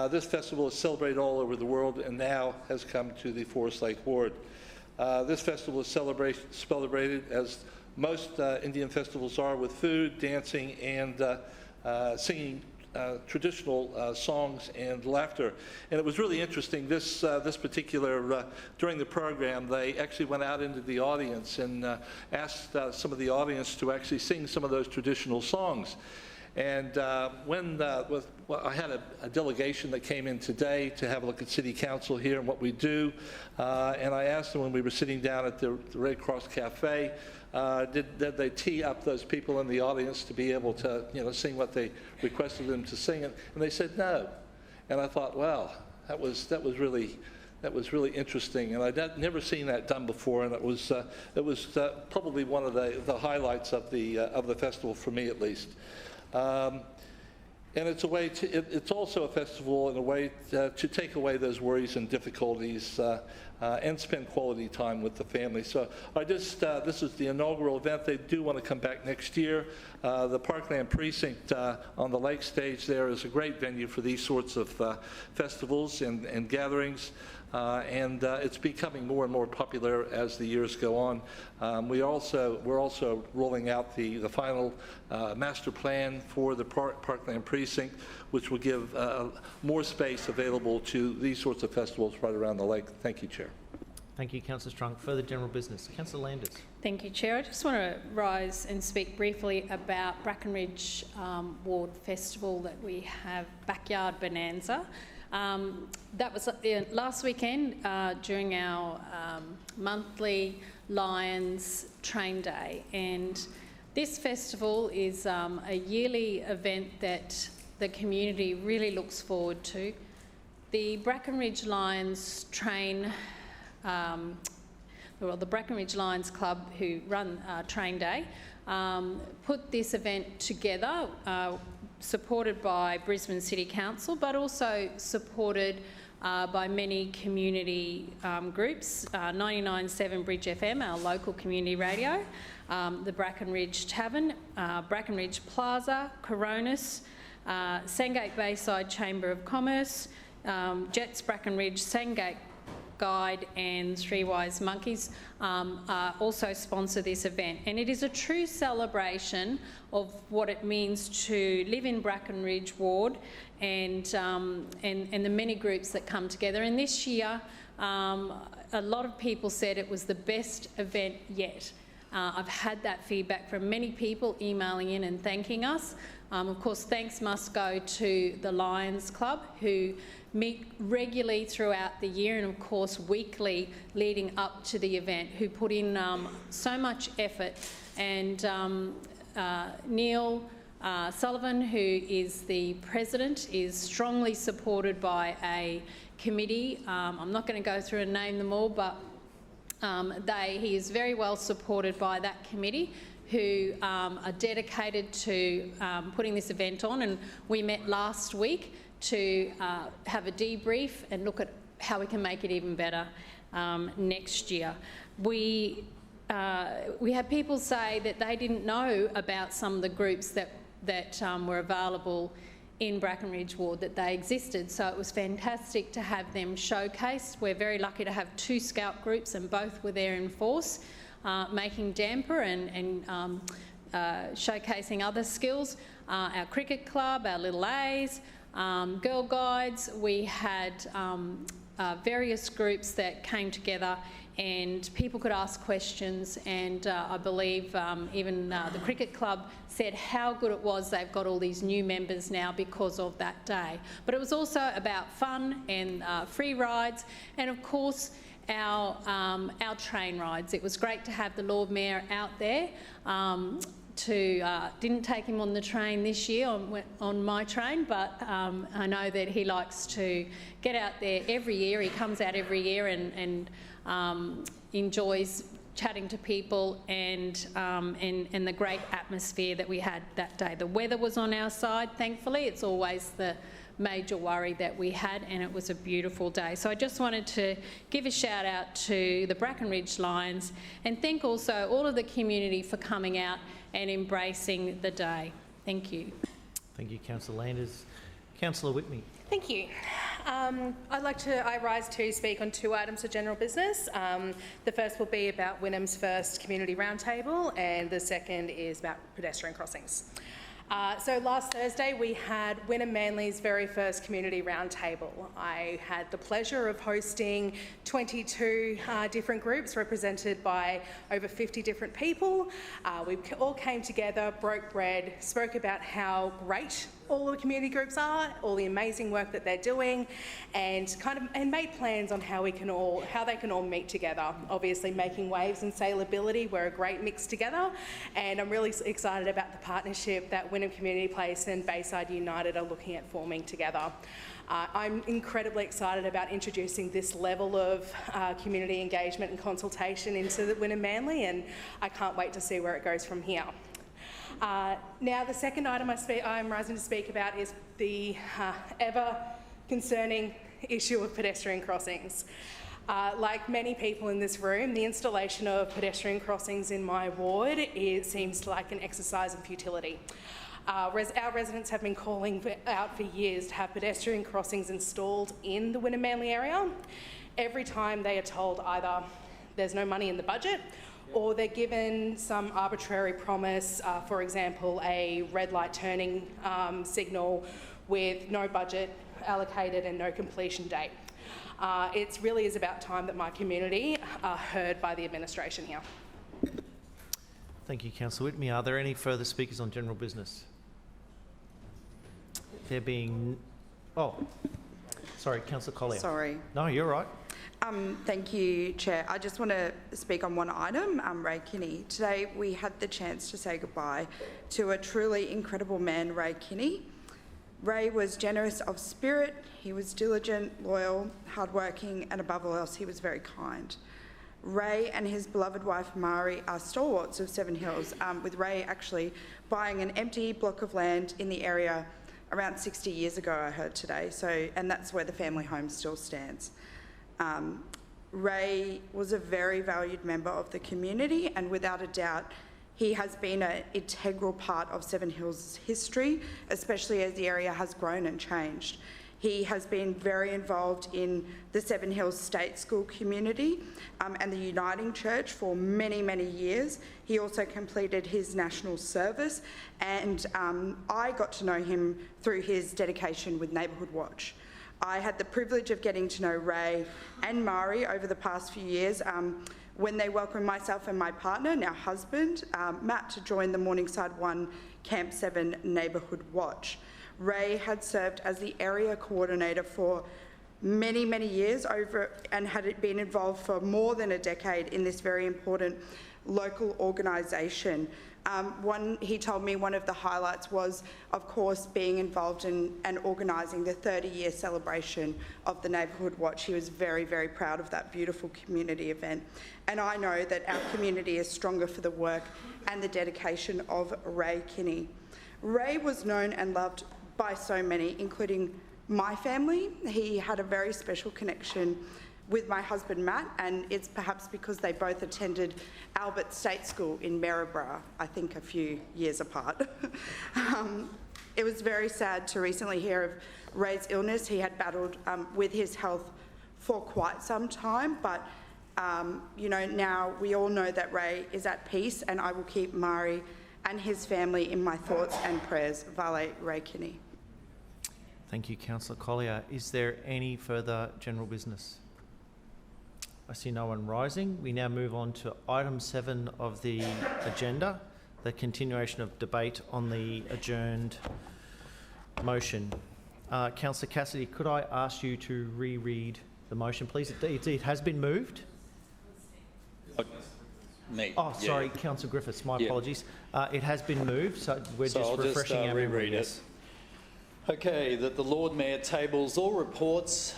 This festival is celebrated all over the world and now has come to the Forest Lake Ward. This festival is celebrated as most Indian festivals are, with food, dancing, and singing traditional songs and laughter. And it was really interesting, this particular, during the program, they actually went out into the audience and asked some of the audience to actually sing some of those traditional songs. And I had a delegation that came in today to have a look at City Council here and what we do, and I asked them when we were sitting down at the Red Cross Cafe, did they tee up those people in the audience to be able to, sing what they requested them to sing, and they said no. And I thought, wow, that was really interesting, and I'd never seen that done before, and it was probably one of the highlights of the festival for me, at least. And it's a way it's also a festival in a way to take away those worries and difficulties and spend quality time with the family. So I just, this is the inaugural event. They do want to come back next year. The Parkland Precinct on the lake stage there is a great venue for these sorts of festivals and gatherings. And it's becoming more and more popular as the years go on. We're also rolling out the final master plan for the Parkland Precinct, which will give more space available to these sorts of festivals right around the lake. Thank you, Chair. Thank you, Councillor Strunk. Further general business. Councillor Landers. Thank you, Chair. I just want to rise and speak briefly about Brackenridge Ward Festival that we have, Backyard Bonanza. That was last weekend during our monthly Lions Train Day, and this festival is a yearly event that the community really looks forward to. The Brackenridge Lions train, the Brackenridge Lions Club, who run Train Day, put this event together, supported by Brisbane City Council, but also supported by many community groups, 99.7 Bridge FM, our local community radio, the Brackenridge Tavern, Brackenridge Plaza, Coronis, Sandgate Bayside Chamber of Commerce, Jets Brackenridge, Sandgate Guide and Three Wise Monkeys also sponsor this event, and it is a true celebration of what it means to live in Brackenridge Ward and the many groups that come together. And this year, a lot of people said it was the best event yet. I've had that feedback from many people emailing in and thanking us. Of course, thanks must go to the Lions Club, who meet regularly throughout the year and of course weekly leading up to the event, who put in so much effort. And Neil Sullivan, who is the president, is strongly supported by a committee. I'm not going to go through and name them all, but he is very well supported by that committee, who are dedicated to putting this event on. And we met last week to have a debrief and look at how we can make it even better next year. We had people say that they didn't know about some of the groups that were available in Brackenridge Ward, that they existed, so it was fantastic to have them showcased. We're very lucky to have 2 scout groups, and both were there in force, making damper and showcasing other skills. Our cricket club, our Little A's, Girl Guides, we had various groups that came together and people could ask questions, and I believe even the cricket club said how good it was they've got all these new members now because of that day. But it was also about fun and free rides, and of course our train rides. It was great to have the Lord Mayor out there. Didn't take him on the train this year, on my train, but I know that he likes to get out there every year. He comes out every year and enjoys chatting to people and the great atmosphere that we had that day. The weather was on our side, thankfully. It's always the major worry that we had, and it was a beautiful day. So I just wanted to give a shout out to the Brackenridge Lions and thank also all of the community for coming out and embracing the day. Thank you. Thank you, Councillor Landers. Councillor Whitney. Thank you. I rise to speak on 2 items of general business. The first will be about Wynnum's first community roundtable, and the second is about pedestrian crossings. So last Thursday we had Wynnum Manly's very first community roundtable. I had the pleasure of hosting 22 different groups represented by over 50 different people. We all came together, broke bread, spoke about how great all the community groups are, all the amazing work that they're doing, and made plans on how they can all meet together. Obviously, making waves and saleability were a great mix together, and I'm really excited about the partnership that Wynnum Community Place and Bayside United are looking at forming together. I'm incredibly excited about introducing this level of community engagement and consultation into the Wynnum Manly, and I can't wait to see where it goes from here. Now, the second item I'm rising to speak about is the ever concerning issue of pedestrian crossings. Like many people in this room, the installation of pedestrian crossings in my ward seems like an exercise in futility. Our residents have been calling out for years to have pedestrian crossings installed in the Wynnum Manly area. Every time they are told either there's no money in the budget or they're given some arbitrary promise, for example, a red light turning signal with no budget allocated and no completion date. It really is about time that my community are heard by the administration here. Thank you, Councillor Whitney. Are there any further speakers on general business? There being... Oh, sorry, Councillor Collier. Sorry. No, you're right. Thank you, Chair. I just want to speak on one item, Ray Kinney. Today we had the chance to say goodbye to a truly incredible man, Ray Kinney. Ray was generous of spirit, he was diligent, loyal, hardworking, and above all else, he was very kind. Ray and his beloved wife, Mari, are stalwarts of Seven Hills, with Ray actually buying an empty block of land in the area around 60 years ago, I heard today, and that's where the family home still stands. Ray was a very valued member of the community, and without a doubt, he has been an integral part of Seven Hills' history, especially as the area has grown and changed. He has been very involved in the Seven Hills State School community and the Uniting Church for many, many years. He also completed his national service, and I got to know him through his dedication with Neighbourhood Watch. I had the privilege of getting to know Ray and Mari over the past few years when they welcomed myself and my partner, now husband, Matt, to join the Morningside 1 Camp 7 Neighbourhood Watch. Ray had served as the area coordinator for many, many years and had been involved for more than a decade in this very important local organisation. He told me one of the highlights was, of course, being involved in and organising the 30-year celebration of the Neighbourhood Watch. He was very, very proud of that beautiful community event. And I know that our community is stronger for the work and the dedication of Ray Kinney. Ray was known and loved by so many, including my family. He had a very special connection with my husband Matt, and it's perhaps because they both attended Albert State School in Maryborough, I think a few years apart. It was very sad to recently hear of Ray's illness. He had battled with his health for quite some time, but now we all know that Ray is at peace, and I will keep Mari and his family in my thoughts and prayers. Vale Ray Kinney. Thank you, Councillor Collier. Is there any further general business? I see no one rising. We now move on to item 7 of the agenda, the continuation of debate on the adjourned motion. Councillor Cassidy, could I ask you to reread the motion, please? It has been moved. Me. Oh, sorry, yeah. Councillor Griffiths, my apologies. It has been moved, so we're just refreshing our memory. Yes. Okay, that the Lord Mayor tables all reports,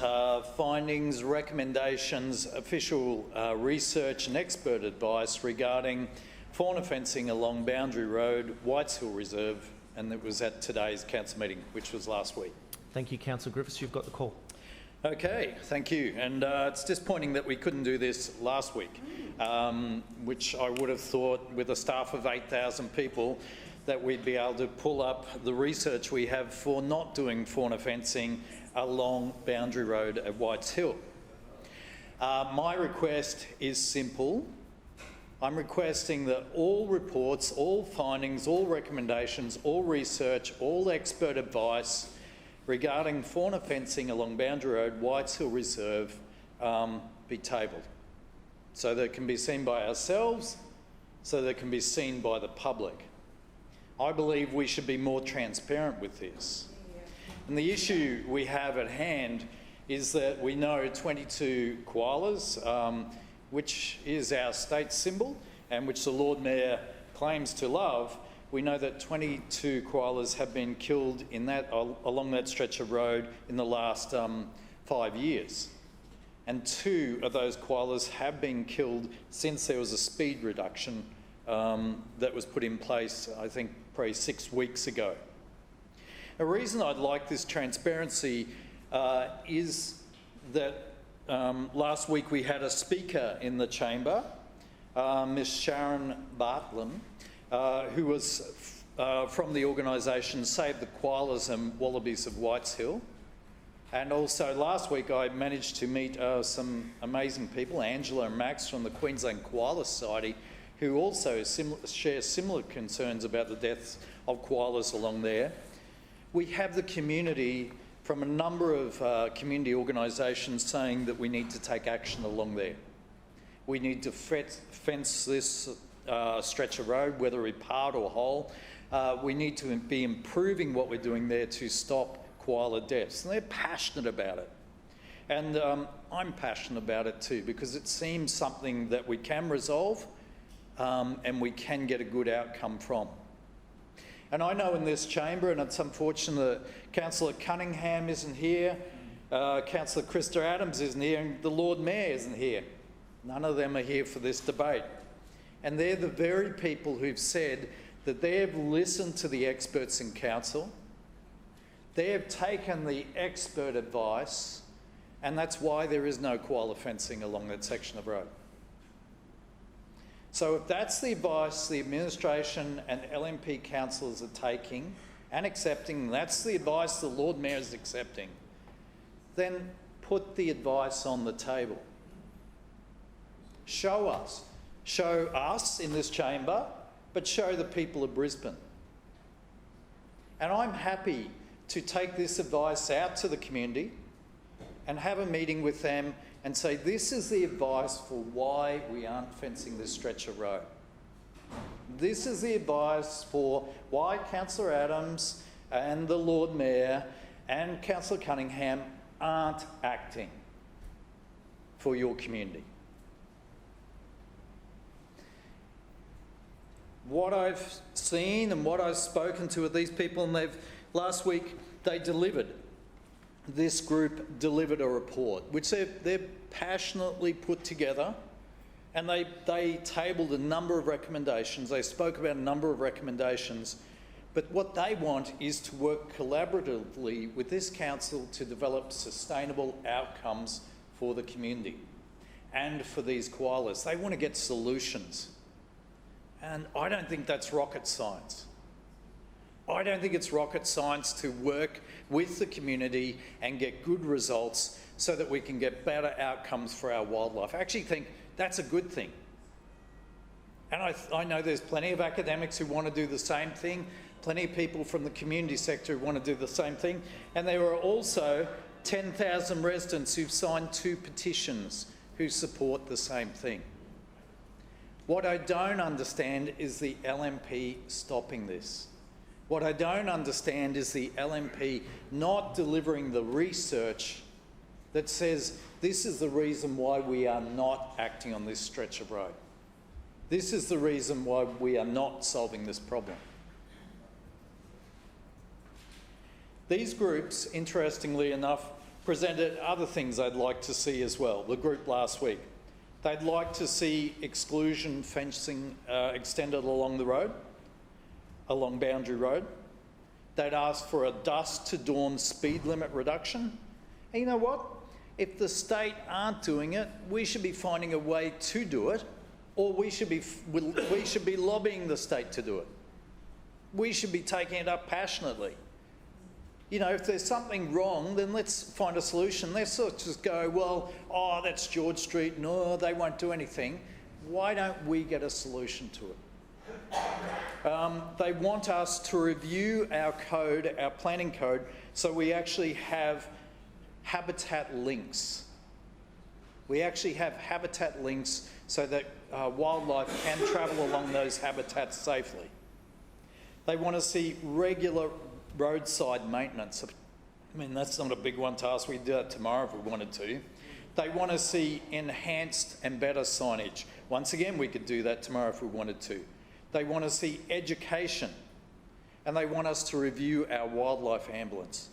findings, recommendations, official research and expert advice regarding fauna fencing along Boundary Road, Whites Hill Reserve, and it was at today's council meeting, which was last week. Thank you, Councillor Griffiths. You've got the call. Okay, thank you. And it's disappointing that we couldn't do this last week, which I would have thought with a staff of 8,000 people that we'd be able to pull up the research we have for not doing fauna fencing along Boundary Road at Whites Hill. My request is simple. I'm requesting that all reports, all findings, all recommendations, all research, all expert advice regarding fauna fencing along Boundary Road, Whites Hill Reserve, be tabled so that it can be seen by ourselves, so that it can be seen by the public. I believe we should be more transparent with this. And the issue we have at hand is that we know 22 koalas, which is our state symbol and which the Lord Mayor claims to love. We know that 22 koalas have been killed in along that stretch of road in the last 5 years. And 2 of those koalas have been killed since there was a speed reduction that was put in place, I think, probably 6 weeks ago. A reason I'd like this transparency is that last week we had a speaker in the chamber, Miss Sharon Bartlam, who was from the organisation Save the Koalas and Wallabies of Whites Hill. And also last week I managed to meet some amazing people, Angela and Max from the Queensland Koala Society, who also share similar concerns about the deaths of koalas along there. We have the community from a number of community organisations saying that we need to take action along there. We need to fence this stretch of road, whether it part or whole. We need to be improving what we're doing there to stop koala deaths. And they're passionate about it. And I'm passionate about it too, because it seems something that we can resolve and we can get a good outcome from. And I know in this chamber, and it's unfortunate that Councillor Cunningham isn't here, Councillor Krista Adams isn't here, and the Lord Mayor isn't here. None of them are here for this debate. And they're the very people who've said that they have listened to the experts in council, they have taken the expert advice, and that's why there is no koala fencing along that section of road. So if that's the advice the administration and LNP councillors are taking and accepting, that's the advice the Lord Mayor is accepting, then put the advice on the table. Show us in this chamber, but show the people of Brisbane. And I'm happy to take this advice out to the community and have a meeting with them and say, this is the advice for why we aren't fencing this stretch of road. This is the advice for why Councillor Adams and the Lord Mayor and Councillor Cunningham aren't acting for your community. What I've seen and what I've spoken to with these people, and last week they delivered. This group delivered a report, which they've passionately put together, and they tabled a number of recommendations. They spoke about a number of recommendations, but what they want is to work collaboratively with this council to develop sustainable outcomes for the community and for these koalas. They want to get solutions. And I don't think that's rocket science. I don't think it's rocket science to work with the community and get good results so that we can get better outcomes for our wildlife. I actually think that's a good thing. And I know there's plenty of academics who want to do the same thing, plenty of people from the community sector who want to do the same thing, and there are also 10,000 residents who've signed 2 petitions who support the same thing. What I don't understand is the LNP stopping this. What I don't understand is the LNP not delivering the research that says this is the reason why we are not acting on this stretch of road. This is the reason why we are not solving this problem. These groups, interestingly enough, presented other things I'd like to see as well, the group last week. They'd like to see exclusion fencing extended along the road, along Boundary Road. They'd ask for a dusk to dawn speed limit reduction. And you know what? If the state aren't doing it, we should be finding a way to do it, or we should be lobbying the state to do it. We should be taking it up passionately. You know, if there's something wrong, then let's find a solution. Let's not just go, well, oh, that's George Street, no, they won't do anything. Why don't we get a solution to it? They want us to review our code, our planning code, so we actually have habitat links. We actually have habitat links so that wildlife can travel along those habitats safely. They want to see regular roadside maintenance. I mean, that's not a big one to ask. We'd do that tomorrow if we wanted to. They want to see enhanced and better signage. Once again, we could do that tomorrow if we wanted to. They want to see education, and they want us to review our wildlife ambulance.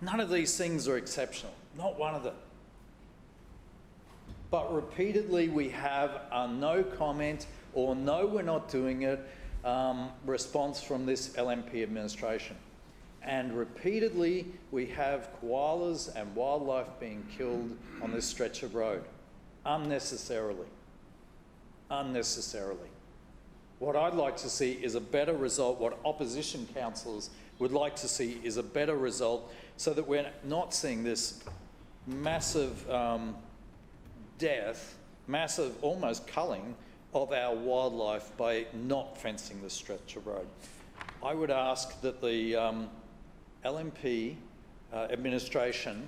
None of these things are exceptional, not one of them. But repeatedly we have a no comment or no, we're not doing it response from this LNP administration. And repeatedly, we have koalas and wildlife being killed on this stretch of road, unnecessarily. Unnecessarily. What I'd like to see is a better result. What opposition councillors would like to see is a better result, so that we're not seeing this massive death, massive almost culling of our wildlife by not fencing the stretch of road. I would ask that the LNP administration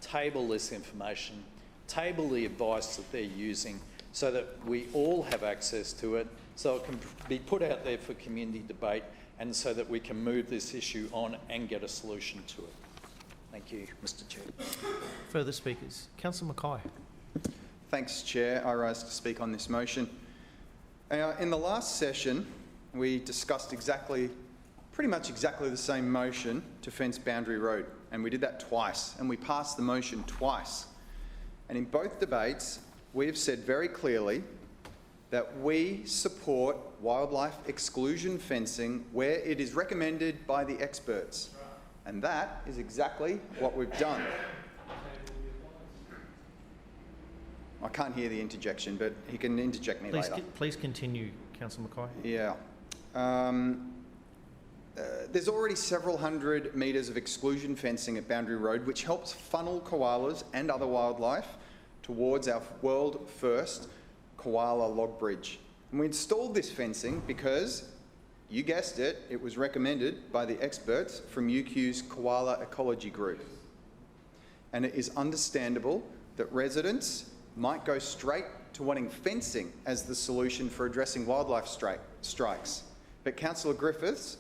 table this information, table the advice that they're using, so that we all have access to it, so it can be put out there for community debate, and so that we can move this issue on and get a solution to it. Thank you, Mr. Chair. Further speakers? Councillor Mackay. Thanks, Chair. I rise to speak on this motion. In the last session, we discussed pretty much exactly the same motion to fence Boundary Road, and we did that twice, and we passed the motion twice. And in both debates, we have said very clearly that we support wildlife exclusion fencing where it is recommended by the experts. And that is exactly what we've done. I can't hear the interjection, but he can interject me later. Please continue, Councillor Mackay. Yeah. There's already several hundred metres of exclusion fencing at Boundary Road, which helps funnel koalas and other wildlife towards our world-first koala log bridge. And we installed this fencing because, you guessed it, it was recommended by the experts from UQ's Koala Ecology Group. And it is understandable that residents might go straight to wanting fencing as the solution for addressing wildlife strikes. But Councillor Griffiths,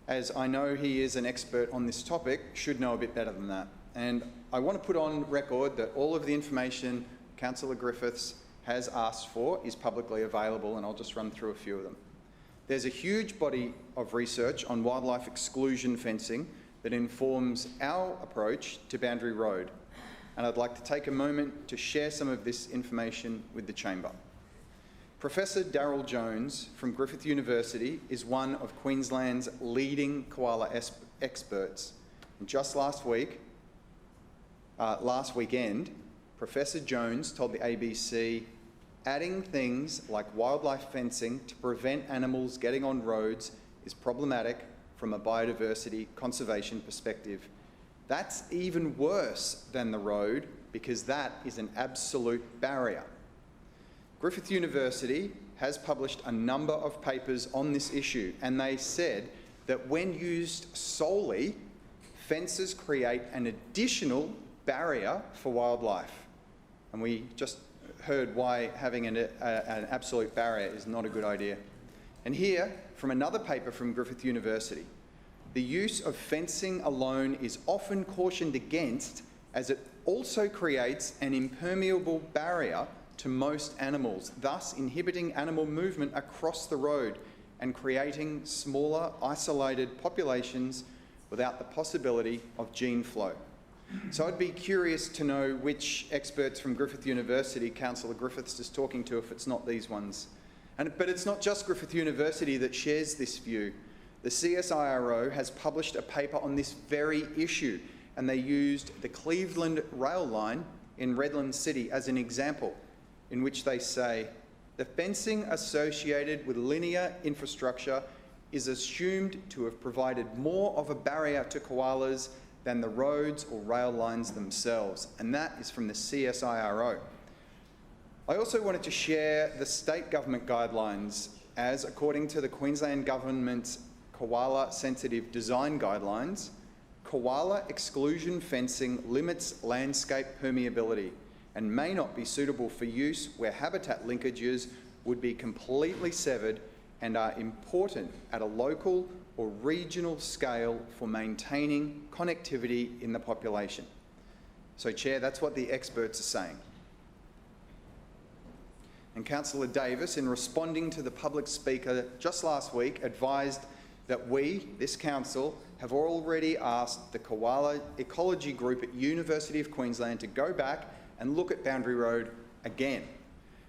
as I know he is an expert on this topic, should know a bit better than that. And I want to put on record that all of the information Councillor Griffiths has asked for is publicly available, and I'll just run through a few of them. There's a huge body of research on wildlife exclusion fencing that informs our approach to Boundary Road, and I'd like to take a moment to share some of this information with the Chamber. Professor Darryl Jones from Griffith University is one of Queensland's leading koala experts. And just last weekend, Professor Jones told the ABC, adding things like wildlife fencing to prevent animals getting on roads is problematic from a biodiversity conservation perspective. That's even worse than the road, because that is an absolute barrier. Griffith University has published a number of papers on this issue, and they said that when used solely, fences create an additional barrier for wildlife. And we just heard why having an absolute barrier is not a good idea. And here, from another paper from Griffith University, the use of fencing alone is often cautioned against, as it also creates an impermeable barrier to most animals, thus inhibiting animal movement across the road and creating smaller, isolated populations without the possibility of gene flow. So I'd be curious to know which experts from Griffith University Councillor Griffiths is talking to if it's not these ones. But it's not just Griffith University that shares this view. The CSIRO has published a paper on this very issue, and they used the Cleveland rail line in Redland City as an example, in which they say, the fencing associated with linear infrastructure is assumed to have provided more of a barrier to koalas than the roads or rail lines themselves, and that is from the CSIRO. I also wanted to share the state government guidelines, as according to the Queensland Government's Koala Sensitive Design Guidelines, koala exclusion fencing limits landscape permeability and may not be suitable for use where habitat linkages would be completely severed and are important at a local or regional scale for maintaining connectivity in the population. So, Chair, that's what the experts are saying. And Councillor Davis, in responding to the public speaker just last week, advised that we, this council, have already asked the Koala Ecology Group at University of Queensland to go back and look at Boundary Road again.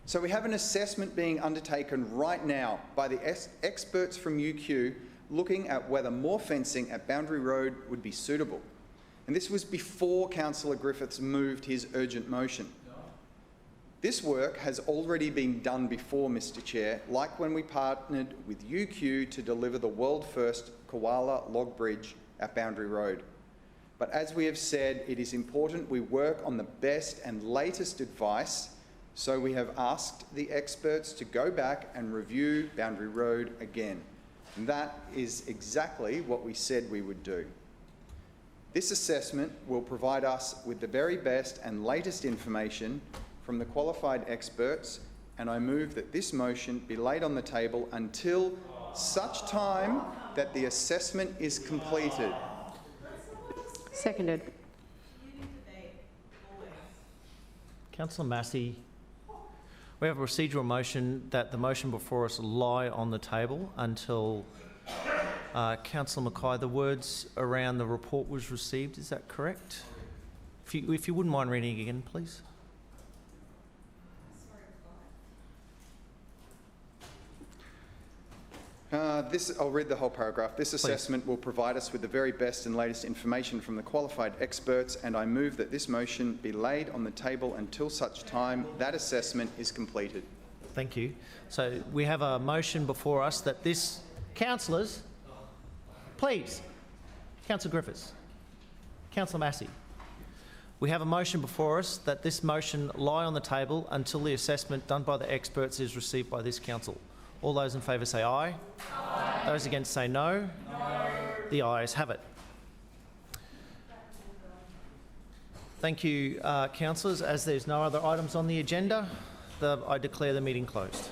So we have an assessment being undertaken right now by the experts from UQ looking at whether more fencing at Boundary Road would be suitable. And this was before Councillor Griffiths moved his urgent motion. This work has already been done before, Mr Chair, like when we partnered with UQ to deliver the world-first koala log bridge at Boundary Road. But as we have said, it is important we work on the best and latest advice, so we have asked the experts to go back and review Boundary Road again. And that is exactly what we said we would do. This assessment will provide us with the very best and latest information from the qualified experts, and I move that this motion be laid on the table until such time that the assessment is completed. Seconded. Councillor Massey, we have a procedural motion that the motion before us lie on the table until Councillor Mackay, the words around the report was received, is that correct? If you wouldn't mind reading again, please. I'll read the whole paragraph. This assessment will provide us with the very best and latest information from the qualified experts, and I move that this motion be laid on the table until such time that assessment is completed. Thank you. So we have a motion before us that this... Councillors, please. Councillor Griffiths. Councillor Massey. We have a motion before us that this motion lie on the table until the assessment done by the experts is received by this council. All those in favour say aye. Aye. Those against say no. No. The ayes have it. Thank you, councillors. As there's no other items on the agenda, I declare the meeting closed.